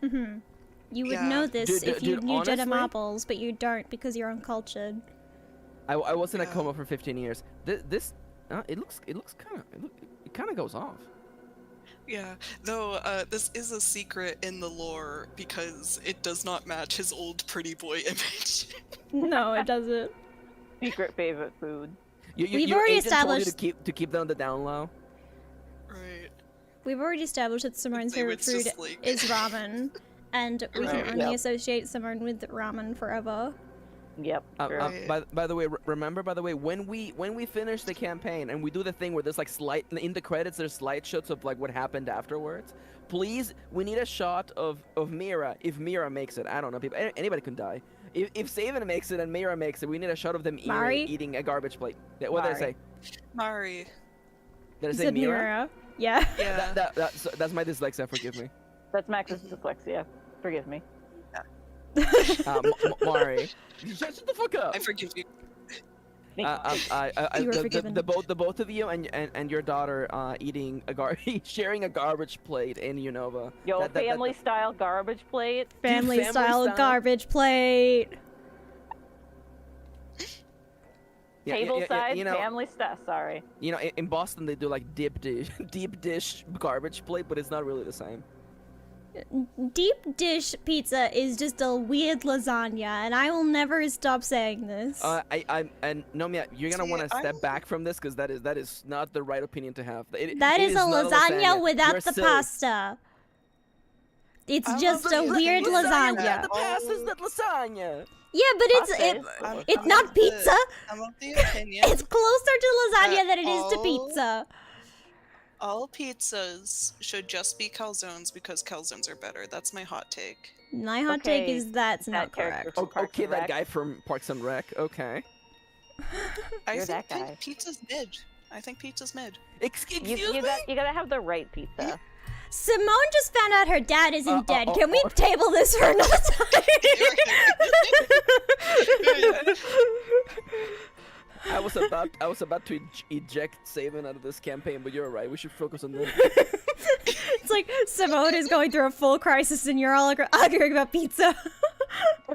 You would Yeah. know this Dude, if you dude, knew Jenna honestly- Marbles, but you don't because you're uncultured. I was in a Yeah. coma for 15 years. This it kind of goes off. Yeah, though this is a secret in the lore because it does not match his old pretty boy image. No, it doesn't. Secret favorite food. We've Your already agent told you established- to keep them on the down low. Right. We've already established that Simone's Say favorite it's food just like- is ramen, and we can Right. only Yep. associate Simone with ramen forever. Yep. True. Right. By the way, remember when we finish the campaign and we do the thing where there's like in the credits there's slideshots of like what happened afterwards. Please, we need a shot of Mira. If Mira makes it, I don't know, people. Anybody can die. If Sabin makes it and Mira makes it, we need a shot of them Mari? eating a garbage plate. What did I say? Mari. Did I You say said Mira? Mira. Yeah. Yeah. That's my dyslexia. Forgive me. That's Max's dyslexia. Forgive me. Mari. Shut the fuck up. I forgive you. You were forgiven. The both of you and your daughter eating sharing a garbage plate in Unova. Yo, family style garbage plate. Family family style style. garbage plate. Table side you know, family stuff. Sorry. You know, in Boston they do like deep dish garbage plate, but it's not really the same. Deep dish pizza is just a weird lasagna, and I will never stop saying this. And Nomia, you're gonna See, want to step I'm- back from this because that is not the right opinion to have. That is a not lasagna without You're the silly. pasta. It's I just love a the weird lasagna. lasagna. The pasta's not lasagna. Yeah, but Pasta is- it's not of pizza. I'm of the opinion It's closer to lasagna than it is to all- pizza. all pizzas should just be calzones because calzones are better. That's my hot take. My hot take Okay, is that's that not character correct. from Parks Okay, and that Rec. guy from Parks and Rec. Okay. I You're think that guy. pizza's mid. I think pizza's mid. Excuse You me. you gotta have the right pizza. Simone just found out her dad isn't dead. Can we oh. table this for another time? I was about to eject Sabin out of this campaign, but you're right. We should focus on this. It's like Simone is going through a full crisis and you're all arguing about pizza.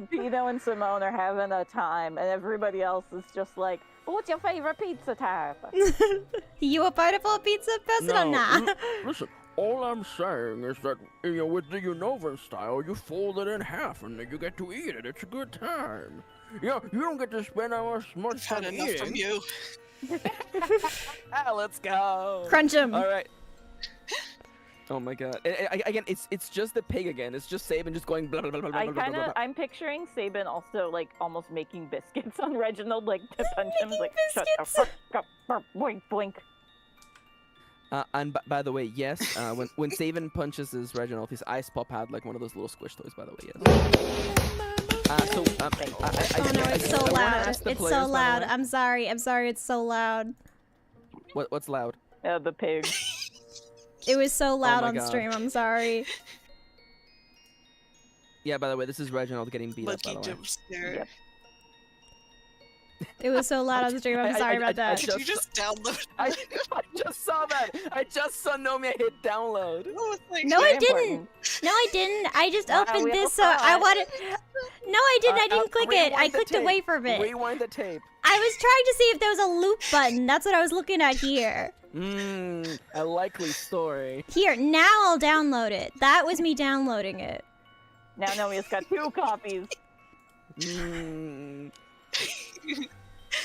Pino and Simone are having a time, and everybody else is just like, "What's your favorite pizza type?" You a pineapple pizza? Pass it on now. Listen, all I'm saying is that, with the Unovan style, you fold it in half and then you get to eat it. It's a good time. You don't get to spend much I've had time enough from eating. you. Let's go. Crunch him. All right. Oh my god. Again, it's just the pig again. It's just Sabin just going blah blah blah blah blah blah blah, blah. I'm picturing Sabin also like almost making biscuits on Reginald, like to punch him, like shut the fuck up, boink boink. And by the way, yes, when Sabin punches his Reginald, his eyes pop out like one of those little squish toys. By the way, yes. Oh no, it's so loud. It's so loud. I'm sorry. It's so loud. What's loud? The pig. It was so loud my on God. stream. I'm sorry. Yeah, by the way, this is Reginald getting beat up. By Lucky the way. jump scare. Yep. It was so loud on stream. I'm sorry about that. Did you just download? I just saw that. I just saw Nomia hit download. Oh, it's like, No, I Very didn't. important. No, I didn't. I just Wow, opened we all this, so saw I it. wanted. No, I didn't. I didn't click it. I rewind the clicked tape. away from it. Rewind the tape. I was trying to see if there was a loop button. That's what I was looking at here. A likely story. Here, now I'll download it. That was me downloading it. Now Nomia's got 2 copies.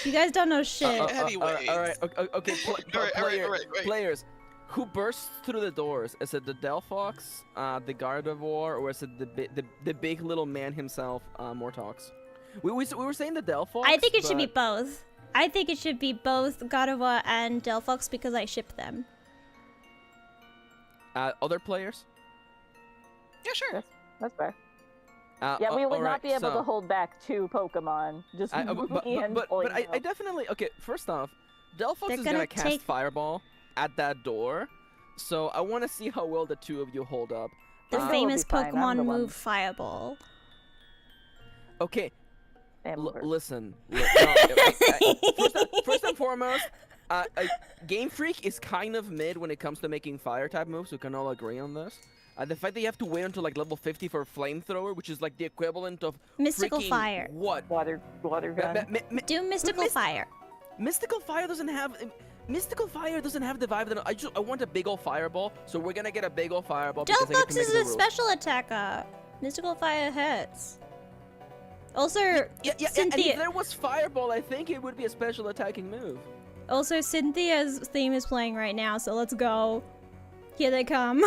You guys don't know shit. Anyways. All right. Okay. All right. Players, who bursts through the doors? Is it the Delphox, the Gardevoir, or is it the big little man himself, Mortox? We were saying the Delphox. I think it should be but- both. I think it should be both Gardevoir and Delphox because I ship them. Other players? Yeah, sure. That's fair. Yeah, we would not be able to hold back 2 Pokemon. Just me and but I Poison. definitely okay. First off, Delphox They're is gonna gonna cast take- Fireball at that door, so I want to see how well the 2 of you hold up. The Still famous be fine, I'm Pokemon the one. move Fireball. Okay, Amber. listen. First and foremost, Game Freak is kind of mid when it comes to making fire type moves. We can all agree on this. The fact that you have to wait until like level 50 for a flamethrower, which is like the equivalent of Mystical freaking Fire. What? Water gun. Do Mystical Fire. Mystical Fire doesn't have the vibe that I want a big ol' fireball, so we're gonna get a big ol' fireball. because I get Delphox to make is the a rules. special attacker. Mystical Fire hits. Also, Yeah, and Cynthia. if there was fireball, I think it would be a special attacking move. Also, Cynthia's theme is playing right now, so let's go. Here they come.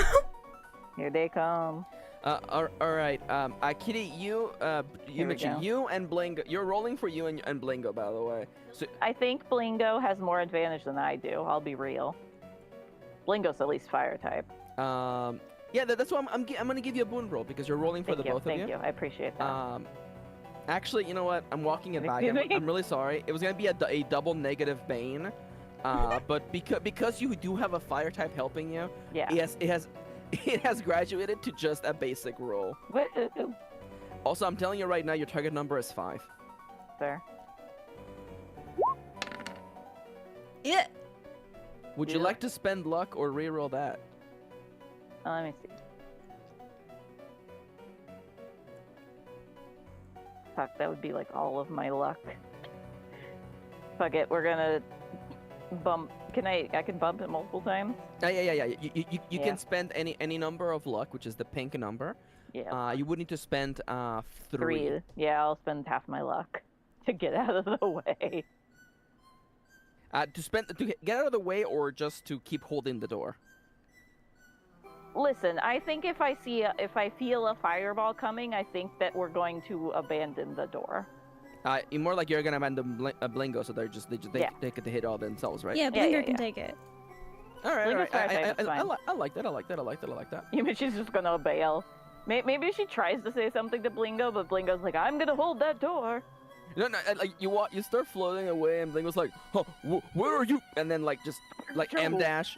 Here they come. All right. Kitty, you Here we mentioned go. you and Blingo. You're rolling for you and Blingo, by the way. So I think Blingo has more advantage than I do. I'll be real. Blingo's at least fire type. yeah, that's why I'm gonna give you a boon roll because you're rolling for Thank the you. both Thank of you. I appreciate that. Actually, you know what? I'm walking it back. Excuse me? I'm really sorry. It was gonna be a double negative bane, but because you do have a fire type helping you, Yeah. it has graduated to just a basic roll. Woo. Also, I'm telling you right now, your target number is 5. Fair. Yeah. Would you Yeah. like to spend luck or reroll that? Let me see. Fuck, that would be like all of my luck. Fuck it, we're gonna bump. I can bump it multiple times? Yeah. You Yeah. can spend any number of luck, which is the pink number. Yeah. You would need to spend 3. 3. Yeah, I'll spend half my luck to get out of the way. To get out of the way, or just to keep holding the door. Listen, I think if I feel a fireball coming, I think that we're going to abandon the door. More like you're gonna abandon Blingo, so they Yeah. get to hit all themselves, right? Yeah, Yeah, Blinger yeah, can yeah. take it. All right. Blingo's fire type, it's I fine. like that. I like that. Even she's just gonna bail. Maybe she tries to say something to Blingo, but Blingo's like, I'm gonna hold that door. No, like you start floating away, and Blingo's like, "Huh, where are you?" And then just M dash.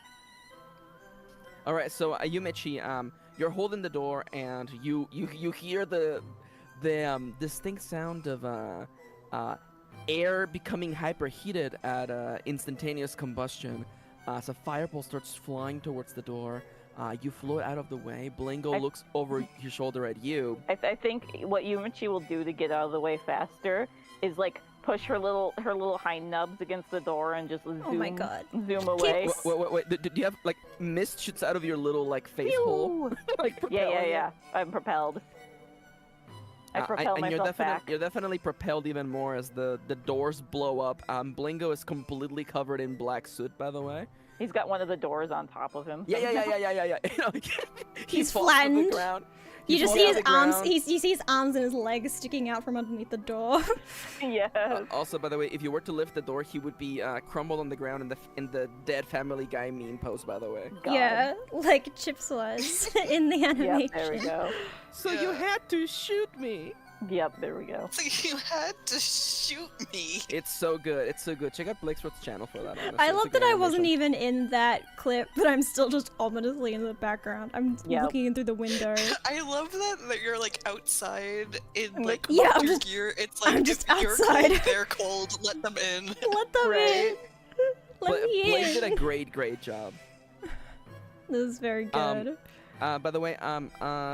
All right, so Yumichi, you're holding the door, and you hear the distinct sound of air becoming hyperheated at instantaneous combustion. As a fireball starts flying towards the door, You float out of the way. Blingo looks over his shoulder at you. I think what Yumichi will do to get out of the way faster is like push her little hind nubs against the door and just zoom, Oh my god. zoom away. Wait. Do you have like mist shoots out of your little like face hole? Like propelling Yeah. I'm propelled. I propel and myself back. you're definitely propelled even more as the doors blow up. Blingo is completely covered in black soot, by the way. He's got one of the doors on top of him. Yeah. He's falls to the flattened. ground. You He just falls see to his the arms. ground. You see his arms and his legs sticking out from underneath the door. Yes. Also, by the way, if you were to lift the door, he would be crumbled on the ground in the dead Family Guy meme pose. By the way. God. Yeah, like Chips was in the animation. Yep, there we go. So you had to shoot me. Yep, there we go. So you had to shoot me. It's so good. It's so good. Check out Blakesworth's channel for that. Honestly. I It's a love good that I wasn't animation. even in that clip, but I'm still just ominously in the background. I'm Yep. looking in through the window. I love that you're like outside in I'm like Yeah, I'm your just- gear. It's I'm like just if you're outside. cold, they're cold. Let them in. Let them in. Right. Let me Blake in. did a great job. This is very good. By the way,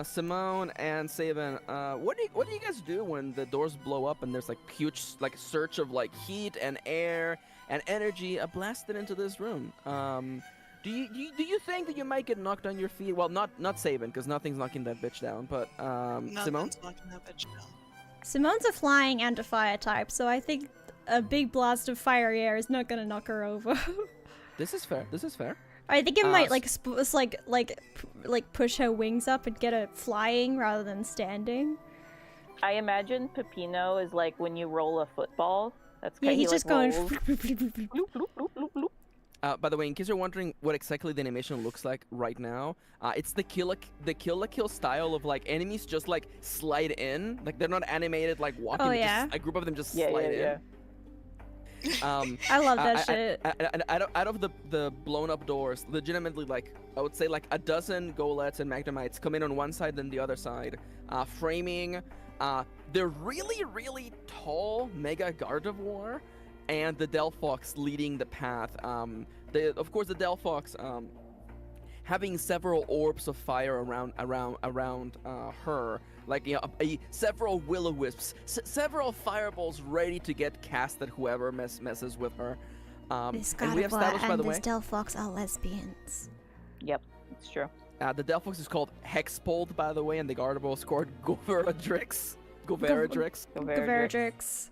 Simone and Saban, what do you guys do when the doors blow up and there's like huge like surge of like heat and air and energy blasted into this room? Do you think that you might get knocked on your feet? Well, not Saban, because nothing's knocking that bitch down. But Simone, Nothing's knocking that bitch down. Simone's a flying and a fire type, so I think a big blast of fiery air is not gonna knock her over. this is fair. This is fair. I think it might s- like push her wings up and get her flying rather than standing. I imagine Pepino is like when you roll a football. That's Yeah, kind he's he, just like, going. rolls. Bloop, bloop, bloop, bloop, bloop. By the way, in case you're wondering what exactly the animation looks like right now, it's the kill la kill style of like enemies just like slide in, like they're not animated like walking. Oh, they yeah. just, a group of them just Yeah, slide yeah. in. I love that shit. Out of the blown up doors, legitimately like I would say like a dozen Golets and Magdamites come in on one side then the other side, framing the really tall Mega Gardevoir and the Delphox leading the path. Of course the Delphox having several orbs of fire around her, like several will-o-wisps, several fireballs ready to get cast at whoever messes with her. This And we Gardevoir established, by and the this way, Delphox are lesbians. Yep, it's true. the Delphox is called Hexpold, by the way, and the Gardevoir is called Goveradrix. Goveradrix. Gavaradrix.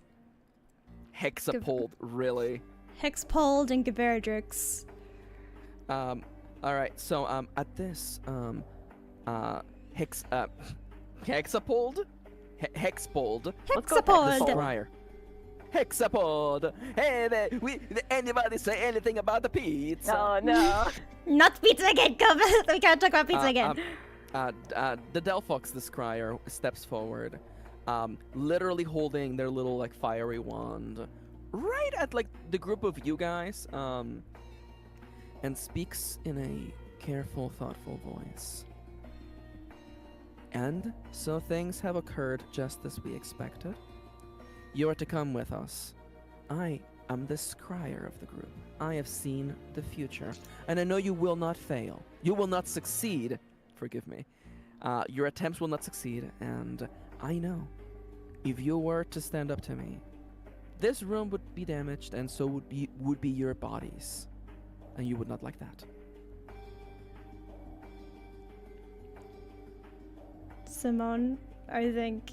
Hexapold, really. Hexpold and Gavaradrix. All right. So at this Hexapold, Hexpold, Let's go Hexapold. Hexapold. Scryer. Hexapold. Hey there, anybody say anything about the pizza? Oh no. Not pizza again, come we can't talk about pizza again. The Delphox, the scryer, steps forward, literally holding their little like fiery wand, right at like the group of you guys, and speaks in a careful, thoughtful voice. And so things have occurred just as we expected. You are to come with us. I am the scryer of the group. I have seen the future, and I know you will not fail. You will not succeed. Forgive me. Your attempts will not succeed, and I know if you were to stand up to me, this room would be damaged, and so would be your bodies, and you would not like that. Simone, I think,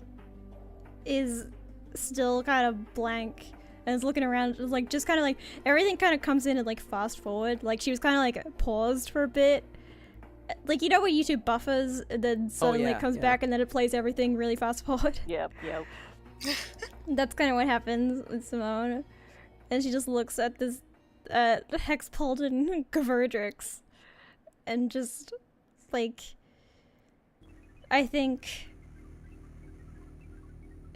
is still kind of blank and is looking around, like just kind of like everything kind of comes in and like fast forward. Like she was kind of like paused for a bit, like you know when YouTube buffers and then suddenly it comes back and then it plays everything really fast forward. Yep. That's kind of what happens with Simone, and she just looks at this Hexpold and Gaverdrix and just like, I think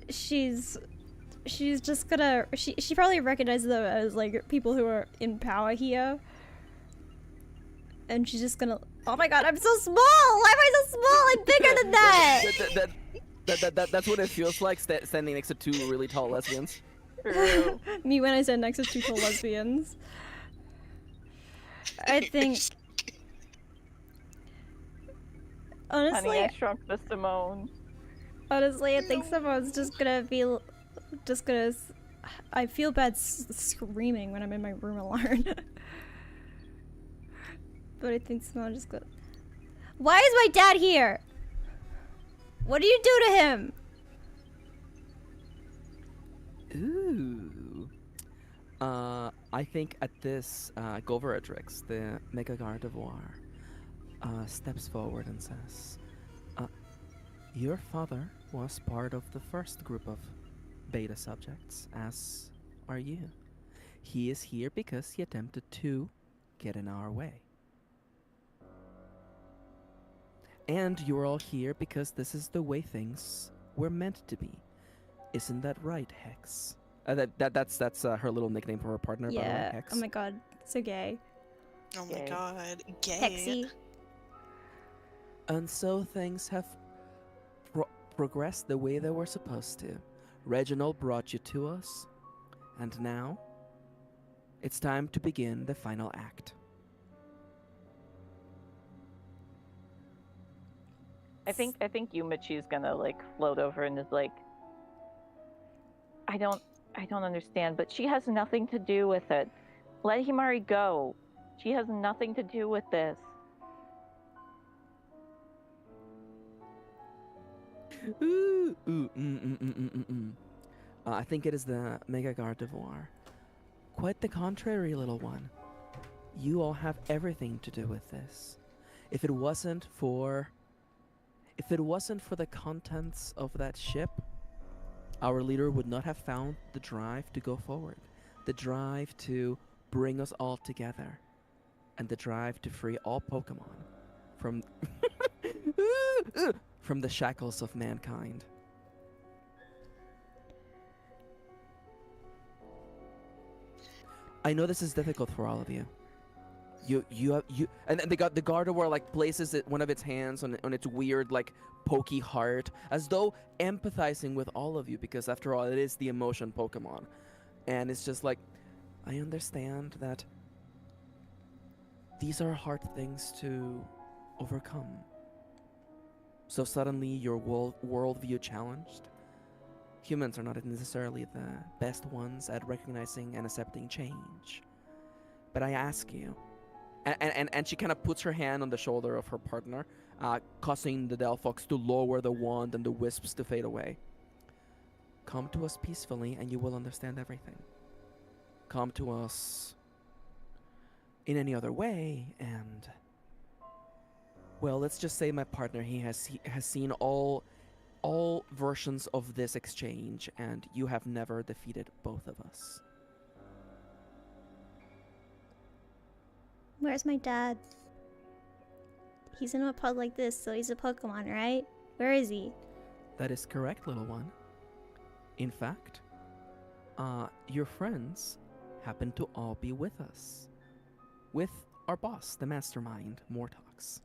she's just gonna she probably recognizes them as like people who are in power here, and she's just gonna, oh my god, I'm so small, why am I so small, I'm bigger than that. That's what it feels like standing next to two really tall lesbians. True. Me when I stand next to two tall lesbians. I think Honey, Honestly, I shrunk the Simone. honestly, I think someone's just gonna be, just gonna. I feel bad screaming when I'm in my room alone. But I think someone just go. Why is my dad here? What do you do to him? Ooh. I think at this, Govaradrix, the Mega Gardevoir, steps forward and says, your father was part of the first group of beta subjects, as are you. He is here because he attempted to get in our way. And you're all here because this is the way things were meant to be. Isn't that right, Hex? That's her little nickname for her partner, by the way, Yeah. Hex. Oh my god, so gay. Oh my Gay. god, gay. Hexy. And so things have progressed the way they were supposed to. Reginald brought you to us, and now it's time to begin the final act. I think Yumichi's gonna like float over and is like, I don't understand, but she has nothing to do with it. Let Himari go. She has nothing to do with this. I think it is the Mega Gardevoir. Quite the contrary, little one. You all have everything to do with this. If it wasn't for the contents of that ship, our leader would not have found the drive to go forward, the drive to bring us all together, and the drive to free all Pokemon from from the shackles of mankind. I know this is difficult for all of you. And the Gardevoir like places one of its hands on its weird like pokey heart, as though empathizing with all of you, because after all, it is the emotion Pokemon, and it's just like, I understand that these are hard things to overcome. So suddenly your worldview challenged. Humans are not necessarily the best ones at recognizing and accepting change. But I ask you, and she kind of puts her hand on the shoulder of her partner, causing the Delphox to lower the wand and the wisps to fade away. Come to us peacefully and you will understand everything. Come to us in any other way and, well, let's just say my partner, he has seen all versions of this exchange, and you have never defeated both of us. Where's my dad? He's in a pod like this, so he's a Pokemon, right? Where is he? That is correct, little one. In fact, your friends happen to all be with us. With our boss, the mastermind, Mortox.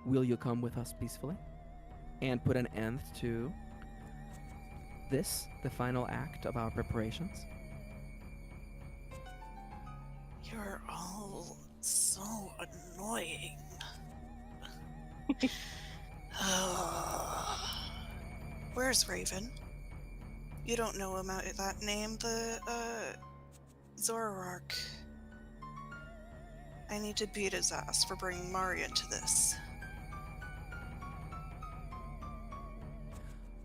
Will you come with us peacefully and put an end to this, the final act of our preparations? You're all so annoying. Where's Raven? You don't know about that name, the Zoroark. I need to beat his ass for bringing Mari into this.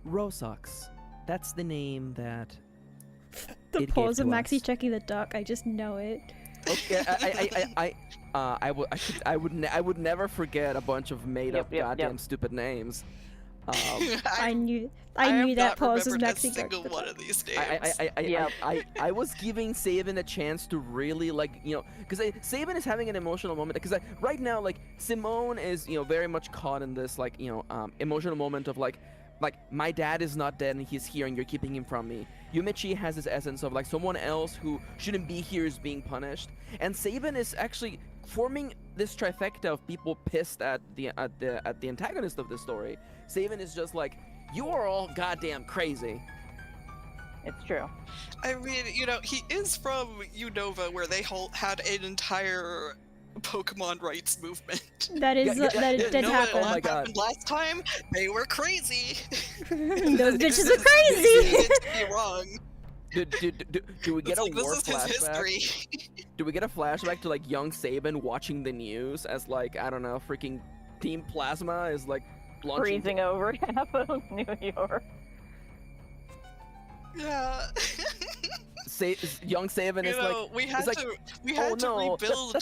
Rosox. That's the name that The it pause gave of to Maxie us. checking the duck, I just know it. Okay, I would never forget a bunch of made up goddamn stupid names. I knew have that not pause was remembered a Maxie single checking the one duck. of these names. I was giving Saban a chance to really, like, because Saban is having an emotional moment, because right now, like, Simone is, very much caught in this, like, emotional moment of, like, my dad is not dead and he's here and you're keeping him from me. Yumichi has this essence of, like, someone else who shouldn't be here is being punished, and Saban is actually forming this trifecta of people pissed at the antagonist of the story. Saban is just like, you are all goddamn crazy. It's true. I mean, he is from Unova, where they had an entire Pokemon rights movement. That is Yeah, that You did know happen. Oh my what God. happened last time? They were crazy. Those bitches are This crazy. needed to be wrong. Do we get It's a like, war this is his flashback? history. Do we get a flashback to like young Saban watching the news as like, I don't know, freaking Team Plasma is like launching? Freezing over half of New York. Yeah. Young Saban You is know, like, we had like, to "Oh, no, rebuild.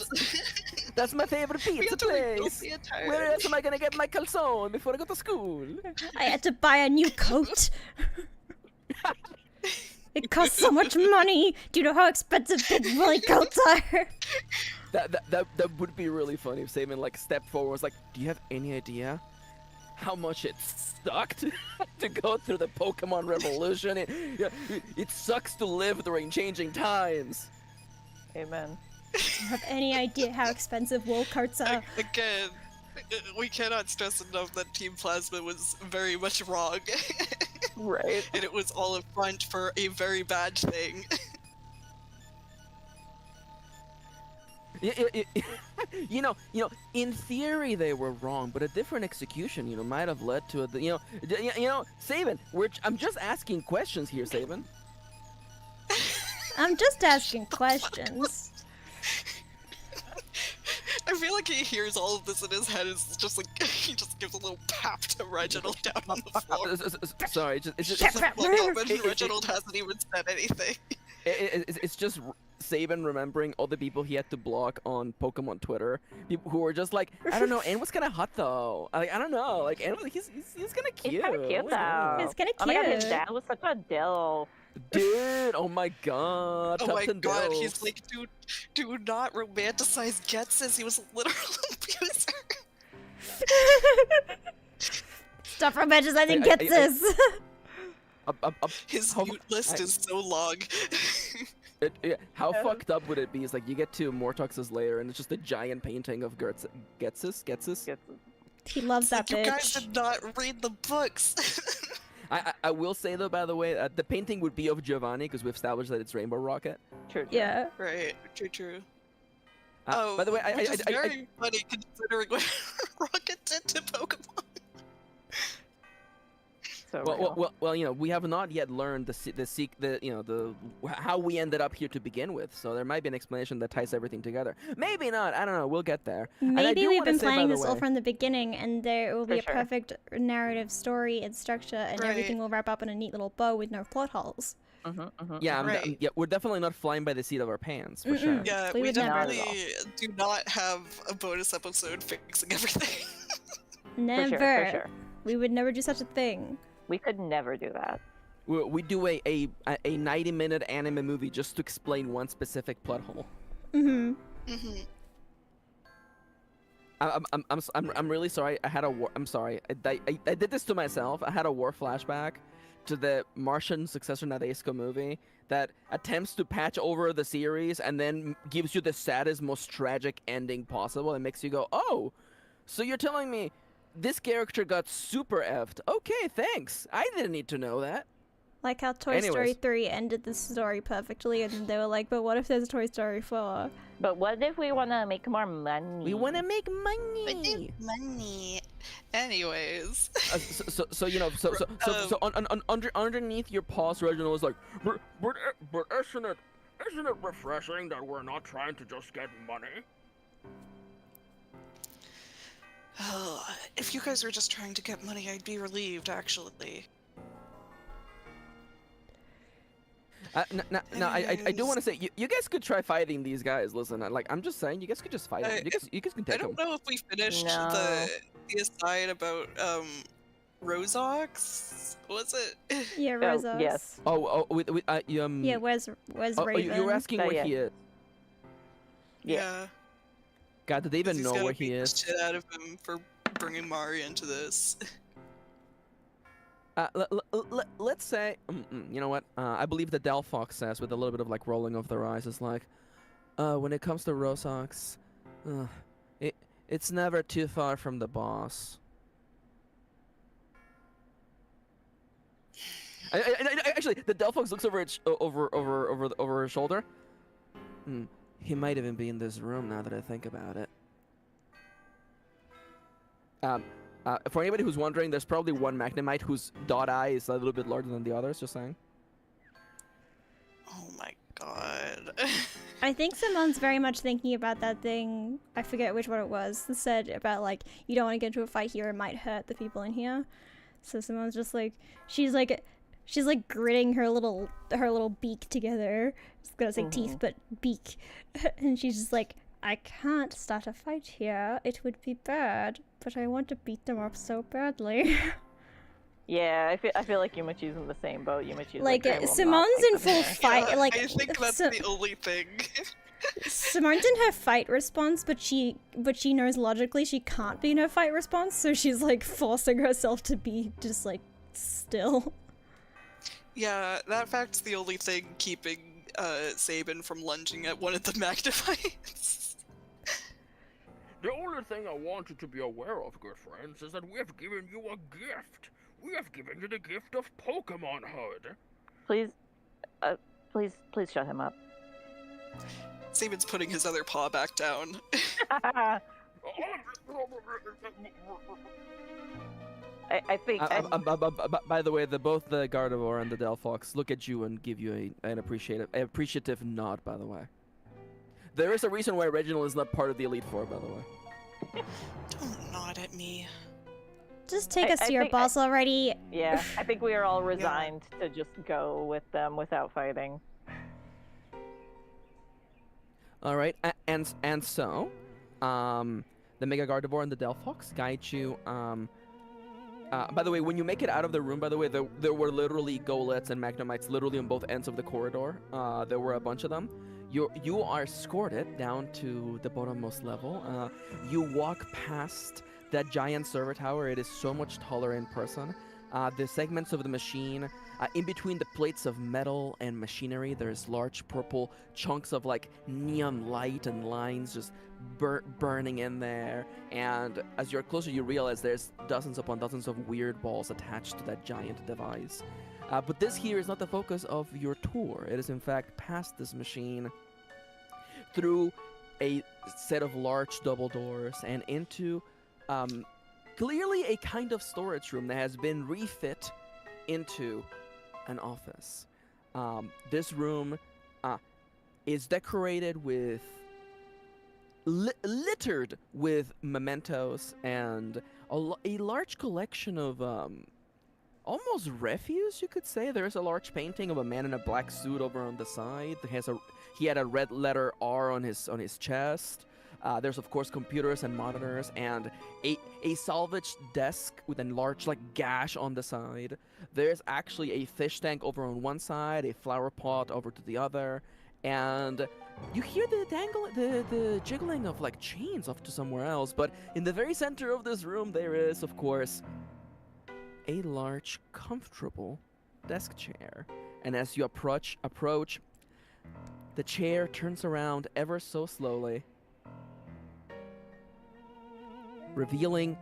that's my favorite we pizza had to rebuild place. the entire. Where else am I gonna get my calzone before I go to school? I had to buy a new coat. It costs so much money. Do you know how expensive big woolly coats are? That would be really funny if Saban like stepped forward and was like, do you have any idea how much it sucked to go through the Pokemon revolution? It sucks to live during changing times. Amen. Do you have any idea how expensive wool coats are? Again, we cannot stress enough that Team Plasma was very much wrong. Right. And it was all a front for a very bad thing. You know, in theory they were wrong, but a different execution, might have led to Saban. I'm just asking questions here, Saban. I'm just asking questions. I feel like he hears all of this in his head. It's just like he just gives a little pap to Reginald down on the floor. Sorry, it's just Reginald hasn't even said anything. it's just Saban remembering all the people he had to block on Pokemon Twitter. People who were just like, I don't know, and was kind of hot though. Like, I don't know, like, and he's kind of cute. He's kind of cute though. It's kinda Oh my god, his cute. dad was such a dill. Dude, oh my god. Oh my Tufton god, Dills. he's like, dude, do not romanticize Getsis. He was a literal abuser. Stop romanticizing I- Getsis. His How- mute list is so long. How fucked up would it be? It's like you get to Mortox's lair and it's just a giant painting of Getsis. He loves that You guys bitch. did not read the books. I will say though, by the way, the painting would be of Giovanni because we've established that it's Rainbow Rocket. True. Yeah. Right, true. By the way, which is very funny considering what Rocket did to Pokemon. So real. well, we have not yet learned how we ended up here to begin with. So there might be an explanation that ties everything together. Maybe not. I don't know. We'll get there. And I Maybe do we've wanna been say, by playing the this all way- from the beginning, and there will be For a sure. perfect narrative story and structure, and Right. everything will wrap up in a neat little bow with no plot holes. Yeah, Right. yeah, we're definitely not flying by the seat of our pants for sure. Yeah, We we would never. definitely do not have a bonus episode fixing everything. Never. For sure. We would never do such a thing. We could never do that. We do a 90-minute anime movie just to explain one specific plot hole. I'm really sorry. I had a war. I'm sorry. I did this to myself. I had a war flashback to the Martian successor Nadesco movie that attempts to patch over the series and then gives you the saddest, most tragic ending possible and makes you go, oh, so you're telling me this character got super effed. Okay, thanks. I didn't need to know that. Like how Toy Story Anyways. 3 ended the story perfectly, and they were like, but what if there's a Toy Story 4? But what if we want to make more money? We want to make money. Money. Anyways. So underneath your pause, Reginald was like, But isn't it refreshing that we're not trying to just get money? If you guys were just trying to get money, I'd be relieved, actually. no, I do want to say you guys could try fighting these guys. Listen, I'm just saying you guys could just fight them. You guys can I take them. don't know if we finished No. the aside about Rozox. Was it? Yeah, Oh, Rosa. yes. Yeah, where's Oh, Raven? you were asking Oh, where yeah. he is. Yeah. God, did they even He's know gotta where he beat the is? shit out of him for bringing Mari into this. Let's say, you know what? I believe the Delphox says with a little bit of like rolling of their eyes is like, when it comes to Rosox, it's never too far from the boss. Actually, the Delphox looks over its over her shoulder. He might even be in this room now that I think about it. For anybody who's wondering, there's probably one Magnemite whose dot eye is a little bit larger than the others, just saying. Oh my god. I think Simone's very much thinking about that thing, I forget which one it was, that said about, like, you don't want to get into a fight here, it might hurt the people in here. So Simone's just like, she's like gritting her little beak together. It's gonna say teeth, but beak. And she's just like, I can't start a fight here, it would be bad, but I want to beat them up so badly. Yeah, I feel like Yumachi's in the same boat. Yumachi's Like, I will not Simone's take in them full there. fight, Yeah, like, I think that's so- the only thing. Simone's in her fight response, but she knows logically she can't be in her fight response, so she's like forcing herself to be just like still. Yeah, that fact's the only thing keeping Sabin from lunging at one of the Magnifites. The only thing I want you to be aware of, good friends, is that we have given you a gift. We have given you the gift of Pokemonhood. Please, please shut him up. Sabin's putting his other paw back down. I think. By the way, both the Gardevoir and the Delphox look at you and give you an appreciative nod, by the way. There is a reason why Reginald is not part of the Elite Four, by the way. Don't nod at me. Just take us I to your think- boss already. Yeah, I think we are all resigned to just go with them without fighting. All right, and so, the Mega Gardevoir and the Delphox guide you. By the way, when you make it out of the room, by the way, there were literally Golets and Magnemites literally on both ends of the corridor. There were a bunch of them. You are escorted down to the bottommost level. You walk past that giant server tower. It is so much taller in person. The segments of the machine, in between the plates of metal and machinery, there's large purple chunks of like neon light and lines just burning in there. And as you're closer, you realize there's dozens upon dozens of weird balls attached to that giant device. But this here is not the focus of your tour. It is in fact past this machine, through a set of large double doors, and into clearly a kind of storage room that has been refit into an office. This room is decorated with littered with mementos and a large collection of almost refuse, you could say. There's a large painting of a man in a black suit over on the side. He had a red letter R on his chest. There's of course computers and monitors and a salvaged desk with a large like gash on the side. There's actually a fish tank over on one side, a flower pot over to the other, and you hear the jiggling of like chains off to somewhere else. But in the very center of this room, there is of course a large, comfortable desk chair. And as you approach, the chair turns around ever so slowly, revealing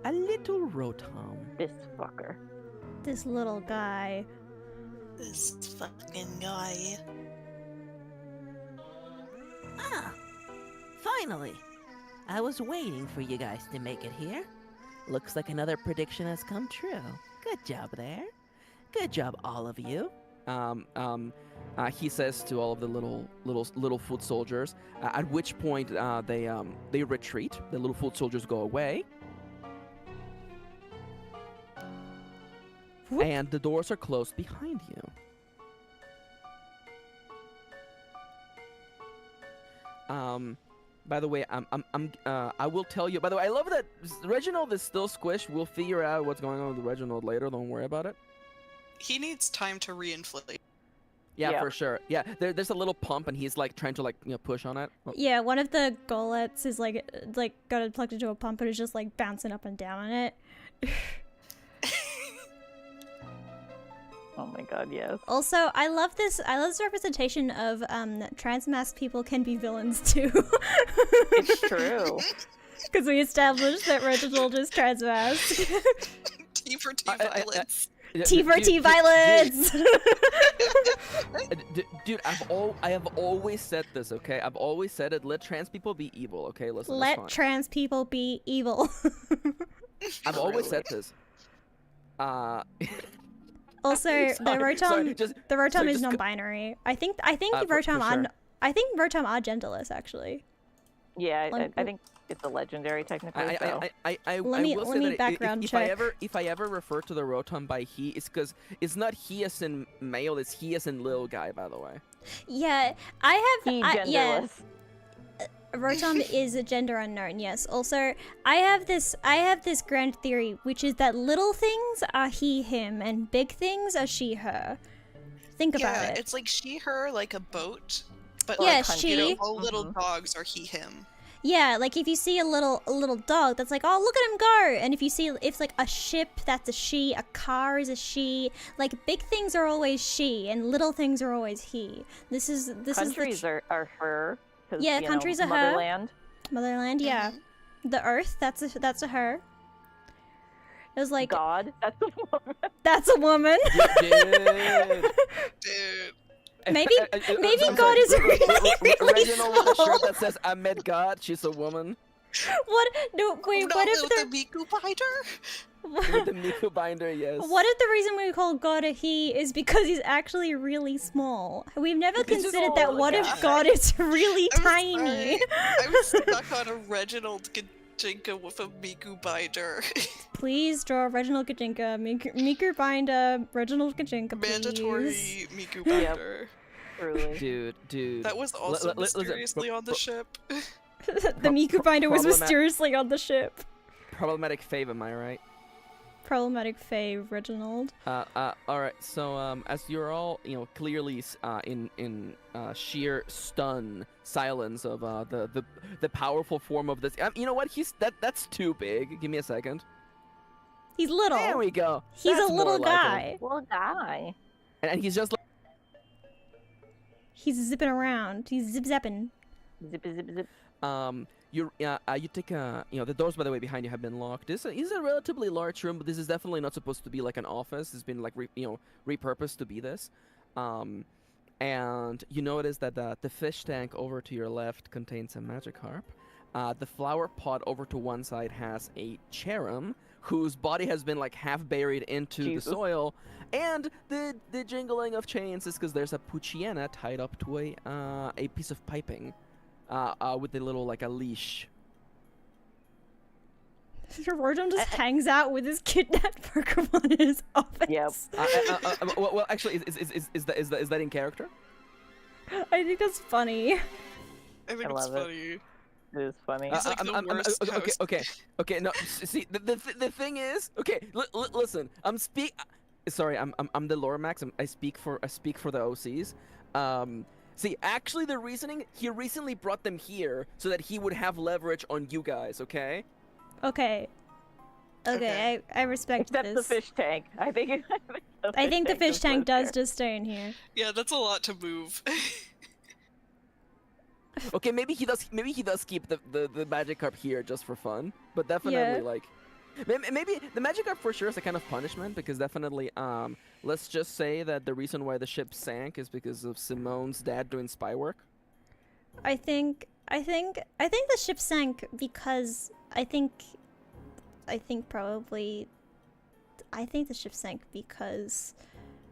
a little Rotom. This fucker. This little guy. This fucking guy. Ah, finally. I was waiting for you guys to make it here. Looks like another prediction has come true. Good job there. Good job, all of you. He says to all of the little foot soldiers, at which point they retreat. The little foot soldiers go away. Whoop. And the doors are closed behind you. By the way, I will tell you. By the way, I love that Reginald is still squished. We'll figure out what's going on with Reginald later. Don't worry about it. He needs time to reinflate. Yeah, Yeah. for sure. Yeah, there's a little pump, and he's like trying to push on it. Oh. Yeah, one of the Golets is like got it plugged into a pump and is just like bouncing up and down on it. Oh my god, yes. Also, I love this representation of that trans-masked people can be villains too. It's true. Because we established that Reginald is trans-masked. T for T violence. T for T violence! Dude, I have always said this, okay? I've always said it. Let trans people be evil, okay? Listen, it's Let fine. trans people be evil. I've always said this. Also, the Rotom, the Rotom is just non-binary. I think the for Rotom sure. I think Rotom are genderless actually. Yeah, Like- I think it's a legendary technically. I Let me- will let say me that background if check. I ever refer to the Rotom by he, it's because it's not he as in male, it's he as in little guy, by the way. Yeah, I have He yeah, genderless. Rotom is a gender unknown, yes. Also, I have this grand theory, which is that little things are he, him, and big things are she, her. Think about Yeah, it. it's like she, her, like a boat, but Yeah, like she- you know, all little dogs are he, him. Yeah, like if you see a little dog, that's like, oh, look at him go. And if you see, if like a ship, that's a she. A car is a she. Like big things are always she, and little things are always he. This is Countries the are her. 'Cause, Yeah, you countries know, are her. motherland. motherland. Yeah, the Earth. That's a her. It was like God, that's the woman. that's a woman. Dude. Dude. Maybe I'm God sorry, is really, really Reginald with a small. shirt that says "I met God." She's a woman What? No, wait. No, What if with the Miku binder? with the Miku binder. Yes. What if the reason we call God a he is because he's actually really small? We've never He's just considered that. small, What yeah. if God is really I'm tiny? sorry. I'm stuck on a Reginald Gajinka with a Miku binder. Please draw Reginald Kajinka, Miku Binder, Reginald Kajinka, please. Mandatory Miku Yep. binder. Truly. Dude. That was also listen, mysteriously on the ship. The Miku Binder was problematic- mysteriously on the ship. Problematic fave, am I right? Problematic fave, Reginald. All right. So, as you're all, clearly in sheer stun silence of the powerful form of this. You know what? That's too big. Give me a second. He's little. There we go. He's That's a more little like him. guy. Well, guy. And he's just like, He's zipping around. He's zip-zapping. Zip, zip, zip. you take a, the doors, by the way, behind you have been locked. This is a relatively large room, but this is definitely not supposed to be like an office. It's been like repurposed to be this. And you notice that the fish tank over to your left contains a magic harp. The flower pot over to one side has a cherub whose body has been like half buried into Jesus. the soil, and the jingling of chains is because there's a puchiena tied up to a piece of piping, with a little like a leash. Rotom just hangs out with his kidnapped Pokemon in his office. Yep. Well, actually, is that in character? I think that's funny. I think I it's love it. funny. It is funny. He's like the worst host. Okay. No, see, the thing is, okay. Listen, Sorry, I'm the lore max. I speak for the OCs. See, actually, the reasoning, he recently brought them here so that he would have leverage on you guys. Okay. Okay. Okay. I respect Except this. the fish tank. I think I think the fish just tank lives does there. just stay in here. Yeah, that's a lot to move. Okay, maybe he does keep the magic carp here just for fun, but definitely like maybe the magic carp for sure is a kind of punishment, because definitely let's just say that the reason why the ship sank is because of Simone's dad doing spy work. I think the ship sank because I think the ship sank because,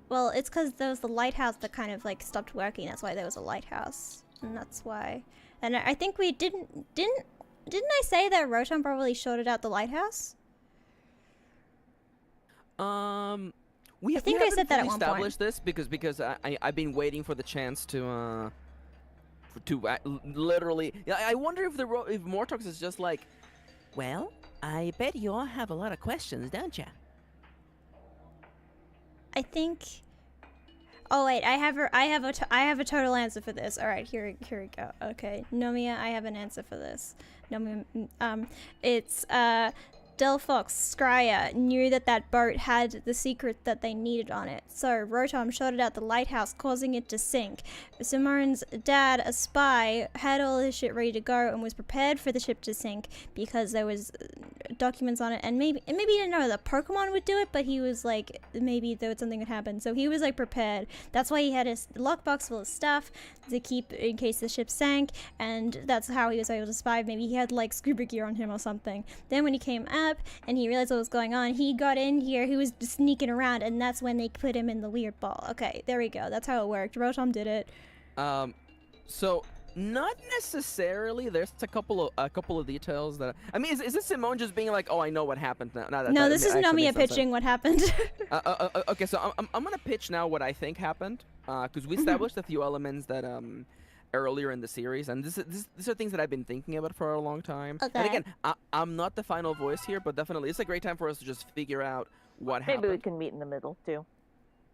well, it's because there was the lighthouse that kind of like stopped working. That's why there was a lighthouse, and that's why. And I think we didn't I say that Rotom probably shorted out the lighthouse? I think I said that at one point. established this because I've been waiting for the chance to literally. I wonder if if Mortox is just like, Well, I bet you all have a lot of questions, don't ya? I think. Oh wait, I have a total answer for this. All right, here we go. Okay, Nomia, I have an answer for this. Nomia, it's Delphox Scryer knew that boat had the secret that they needed on it, so Rotom shorted out the lighthouse, causing it to sink. Simone's dad, a spy, had all his shit ready to go and was prepared for the ship to sink because there was documents on it, and maybe he didn't know the Pokemon would do it, but he was like, maybe there was something would happen, so he was like prepared. That's why he had his lockbox full of stuff to keep in case the ship sank, and that's how he was able to survive. Maybe he had like scuba gear on him or something. Then when he came up and he realized what was going on, he got in here, he was just sneaking around, and that's when they put him in the weird ball. Okay, there we go. That's how it worked. Rotom did it. So not necessarily. There's a couple of details that I mean. Is this Simone just being like, "Oh, I know what happened now"? No, this is Nomia pitching what happened. Okay, so I'm gonna pitch now what I think happened, because we established a few elements that earlier in the series, and these are things that I've been thinking about for a long time. Okay. And again, I'm not the final voice here, but definitely it's a great time for us to just figure out what happened. Maybe we can meet in the middle too.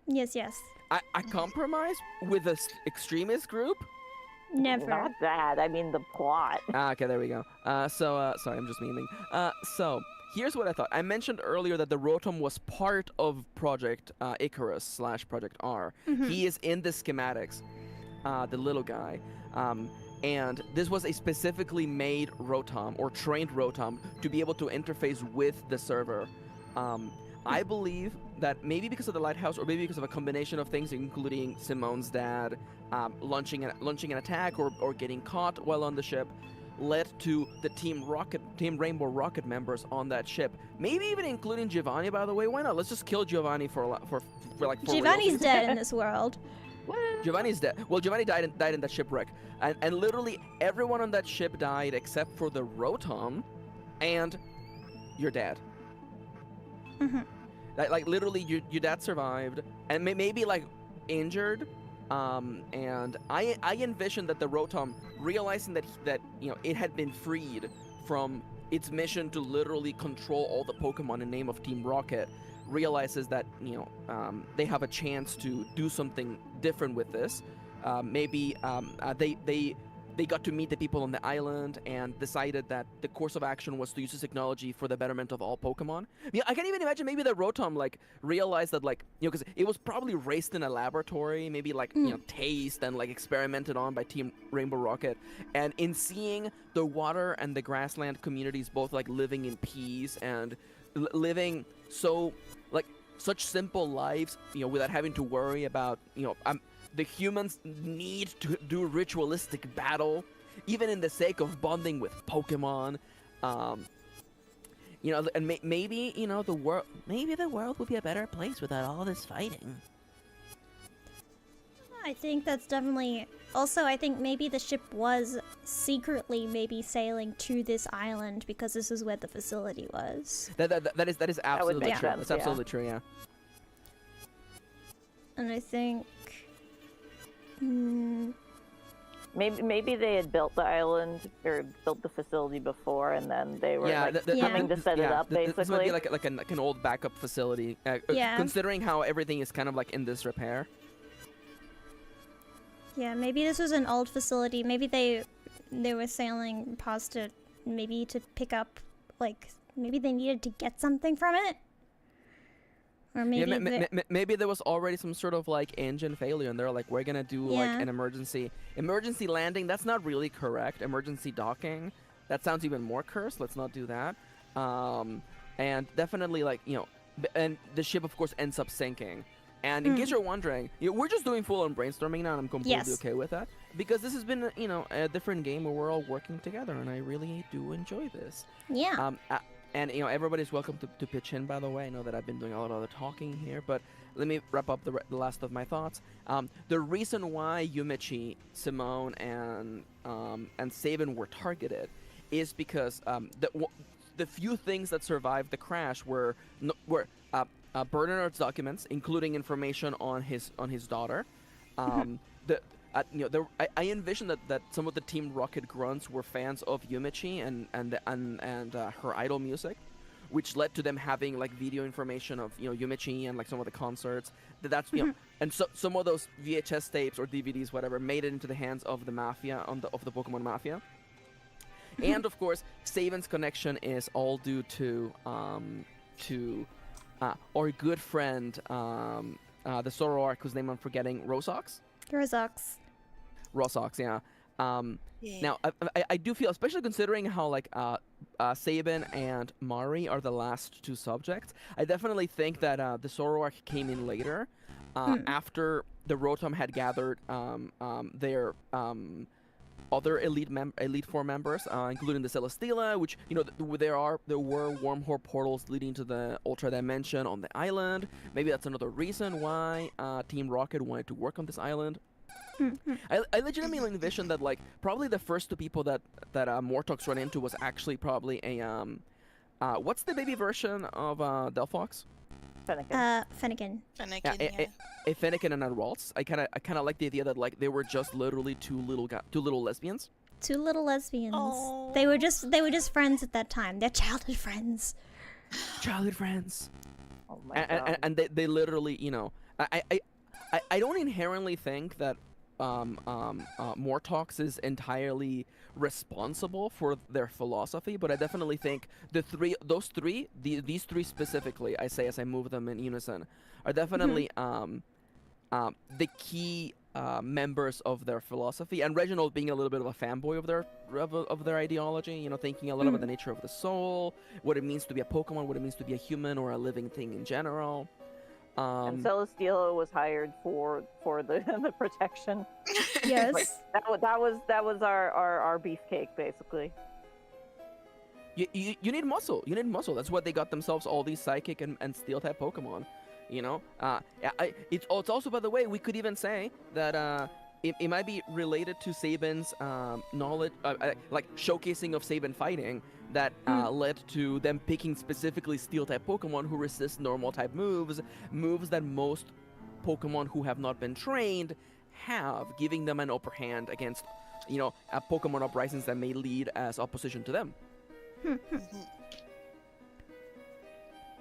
Yes. I compromise with the extremist group. Never. Not that. I mean the plot. Okay, there we go. Sorry, I'm just memeing. So here's what I thought. I mentioned earlier that the Rotom was part of Project Icarus / Project R. He is in the schematics, the little guy. And this was a specifically made Rotom or trained Rotom to be able to interface with the server. I believe that maybe because of the lighthouse, or maybe because of a combination of things, including Simone's dad launching an attack or getting caught while on the ship, led to the Team Rainbow Rocket members on that ship. Maybe even including Giovanni. By the way, why not? Let's just kill Giovanni for like. For Giovanni's real. dead in this world. Giovanni's dead. Well, Giovanni died in that shipwreck, and literally everyone on that ship died except for the Rotom, and your dad. Like literally, your dad survived, and maybe like injured. And I envisioned that the Rotom, realizing that it had been freed from its mission to literally control all the Pokemon in name of Team Rocket, realizes that they have a chance to do something different with this. Maybe they got to meet the people on the island and decided that the course of action was to use this technology for the betterment of all Pokemon. Yeah, I can even imagine maybe the Rotom like realized that because it was probably raised in a laboratory, maybe taste and like experimented on by Team Rainbow Rocket, and in seeing the water and the grassland communities both like living in peace and living such simple lives, without having to worry about the humans need to do ritualistic battle, even in the sake of bonding with Pokemon. And maybe the world would be a better place without all this fighting. I think that's definitely. Also, I think maybe the ship was secretly maybe sailing to this island because this is where the facility was. That is absolutely make true. sense, That's absolutely true. Yeah. And I think. Maybe they had built the island or built the facility before, and then they were coming to set it up. Basically, this might be like an old backup facility. Considering how everything is kind of like in disrepair. Yeah, maybe this was an old facility. Maybe they were sailing past it, maybe to pick up, maybe they needed to get something from it. Or maybe maybe there was already some sort of engine failure, and they're like, we're gonna do an emergency landing. That's not really correct. Emergency docking. That sounds even more cursed. Let's not do that. And definitely and the ship of course ends up sinking. And in case you're wondering, we're just doing full on brainstorming now, and I'm completely okay with that because this has been a different game where we're all working together, and I really do enjoy this. Yeah. And everybody's welcome to pitch in. By the way, I know that I've been doing a lot of the talking here, but let me wrap up the last of my thoughts. The reason why Yumichi, Simone, and Sabin were targeted is because the few things that survived the crash were Bernard's documents, including information on his daughter. I envision that some of the Team Rocket grunts were fans of Yumichi and her idol music, which led to them having video information of Yumichi and some of the concerts. That's and so some of those VHS tapes or DVDs, whatever, made it into the hands of the mafia of the Pokemon Mafia. And of course, Sabin's connection is all due to our good friend, the Zoroark, whose name I'm forgetting, Rosox, yeah. Yeah. Now, I do feel, especially considering how like Sabin and Mari are the last two subjects, I definitely think that the Zoroark came in later, after the Rotom had gathered their other elite four members, including the Celesteela, which there were wormhole portals leading to the Ultra Dimension on the island. Maybe that's another reason why Team Rocket wanted to work on this island. I legitimately envision that like probably the first two people that Mortox ran into was actually probably a what's the baby version of Delphox? Fennekin. Fennekin. Fennekin, Yeah, yeah. a Fennekin and a Ralts. I kind of like the idea that like they were just literally two little lesbians. Two little lesbians. Aw. They were just friends at that time. They're childhood friends. Childhood friends. Oh my god. And they literally, I don't inherently think that Mortox is entirely responsible for their philosophy, but I definitely think these three specifically, I say as I move them in unison, are definitely the key members of their philosophy. And Reginald being a little bit of a fanboy of their ideology, thinking a lot about the nature of the soul, what it means to be a Pokemon, what it means to be a human or a living thing in general. And Celesteela was hired for the the protection. Yes. Like, that was our beefcake basically. You need muscle. You need muscle. That's why they got themselves all these psychic and steel type Pokemon. It's also, by the way, we could even say that it might be related to Sabin's knowledge, like showcasing of Sabin fighting, that led to them picking specifically steel type Pokemon who resist normal type moves that most Pokemon who have not been trained have, giving them an upper hand against, Pokemon uprisings that may lead as opposition to them.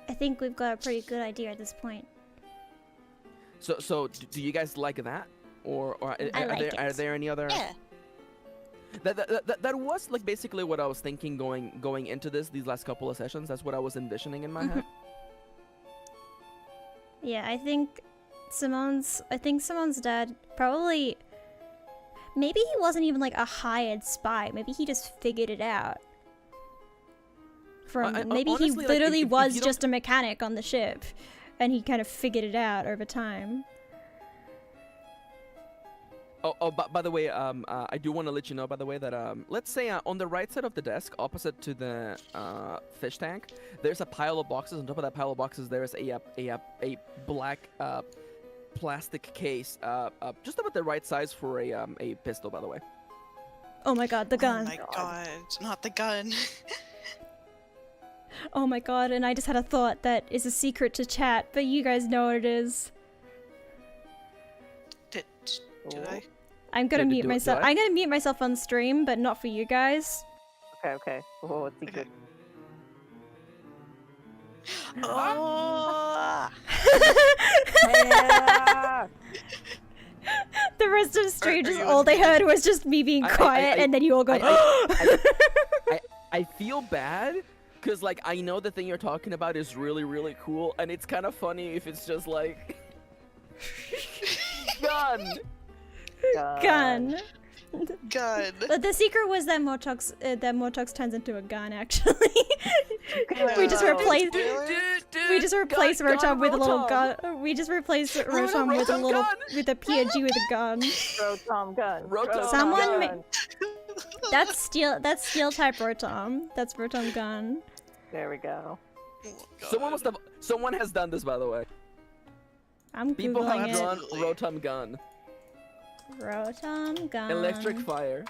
I think we've got a pretty good idea at this point. So do you guys like that, or are there any other? Yeah. That was like basically what I was thinking going into these last couple of sessions. That's what I was envisioning in my head. Yeah, I think Simone's dad probably, maybe he wasn't even like a hired spy. Maybe he just figured it out. Maybe honestly, he like, literally if was you don't- just a mechanic on the ship, and he kind of figured it out over time. By the way, I do want to let you know, by the way, that let's say on the right side of the desk, opposite to the fish tank, there's a pile of boxes. On top of that pile of boxes, there is a black plastic case, just about the right size for a pistol, by the way. Oh my god, the gun. Oh my god, not the gun. Oh my god, and I just had a thought that is a secret to chat, but you guys know what it is. Did I? I'm gonna Did- mute do- myself. do I? I'm gonna mute myself on stream, but not for you guys. Okay. Oh, what's secret? Oh! Yeah! The rest of stream, Are just you all they unmuted? heard was just me being I- quiet, and then you all go. I feel bad because like I know the thing you're talking about is really, really cool, and it's kind of funny if it's just like gun. Gun. Gun. But the secret was that Mortox turns into a gun. Actually, we just No. replaced. Spoiler? We just replaced Rotom with a little Rotom. gun. We just replaced Rotom with a Rotom little gun. with a PNG with a gun. Rotom gun. Rotom Someone gun. That's steel type Rotom. That's Rotom gun. There we go. Oh, Someone has done this, by the way. I'm People googling have it. drawn Absolutely. Rotom gun. Rotom gun. Electric fire.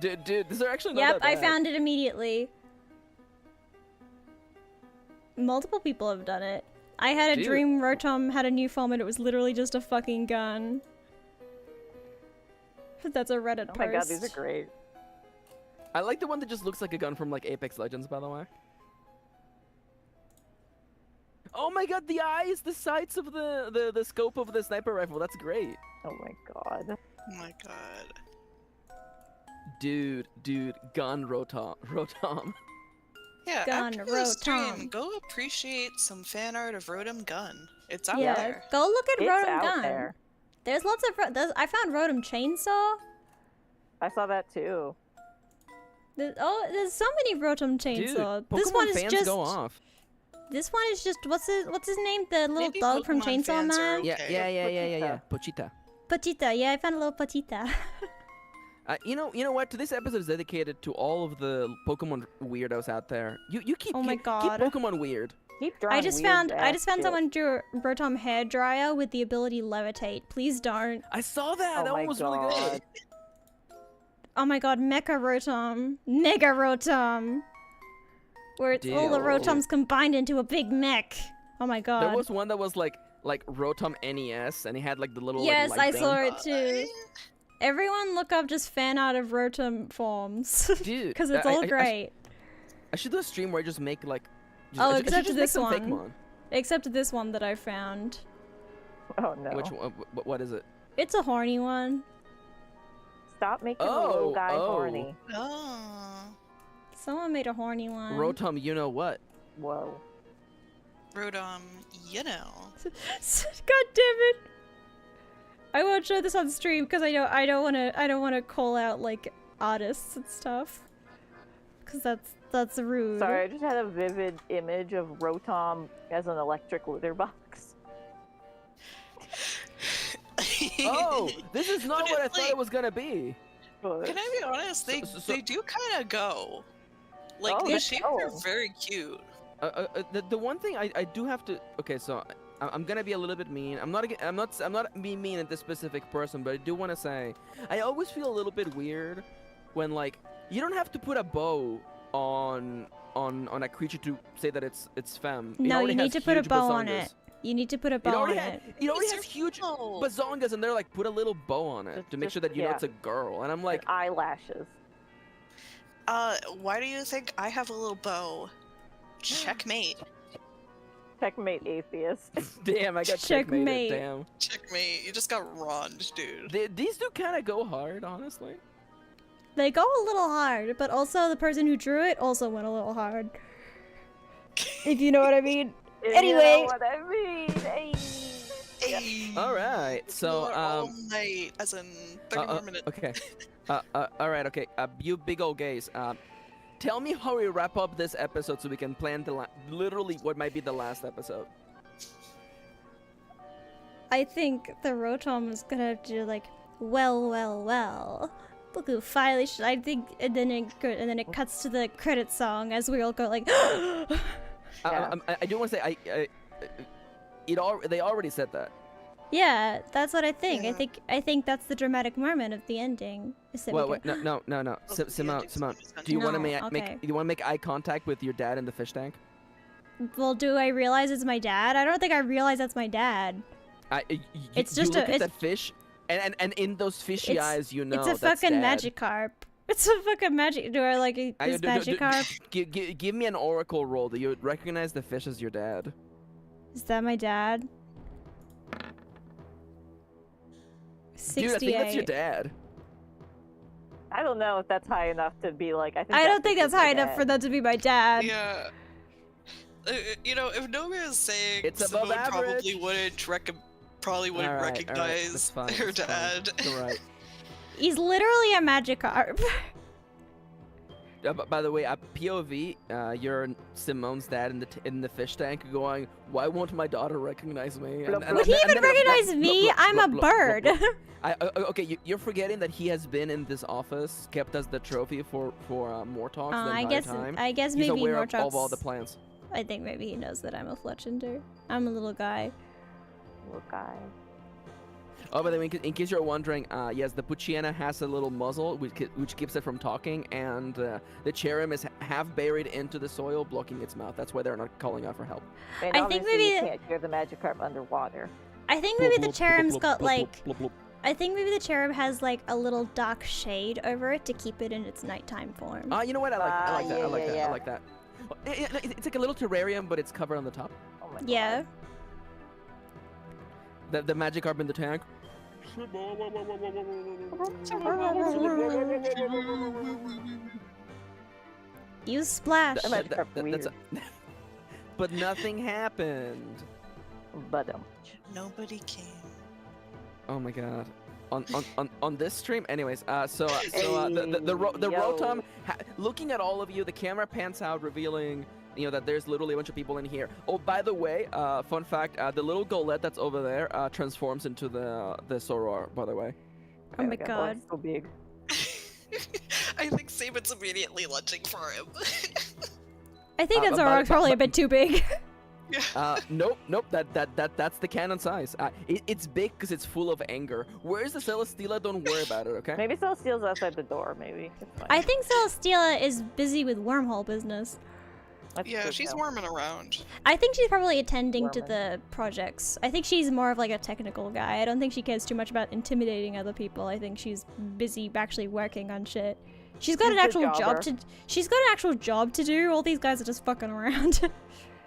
Dude, this are actually not Yep, that I bad. found it immediately. Multiple people have done it. I had a Dude. dream Rotom had a new form and it was literally just a fucking gun. That's a Reddit Oh post. my god, these are great. I like the one that just looks like a gun from like Apex Legends, by the way. Oh my god, the eyes, the sights of the scope of the sniper rifle. That's great. Oh my god. Oh my god. Dude, gun Rotom. Yeah, Gun, after the stream, Rotom. go appreciate some fan art of Rotom Gun. It's out Yeah, there. go look at It's Rotom out gun. there. There's lots of. I found Rotom chainsaw. I saw that too. There's so many Rotom Dude, Chainsaw. Pokemon This one is fans just. go off. This one is just what's his name? The little Maybe dog from Pokemon Chainsaw fans are Man. okay. Yeah. Pochita. Pochita. Yeah, I found a little Pochita. You know what? This episode is dedicated to all of the Pokemon weirdos out there. You keep Oh my keep God. Pokemon weird. Keep drawing I just found someone drew a Rotom hair dryer with the ability levitate. Please don't. I saw that. Oh That my one was really good. God. Oh my God, Mecha Rotom, Mega Rotom, where it's all the Dude. Rotoms combined into a big mech. Oh my God. There was one that was like Rotom NES, and he had like the little Yes, like, I light saw gun. it too. Everyone look up just fan art of Rotom forms. Dude, Because it's all great. I should do a stream where I just make like. Oh, I should except just this make some one. Fakemon. Except this one that I found. Oh no. Which one? What is it? It's a horny one. Stop making the little guy oh. horny. Oh. Someone made a horny one. Rotom, you know what? Whoa. Rotom, you know. God damn it! I won't show this on stream because I don't want to call out like artists and stuff. Because that's rude. Sorry, I just had a vivid image of Rotom as an electric litter box. Oh, this is not But what I it's thought like- it was gonna be. But Can I be honest? They So- they do kind of go. Like Oh, the they shapes go. are very cute. The one thing I do have to. Okay, so I'm gonna be a little bit mean. I'm not being mean at this specific person, but I do want to say I always feel a little bit weird when like you don't have to put a bow on a creature to say that it's femme. It No, already you need has to put a huge bow on bazongas. it. You need to put a It bow on already, it. it already These has are huge beautiful. bazongas, and they're like put a little bow on it Just- to make just- sure that you know yeah. it's a girl. And I'm like, eyelashes. Why do you think I have a little bow? Checkmate. Checkmate atheist. damn, I got Checkmate. checkmated. Damn. Checkmate. You just got runned, dude. These do kind of go hard, honestly. They go a little hard, but also the person who drew it also went a little hard. If you know what I mean. You Anyway. know what I mean? Hey. Hey, All right, so more all night, as in 30 more minutes. okay, all right, okay. You big old gays. Tell me how we wrap up this episode so we can plan literally what might be the last episode. I think the Rotom is gonna do like, well. Look who finally. I think, and then it cuts to the credit song as we all go like. Yeah. I do want to say they already said that. Yeah, that's what I think. Yeah. I think that's the dramatic moment of the ending. Is that we Well, go, wait, no. Oh, the Simone, ending's Simone, always gonna do you want to No, make okay. you want to make eye contact with your dad in the fish tank? Well, do I realize it's my dad? I don't think I realize that's my dad. It's just you look a- at it's- that fish, and in those fishy It's- eyes, you know It's a that's fucking dad. Magikarp. It's a fucking magic. Do I like this Magikarp? Give me an oracle roll. Do you recognize the fish as your dad? Is that my dad? Dude, I think that's your 68. dad. I don't know if that's high enough to be like. I don't think that's high enough for that to be my dad. Yeah. You know, if Nomia is saying It's above Simone probably average. probably wouldn't Alright, recognize that's fine, her that's fine. dad. You're right. He's literally a Magikarp. By the way, POV, you're Simone's dad in the fish tank, going, "Why won't my daughter recognize me?" Blub, blub. Would he even then- recognize blub, me? blub, I'm blub, a blub, blub, bird. blub. Okay, you're forgetting that he has been in this office, kept as the trophy for Mortalks the I entire time. guess He's maybe aware more of all the plans. I think maybe he knows that I'm a Fletchender. I'm a little guy. Little guy. Oh, by the way, in case you're wondering, yes, the Puchiana has a little muzzle which keeps it from talking, and the Cherrim is half buried into the soil, blocking its mouth. That's why they're not calling out for help. And I think obviously maybe- you can't hear the Magikarp underwater. I think maybe the Blub, blub, Cherrim's blub, got blub, like. blub, blub, I think maybe the Cherrim has like a little dark shade over it to keep it in its nighttime form. You know what? I like that. yeah, I like that. yeah. I like that. It's like a little terrarium, but it's covered on the top. Oh my Yeah. God. The Magikarp in the tank. You splash. The Magikarp's weird. But nothing happened. But Nobody came. Oh my god. on this stream. Anyways, the yo. Rotom, looking at all of you, the camera pans out, revealing that there's literally a bunch of people in here. Oh, by the way, fun fact: the little golette that's over there transforms into the Soror. By the way. Oh my god. So big. I think Saban's immediately lunging for him. I think that but- Zorok's probably a bit too big. Nope. That's the canon size. It's big because it's full of anger. Where's the Celesteela? Don't worry about it, okay? Maybe Celesteel's outside the door. Maybe. It's fine. I think Celesteela is busy with wormhole business. That's Yeah, good she's though. worming around. I think she's probably attending to Worming. the projects. I think she's more of like a technical guy. I don't think she cares too much about intimidating other people. I think she's busy actually working on shit. She's got She's an a actual job jobber. to. She's got an actual job to do. All these guys are just fucking around.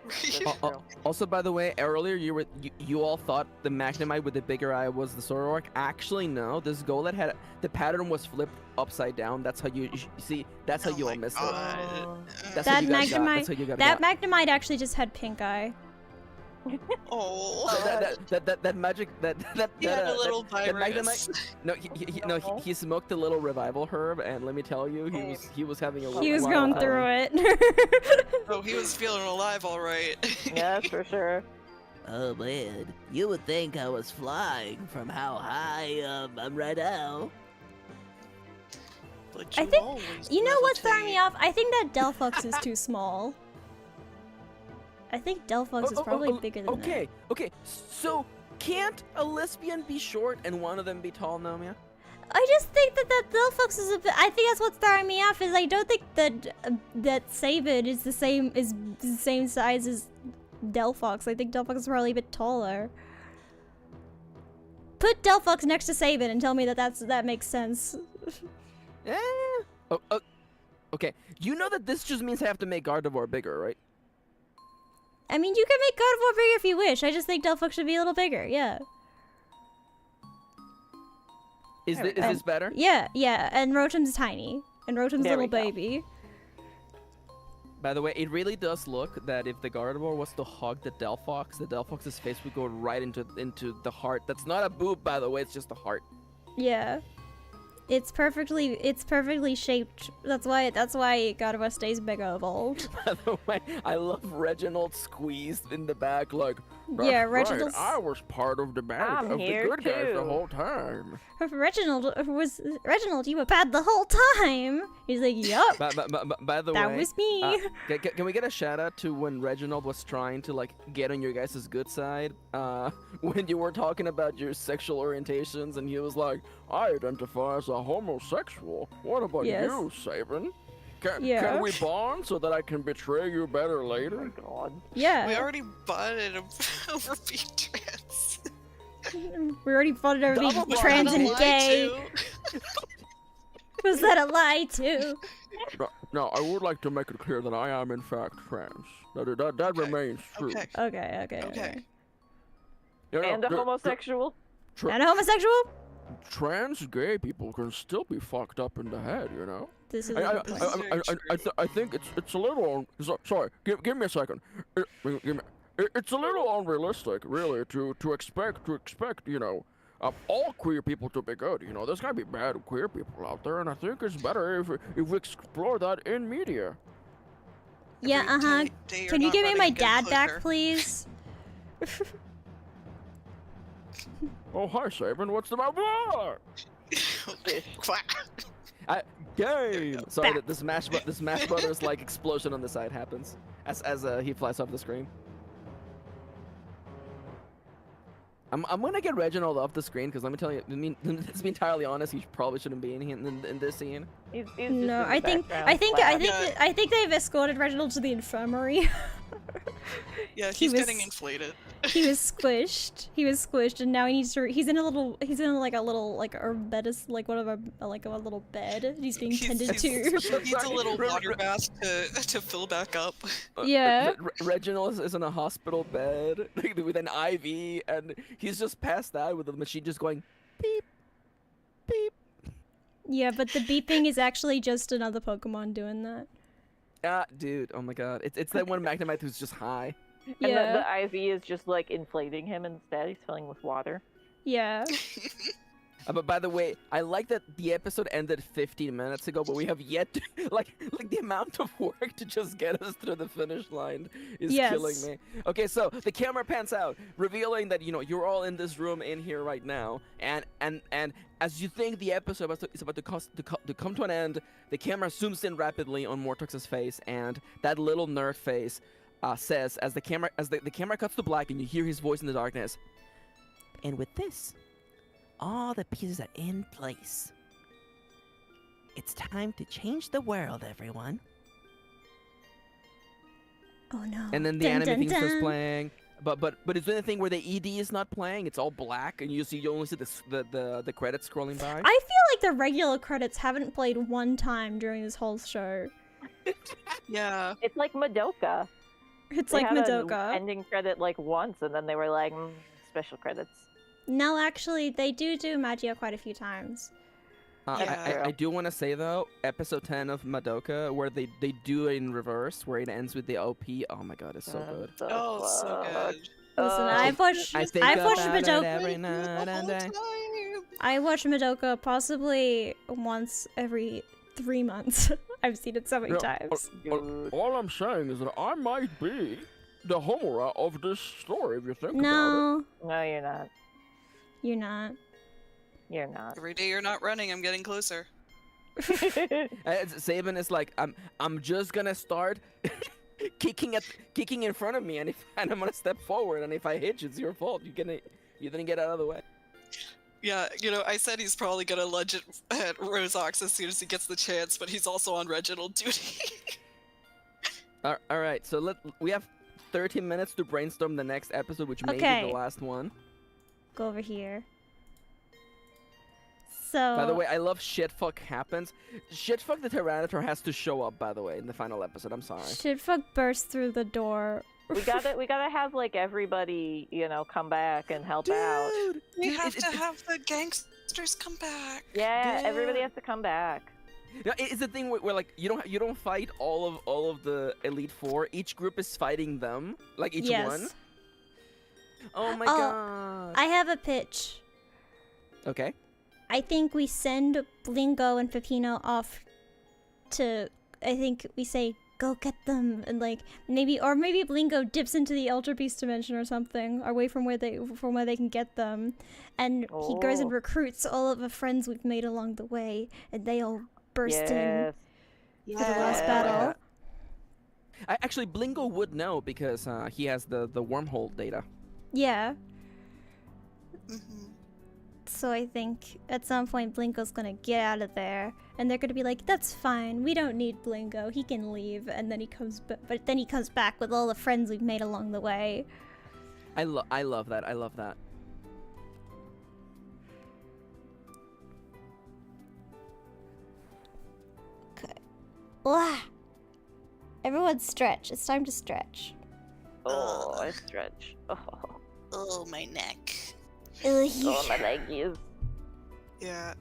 That's Al- true. Also, by the way, earlier you all thought the Magnemite with the bigger eye was the Sorork. Actually, no. This Golett had the pattern was flipped upside down. That's how you see. That's how Oh you all my missed it. God. That's That how you guys got. Magnemite- That's how you got. That Magnemite actually just had pink eye. Oh, that magic that he had a that- little that virus. No, he smoked the little revival herb, and let me tell you, he was having a He was wild going time. through it. Oh, he was feeling alive, all right. Yeah, that's for sure. Oh man, you would think I was flying from how high I'm right now. But I think- always You know what's throwing me levitate. off? I think that Delphox is too small. I think Delphox is probably bigger than that. Okay. So can't a lesbian be short and one of them be tall, Nomia? I just think that Delphox is a bit. I think that's what's throwing me off. Is I don't think that Sabin is the same size as Delphox. I think Delphox is probably a bit taller. Put Delphox next to Sabin and tell me that makes sense. Okay. You know that this just means I have to make Gardevoir bigger, right? I mean, you can make Gardevoir bigger if you wish. I just think Delphox should be a little bigger. Yeah. Is There we this better? Yeah. And Rotom's tiny. And Rotom's a There we little go. baby. By the way, it really does look that if the Gardevoir was to hug the Delphox's face would go right into the heart. That's not a boob, by the way. It's just a heart. Yeah. It's perfectly shaped. That's why Gardevoir stays mega evolved. By the way, I love Reginald squeezed in the back, like, Yeah, Right, Reginald's I was part of the band I'm of the here good guys the too. whole time. Reginald, you were bad the whole time. He's like, yup, by the that way, was me. can we get a shout out to when Reginald was trying to like get on your guys' good side? When you were talking about your sexual orientations, and he was like, I identify as a homosexual. What about Yes. you, Sabin? Yeah. Can we bond so that I can betray you better Oh later? my god. Yeah, We already butted him over being trans. we already fought over being Double trans Wanna and lie gay. too? Was that a lie too? Now, I would like to make it clear that I am in fact trans. That Okay, remains true. Okay. Okay. You know, And a the- homosexual. And a homosexual? Trans gay people can still be fucked up in the head, you know? This is I, a I, good I, point. I think it's a little sorry. Give me a second. It's a little unrealistic, really, to expect all queer people to be good. You know, there's gotta be bad queer people out there, and I think it's better if we explore that in media. Yeah, Every day you're Can you not give me running my a good dad back, clicker. please? Oh, hi, Sabin. What's the matter? Quack. game. Sorry, Back. the Smash Brothers like explosion on the side happens as he flies off the screen. I'm gonna get Reginald off the screen because let me tell you, let's be entirely honest, he probably shouldn't be in this scene. He's just No, in the I think background. I think they've escorted Reginald to the infirmary. Yeah, He he's was- getting inflated. He was squished, and now he needs to. He's in a little herbetus, like one of a little bed. He's being tended to. He needs a little water bath to fill back up. Yeah. Reginald is in a hospital bed with an IV, and he's just passed out with the machine just going beep, beep. Yeah, but the beeping is actually just another Pokemon doing that. Ah, dude, oh my god, it's that one Magnemite who's just high. And Yeah. the IV is just like inflating him instead. He's filling with water. Yeah. But by the way, I like that the episode ended 15 minutes ago, but we have yet to, like the amount of work to just get us through the finish line is killing me. Okay, so the camera pans out, revealing that you're all in this room in here right now, and as you think the episode is about to come to an end, the camera zooms in rapidly on Mortox's face, and that little nerd face says, as the camera cuts to black, and you hear his voice in the darkness. And with this, all the pieces are in place. It's time to change the world, everyone. Oh no. And then the anime theme starts playing. But is there anything where the ED is not playing? It's all black, and you only see the credits scrolling by. I feel like the regular credits haven't played one time during this whole show. Yeah. It's like Madoka. It's They like had an Madoka. ending credit like once, and then they were like, special credits. No, actually, they do Magia quite a few times. I do want to say though, episode 10 of Madoka, where they do it in reverse, where it ends with the OP. Oh my god, it's so good. So good. Listen, I've watched Madoka every night and day. I watch Madoka possibly once every 3 months. I've seen it so many times. All I'm saying is that I might be the Homura of this story, if you think about it. No, No, you're not. you're not. You're not. Every day you're not running, I'm getting closer. Saban is like, I'm just gonna start kicking in front of me, and I'm gonna step forward, and if I hit you, it's your fault. You didn't get out of the way. Yeah, I said he's probably gonna lunge at Rosox as soon as he gets the chance, but he's also on Reginald duty. All right, so we have 13 minutes to brainstorm the next episode, which may be Okay. the last one. Go over here. So. By the way, I love shitfuck happens. Shitfuck the Tyranitar has to show up, by the way, in the final episode. I'm sorry. Shitfuck bursts through the door. We gotta have like everybody, come back and help out. We have to have the gangsters come back. Yeah, Dude. everybody has to come back. Yeah, it's the thing where like you don't fight all of the Elite Four. Each group is fighting them, like each Yes. one. Oh my god. I have a pitch. Okay. I think we send Blingo and Pepino off to. I think we say go get them, and like maybe Blingo dips into the Ultra Beast dimension or something, away from where they can get them, and he goes and Oh. recruits all of the friends we've made along the way, and they all burst Yes. in for the last Yeah. battle. Actually, Blingo would know because he has the wormhole data. Yeah. Mhm. So I think at some point Blingo's gonna get out of there, and they're gonna be like, "That's fine. We don't need Blingo. He can leave." And then he comes, but then he comes back with all the friends we've made along the way. I love that. I love that. Okay. Wah! Everyone stretch. It's time to stretch. Oh, I stretch. Oh, Oh, my neck. oh my leggies. Yeah.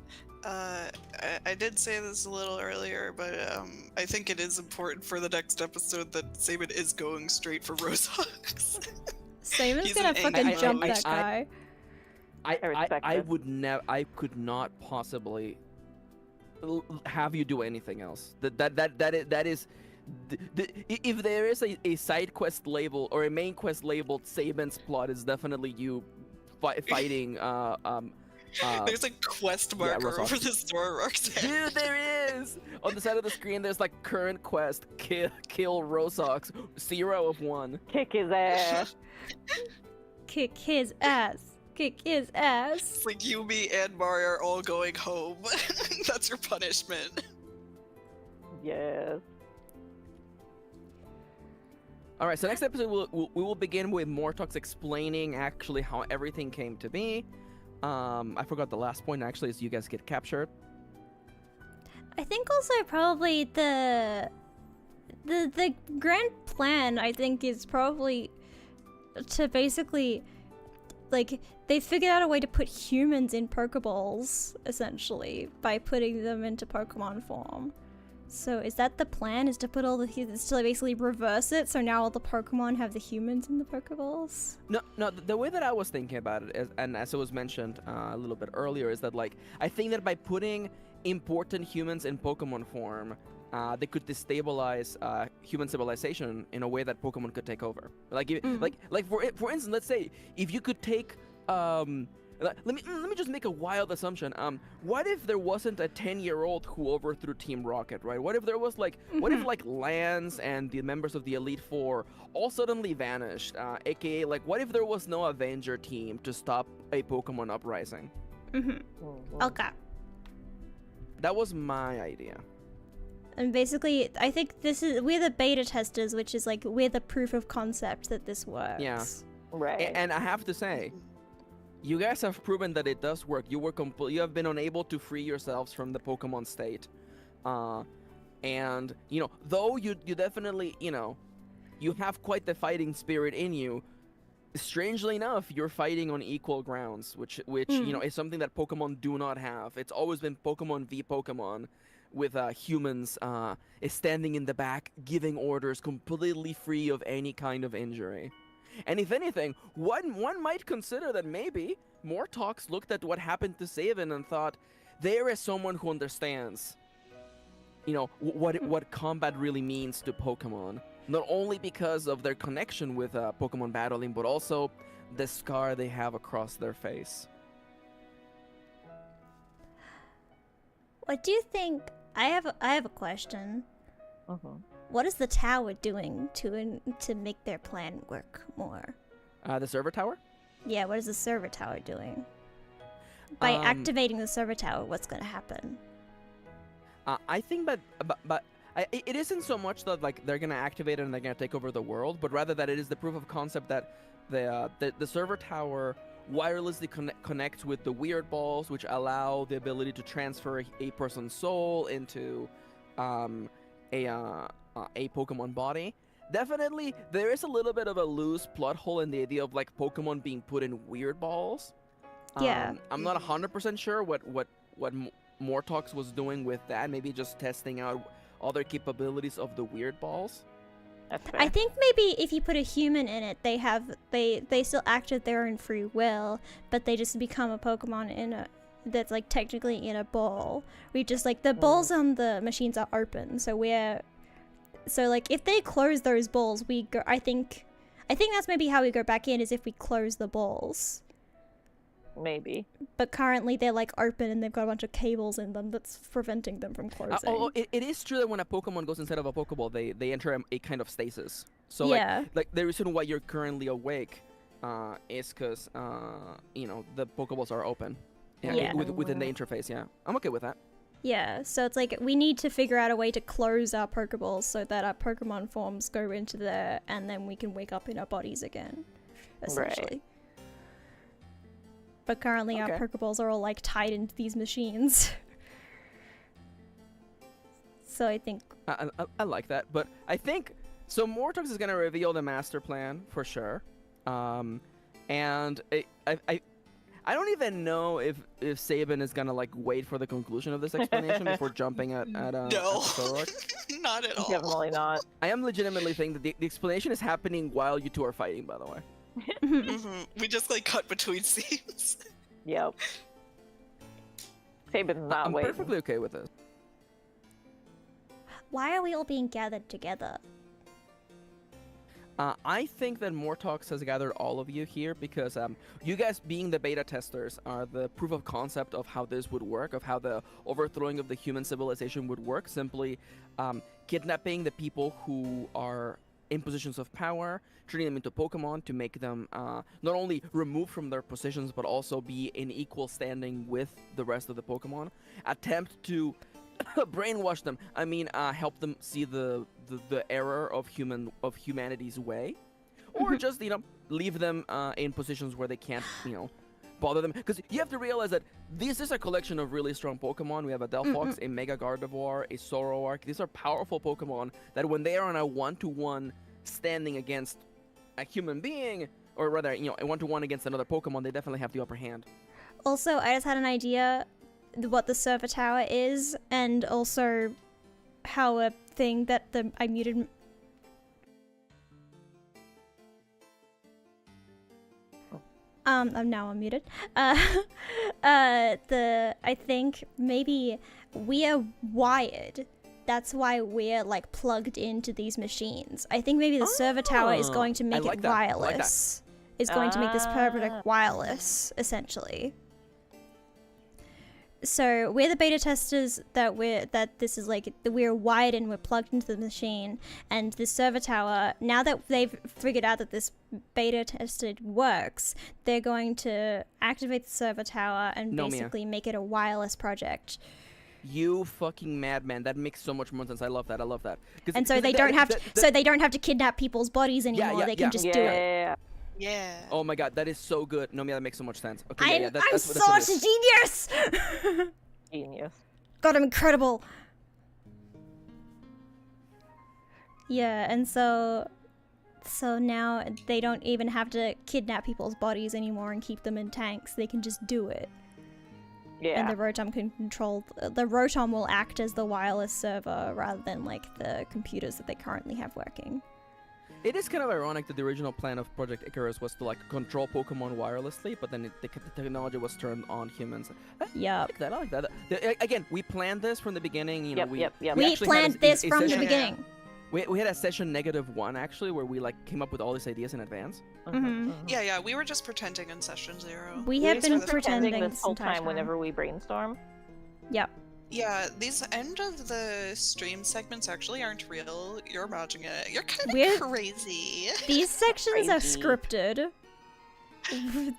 I did say this a little earlier, but I think it is important for the next episode that Saban is going straight for Rosox. Saban's He's gonna an fucking angry jump ghost. that guy. I respect I this. would never. I could not possibly have you do anything else. That is. If there is a side quest label or a main quest labeled Saban's plot, is definitely you fighting. There's a quest marker Rosox. over the store, Roxanne. Dude, there is! On the side of the screen, there's like current quest, kill Rosox, 0 of 1. Kick his ass. Kick his ass. Kick his ass. It's like you, me, and Mario are all going home. That's your punishment. Yes. All right, so next episode we will begin with Mortox explaining actually how everything came to be. I forgot the last point actually is you guys get captured. I think also probably the grand plan, I think, is probably to basically, like, they figured out a way to put humans in Pokeballs, essentially, by putting them into Pokemon form. So is that the plan? Is to put all the humans to basically reverse it? So now all the Pokemon have the humans in the Pokeballs? No. The way that I was thinking about it, is, and as it was mentioned a little bit earlier, is that like I think that by putting important humans in Pokemon form, they could destabilize human civilization in a way that Pokemon could take over. Like, for instance, let's say if you could take let me just make a wild assumption. What if there wasn't a 10-year-old who overthrew Team Rocket, right? What if there was like, what if like Lance and the members of the Elite Four all suddenly vanished? AKA, like, what if there was no Avenger team to stop a Pokemon uprising? Okay. That was my idea. And basically, I think we're the beta testers, which is like, we're the proof of concept that this works. Yeah. Right. And I have to say, you guys have proven that it does work. You have been unable to free yourselves from the Pokemon state. And, you know, though you definitely, you know, you have quite the fighting spirit in you, strangely enough, you're fighting on equal grounds, which you know, is something that Pokemon do not have. It's always been Pokemon v Pokemon, with humans standing in the back, giving orders completely free of any kind of injury. And if anything, one might consider that maybe Mortox looked at what happened to Sabin and thought, there is someone who understands, you know, what combat really means to Pokemon. Not only because of their connection with Pokemon battling, but also the scar they have across their face. What do you think? I have a question. What is the tower doing to make their plan work more? The server tower? Yeah, what is the server tower doing? By activating the server tower, what's going to happen? I think but it isn't so much that like they're gonna activate it and they're gonna take over the world, but rather that it is the proof of concept that the server tower wirelessly connects with the weird balls, which allow the ability to transfer a person's soul into a Pokemon body. Definitely, there is a little bit of a loose plot hole in the idea of like Pokemon being put in weird balls. Yeah. I'm not 100% sure what Mortox was doing with that. Maybe just testing out other capabilities of the weird balls. That's fair. I think maybe if you put a human in it, they still act at their own free will, but they just become a Pokemon that's like technically in a ball. We just like the balls on the machines are open, so like if they close those balls, we go. I think that's maybe how we go back in, is if we close the balls. Maybe. But currently they're like open and they've got a bunch of cables in them that's preventing them from closing. It is true that when a Pokemon goes inside of a Pokeball, they enter a kind of stasis. So yeah. like the reason why you're currently awake is because you know, the Pokeballs are open. Yeah. Within the interface. Yeah, I'm okay with that. Yeah, so it's like we need to figure out a way to close our Pokeballs so that our Pokemon forms go into there and then we can wake up in our bodies again, essentially. Right. But currently our Pokeballs are all like tied into these machines. So I think... I like that, but I think... So Mortox is going to reveal the master plan, for sure. And I don't even know if Sabin is going to like wait for the conclusion of this explanation before jumping at No, not at all. Definitely not. I am legitimately thinking that the explanation is happening while you two are fighting, by the way. We just like cut between scenes. Yep. Sabin's not I'm waiting. perfectly okay with it. Why are we all being gathered together? I think that Mortox has gathered all of you here because you guys, being the beta testers, are the proof of concept of how this would work, of how the overthrowing of the human civilization would work. Simply kidnapping the people who are in positions of power, turning them into Pokemon to make them not only removed from their positions, but also be in equal standing with the rest of the Pokemon. Attempt to brainwash them. I mean, help them see the error of humanity's way, or just, you know, leave them in positions where they can't, you know, bother them. Because you have to realize that this is a collection of really strong Pokemon. We have a Delphox, a Mega Gardevoir, a Zoroark. These are powerful Pokemon that when they are on a one-to-one standing against a human being, or rather, you know, a one-to-one against another Pokemon, they definitely have the upper hand. Also, I just had an idea what the server tower is, and also how a thing that I muted. I'm now unmuted. I think maybe we are wired. That's why we're like plugged into these machines. I think maybe the server tower is going to make it wireless. Is going to make this product wireless, essentially. So we're the beta testers that this is like we're wired and we're plugged into the machine, and the server tower, now that they've figured out that this beta tested works, they're going to activate the server tower and Nomia. basically make it a wireless project. You fucking madman! That makes so much more sense. I love that. I love that. And so they don't have to. So they don't have to kidnap people's bodies anymore. They can just do it. Yeah. Oh my god, that is so good. Nomia, that makes so much sense. Okay, I'm that's such what a it is. genius. Genius. God, I'm incredible. Yeah, and so now they don't even have to kidnap people's bodies anymore and keep them in tanks. They can just do it. Yeah. And the Rotom can control. The Rotom will act as the wireless server rather than like the computers that they currently have working. It is kind of ironic that the original plan of Project Icarus was to like control Pokemon wirelessly, but then the technology was turned on humans. Yeah. I like that. Again, we planned this from the beginning. You know, we We actually planned had this a from the session- beginning. We had a session -1 actually, where we like came up with all these ideas in advance. Yeah, we were just pretending in session 0. We have been pretending this whole entire time whenever we brainstorm. Yep. Yeah, these end of the stream segments actually aren't real. You're imagining it. You're kind We're- of crazy. These sections are Crazy. scripted.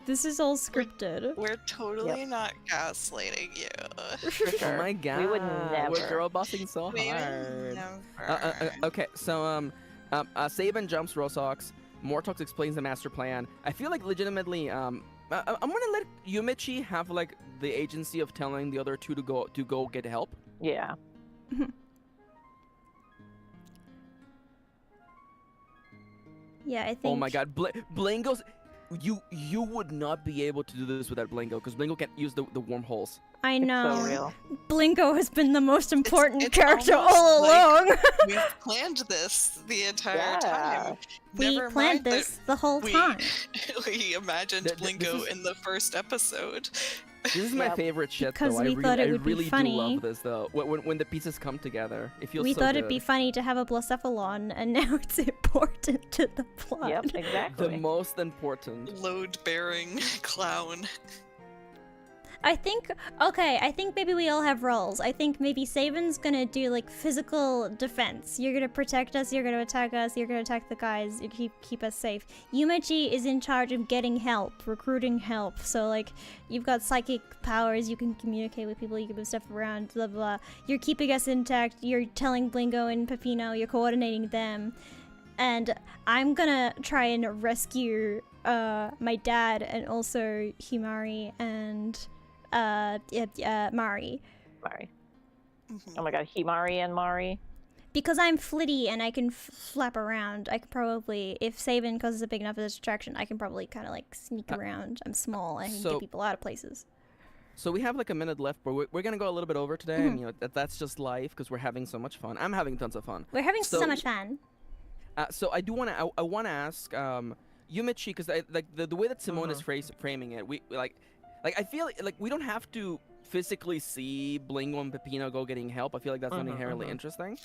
This is all scripted. We're totally not gaslighting you. For sure. Oh my god, We would we're never. girl bossing so We would hard. never. Okay, so Saban jumps Rosox. Mortox explains the master plan. I feel like legitimately, I'm gonna let Yumichi have like the agency of telling the other two to go get help. Yeah. Yeah, I think. Oh my god, Blingo's. You would not be able to do this without Blingo, because Blingo can't use the wormholes. I know. So real. Blingo has been the most important it's character almost all like- along. We've planned this the entire Yeah. time. We Never planned mind that this the whole we- time. We imagined This Blingo is- in the first episode. This is my Yep. favorite shit, Because though. we thought it would be I really funny. do love this, though. When the pieces come together, it feels We so thought good. it'd be funny to have a Blacephalon, and now it's important to the plot. Yep, exactly. the most important. Load-bearing clown. I think maybe we all have roles. I think maybe Saban's gonna do like physical defense. You're gonna protect us, you're gonna attack us, you're gonna attack the guys, you keep us safe. Yumechi is in charge of getting help, recruiting help. So like you've got psychic powers, you can communicate with people, you can move stuff around, blah blah. You're keeping us intact, you're telling Blingo and Peppino, you're coordinating them. And I'm gonna try and rescue my dad and also Himari and Mari. Mari. Oh my god, Himari and Mari. Because I'm flitty and I can flap around, I could probably, if Saban causes a big enough of a distraction, I can probably kind of like sneak around. I'm small, I can so- get people out of places. So we have like a minute left, but we're gonna go a little bit over today, and you know that's just life because we're having so much fun. I'm having tons of fun. We're having so So- much fun. So I do wanna I wanna ask Yumichi, because like the way that Simone is framing it, we like I feel like we don't have to physically see Blingo and Peppino go getting help. I feel like that's not inherently interesting.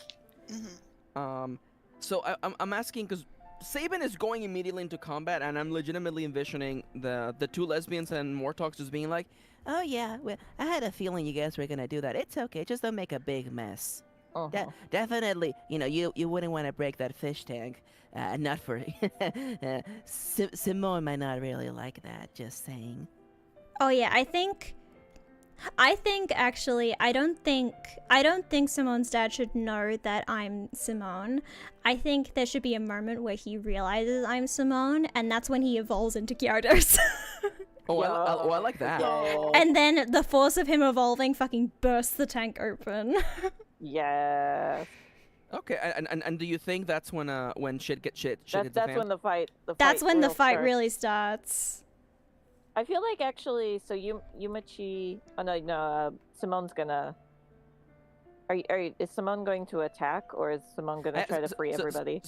So I'm asking because Saban is going immediately into combat, and I'm legitimately envisioning the two lesbians and Mortox just being like, Oh yeah, well, I had a feeling you guys were gonna do that. It's okay, just don't make a big mess. Definitely, you know, you wouldn't want to break that fish tank. Not for Simone might not really like that. Just saying. Oh yeah, I think actually I don't think Simone's dad should know that I'm Simone. I think there should be a moment where he realizes I'm Simone, and that's when he evolves into Gyarados. oh, I like that. And then the force of him evolving fucking bursts the tank open. Yes. Okay, and do you think that's when shit hits the That's fan? when the fight. That's when the will fight start. really starts. I feel like actually, so Yumichi. Oh no, Simone's gonna Is Simone going to attack, or is Simone going to try to free everybody?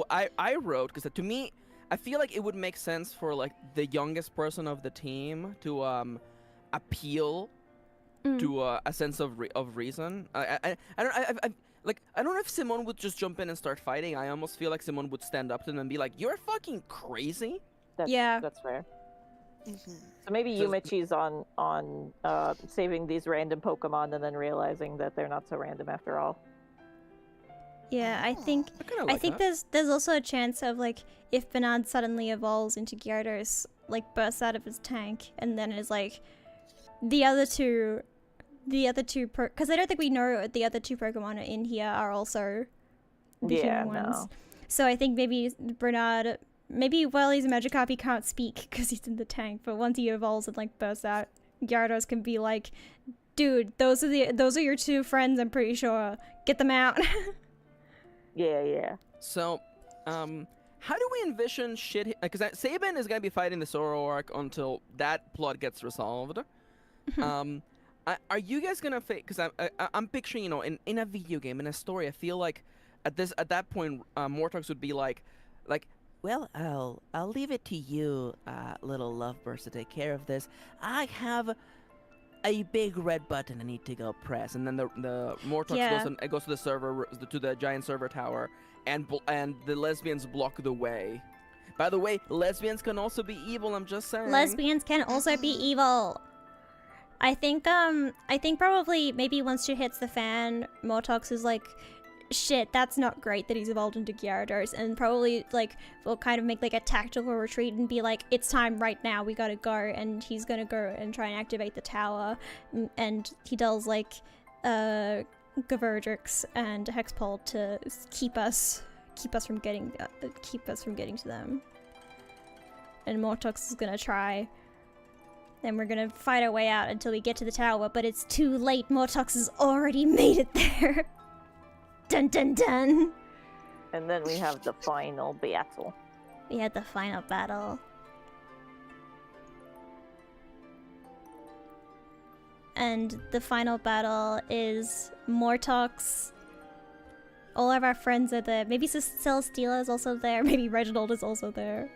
I wrote, because to me, I feel like it would make sense for like the youngest person of the team to appeal to a sense of reason. I don't know if Simone would just jump in and start fighting. I almost feel like Simone would stand up to them and be like, "You're fucking crazy." That's fair. So maybe Yumichi's on saving these random Pokemon and then realizing that they're not so random after all. Yeah, I think there's also a chance of like if Bernard suddenly evolves into Gyarados, like bursts out of his tank and then is like the other two because I don't think we know the other two Pokemon in here are also the human ones. No. So I think maybe Bernard, while he's a Magikarp he can't speak because he's in the tank, but once he evolves and like bursts out, Gyarados can be like, dude, those are your two friends, I'm pretty sure. Get them out. Yeah. So, how do we envision shit? Because Sabin is gonna be fighting the Zoroark until that plot gets resolved. Are you guys gonna face? Because I'm picturing, in a video game, in a story, I feel like at that point, Mortox would be like, well, I'll leave it to you, little lovebirds, to take care of this. I have a big red button I need to go press, and then the Mortox goes to the server, to the giant server tower, and the lesbians block the way. By the way, lesbians can also be evil. I'm just saying. Lesbians can also be evil. I think probably maybe once she hits the fan, Mortox is like, shit, that's not great that he's evolved into Gyarados, and probably like will kind of make like a tactical retreat and be like, it's time right now, we gotta go, and he's gonna go and try and activate the tower, and he does like Gaverdrix and Hexpole to keep us from getting to them. And Mortox is gonna try. Then we're gonna fight our way out until we get to the tower, but it's too late. Mortox has already made it there. Dun dun dun. And then we have the final battle. We had the final battle. And the final battle is Mortox. All of our friends are there. Maybe Celesteela is also there. Maybe Reginald is also there.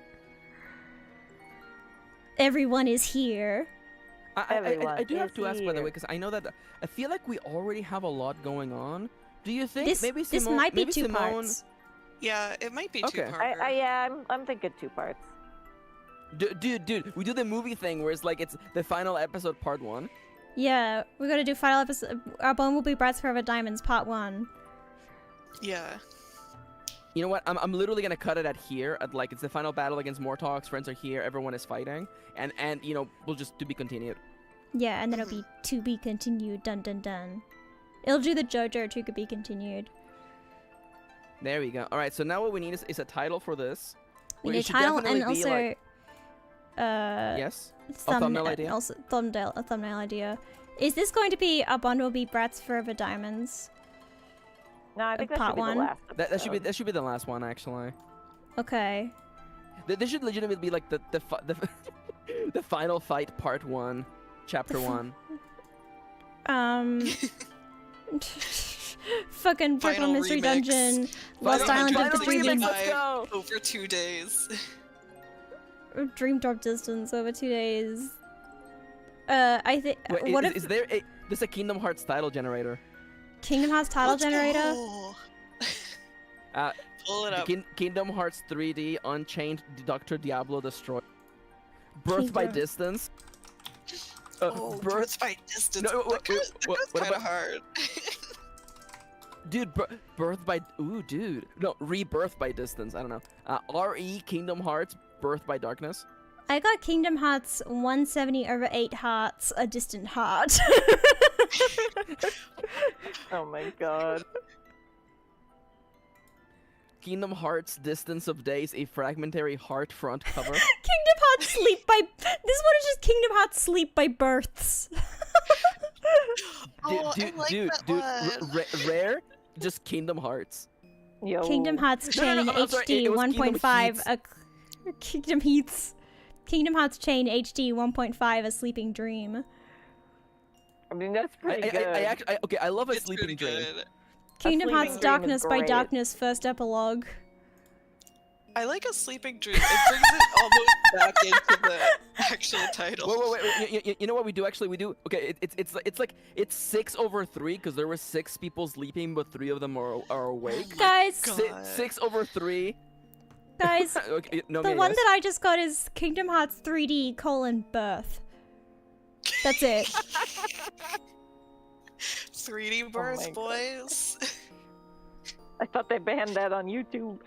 Everyone is here. I do have to ask, by the way, because I know that I feel like we already have a lot going on. Do you think this might be two parts? Yeah, it might be two parts. I'm thinking 2 parts. Dude, we do the movie thing where it's like it's the final episode, part 1. Yeah, we're gonna do final episode. Our Bone Will Be Bright Forever Diamonds, part 1. Yeah. You know what? I'm literally gonna cut it at here. At like it's the final battle against Mortox. Friends are here. Everyone is fighting, and we'll just to be continued. Yeah, and then it'll be to be continued. Dun dun dun. It'll do the JoJo to be continued. There we go. All right. So now what we need is a title for this. We need a title and also like, yes. Thumbnail idea. Also a thumbnail idea. Is this going to be Our Bond Will Be Bratz Forever Diamonds? No, I think that part should be 1. the last That should be the last one, actually. Okay. This should legitimately be like the the final fight, part 1, chapter 1. Fucking Pokemon Mystery Dungeon, Lost Island of the Dreaming. Let's go! Over 2 days. Dream Drop Distance over 2 days. I think. Is there there's a Kingdom Hearts title generator? Kingdom Hearts title generator? Pull it up. Kingdom Hearts 3D Unchained Dr. Diablo Destroy. Birth by Distance. Birth by Distance. No, that goes kind of hard. Dude, Birth by... Ooh, dude. No, Rebirth by Distance. I don't know. RE Kingdom Hearts Birth by Darkness. I got Kingdom Hearts 170 over 8 hearts, a distant heart. Oh my god. Kingdom Hearts Distance of Days, a fragmentary heart front cover. Kingdom Hearts Sleep by... This one is just Kingdom Hearts Sleep by Births. Dude, rare, just Kingdom Hearts. Yo. Kingdom Hearts Chain HD 1.5, Kingdom Heats. Kingdom Hearts Chain HD 1.5, A Sleeping Dream. mean, that's pretty good. I actually, okay, I love a It's sleeping pretty dream. good. Kingdom sleeping Hearts dream is Darkness by great. Darkness first epilogue. I like a sleeping dream. It brings it almost back into the actual title. Wait. You know what we do? Actually, we do. Okay, it's 6/3 because there were 6 people sleeping, but 3 of them are awake. Guys, God. 6/3. guys, Okay, no, the one that I just got is Kingdom Hearts 3D Birth. That's it. 3D my birth, God. boys. I thought they banned that on YouTube.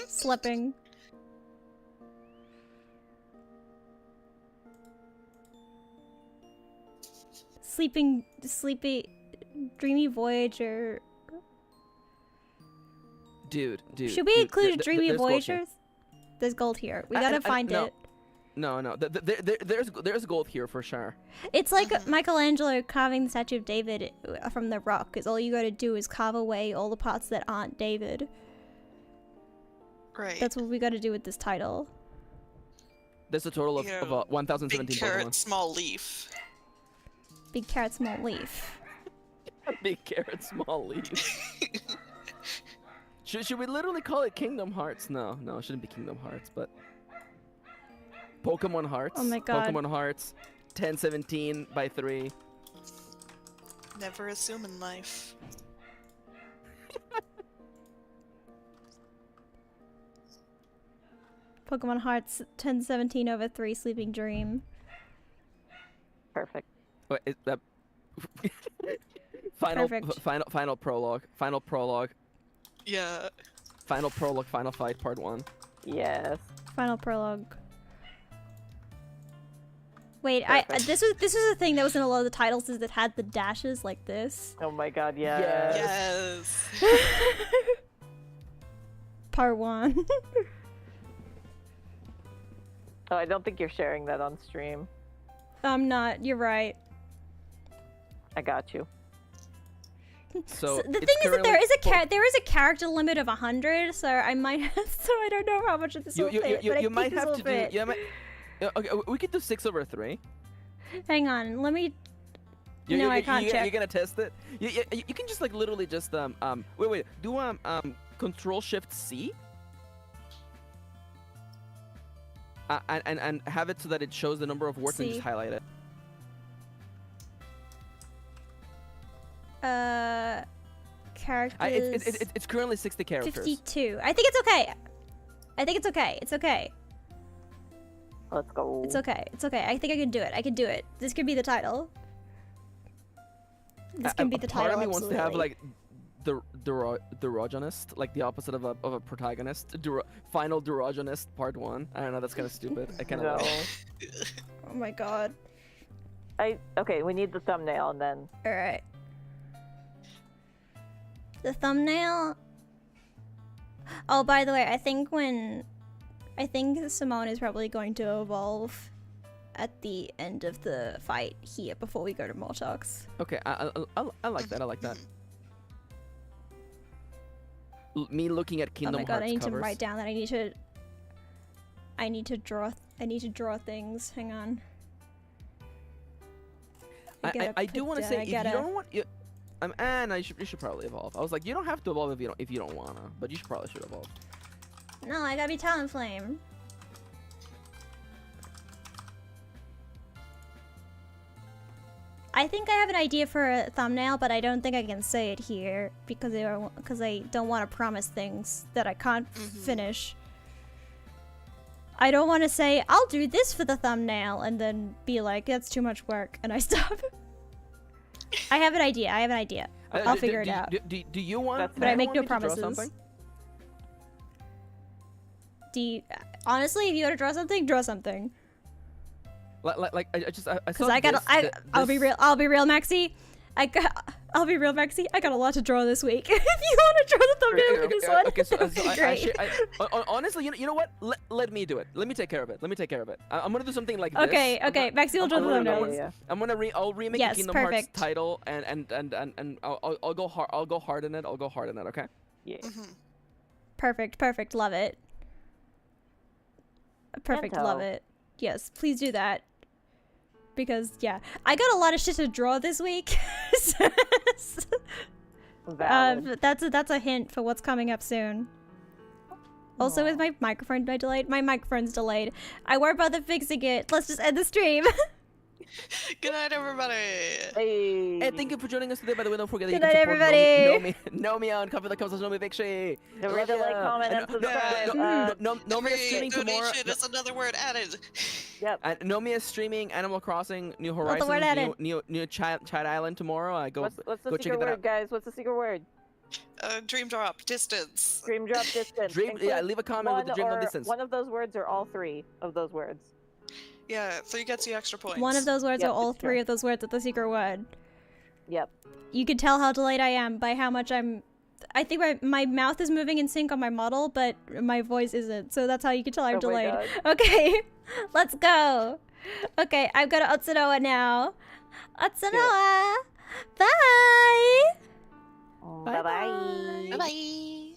Slipping. Sleepy, Dreamy Voyager. Dude. Should we dude, include there- Dreamy there's gold here. Voyagers? There's gold here. We gotta find no. it. No. There's gold here for sure. It's like Michelangelo carving the statue of David from the rock, because all you gotta do is carve away all the parts that aren't David. Right. That's what we gotta do with this title. There's a total of, Yeah. of Big 1,017 carrot, Pokemon. small leaf. Big carrot, small leaf. Big carrot, small leaf. Should we literally call it Kingdom Hearts? No, it shouldn't be Kingdom Hearts, but Pokemon Hearts. Oh my God. Pokemon Hearts, 1017 by 3. Never assume in life. Pokemon Hearts 1017/3 Sleeping Dream. Perfect. Wait, is that final Perfect. final prologue. Final prologue. Yeah. Final prologue. Final fight. Part 1. Yes. Final prologue. Wait, Perfect. this was a thing that was in a lot of the titles is that had the dashes like this. Oh my God. Yes. Yes. Part 1. Oh, I don't think you're sharing that on stream. I'm not. You're right. I got you. So The it's thing is that currently there is a character limit of 100, so I might have, so I don't know how much of this will fit. But I you think might this have will to fit. do. Okay, we could do 6/3. Hang on, let me. You, No, you, I you- can't you, check. You're gonna test it. You can just like literally just wait do Control Shift C. And have it so that it shows the number of words and just C. highlight it. Characters. It's currently 60 characters. 52. I think it's okay. It's okay. Let's go. It's okay. I think I can do it. This could be the title. This can be the title. Part of me wants to have absolutely. like the derogynist, like the opposite of a protagonist. Final derogynist part 1. I don't know. That's kind of stupid. I kind of. No. Oh my god. Okay, we need the thumbnail and then. All right. The thumbnail. Oh, by the way, I think Simone is probably going to evolve at the end of the fight here before we go to Mortox. Okay, I like that. I like that. Me looking at Kingdom Oh my god, Hearts I need covers. to write down that I need to draw things. Hang on. I do want to say if you don't want no, you should probably evolve. I was like, you don't have to evolve if you don't wanna, but you probably should evolve. No, I gotta be Talonflame. I think I have an idea for a thumbnail, but I don't think I can say it here because I don't want to promise things that I can't finish. I don't want to say I'll do this for the thumbnail and then be like that's too much work and I stop. I have an idea. I'll figure it out. Do you want? But I make no want me to draw promises. something? Honestly, if you want to draw something, draw something. I saw Because I'll be real, Maxi. I'll be real, Maxi. I got a lot to draw this week. If you want to draw the thumbnail for this one, Okay, so that would be great. honestly, you know what? Let me do it. Let me take care of it. I'm gonna do something like this. Okay, Maxi will draw the thumbnails. Yeah. I'll remake Yes, the Kingdom perfect. Hearts title and I'll go hard. I'll go hard in it. Okay. Yeah. Perfect. Love it. Perfect. Canto. Love it. Yes, please do that. because yeah, I got a lot of shit to draw this week. Valid. That's a hint for what's coming up soon. Also, is my microphone delayed? My microphone's delayed. I worry about fixing it. Let's just end the stream. Good night, everybody. Hey. And thank you for joining us today. By the way, don't forget that Good you night, can support everybody. Nomia on Coffee.com/NomiaVictory. Don't forget to like, comment, and subscribe. Nomia is streaming tomorrow. Donation is another word added. Yep. Nomia is streaming Animal Crossing New Another word Horizons, added. new Chad Island tomorrow. What's the go check secret that word, out. guys? What's the secret word? Dream drop distance. Dream drop distance. Yeah, leave a comment with the dream or distance. one of those words or all three of those words. Yeah, 3 gets you extra points. One of those words Yep, or all it's three true. of those words are the secret word. Yep. You can tell how delayed I am by how much I think my mouth is moving in sync on my model, but my voice isn't. So that's how you can tell I'm Oh my delayed. God. Okay, let's go. Okay, I've got Otsunoa now. Otsunoa! Bye! Bye bye. Bye bye.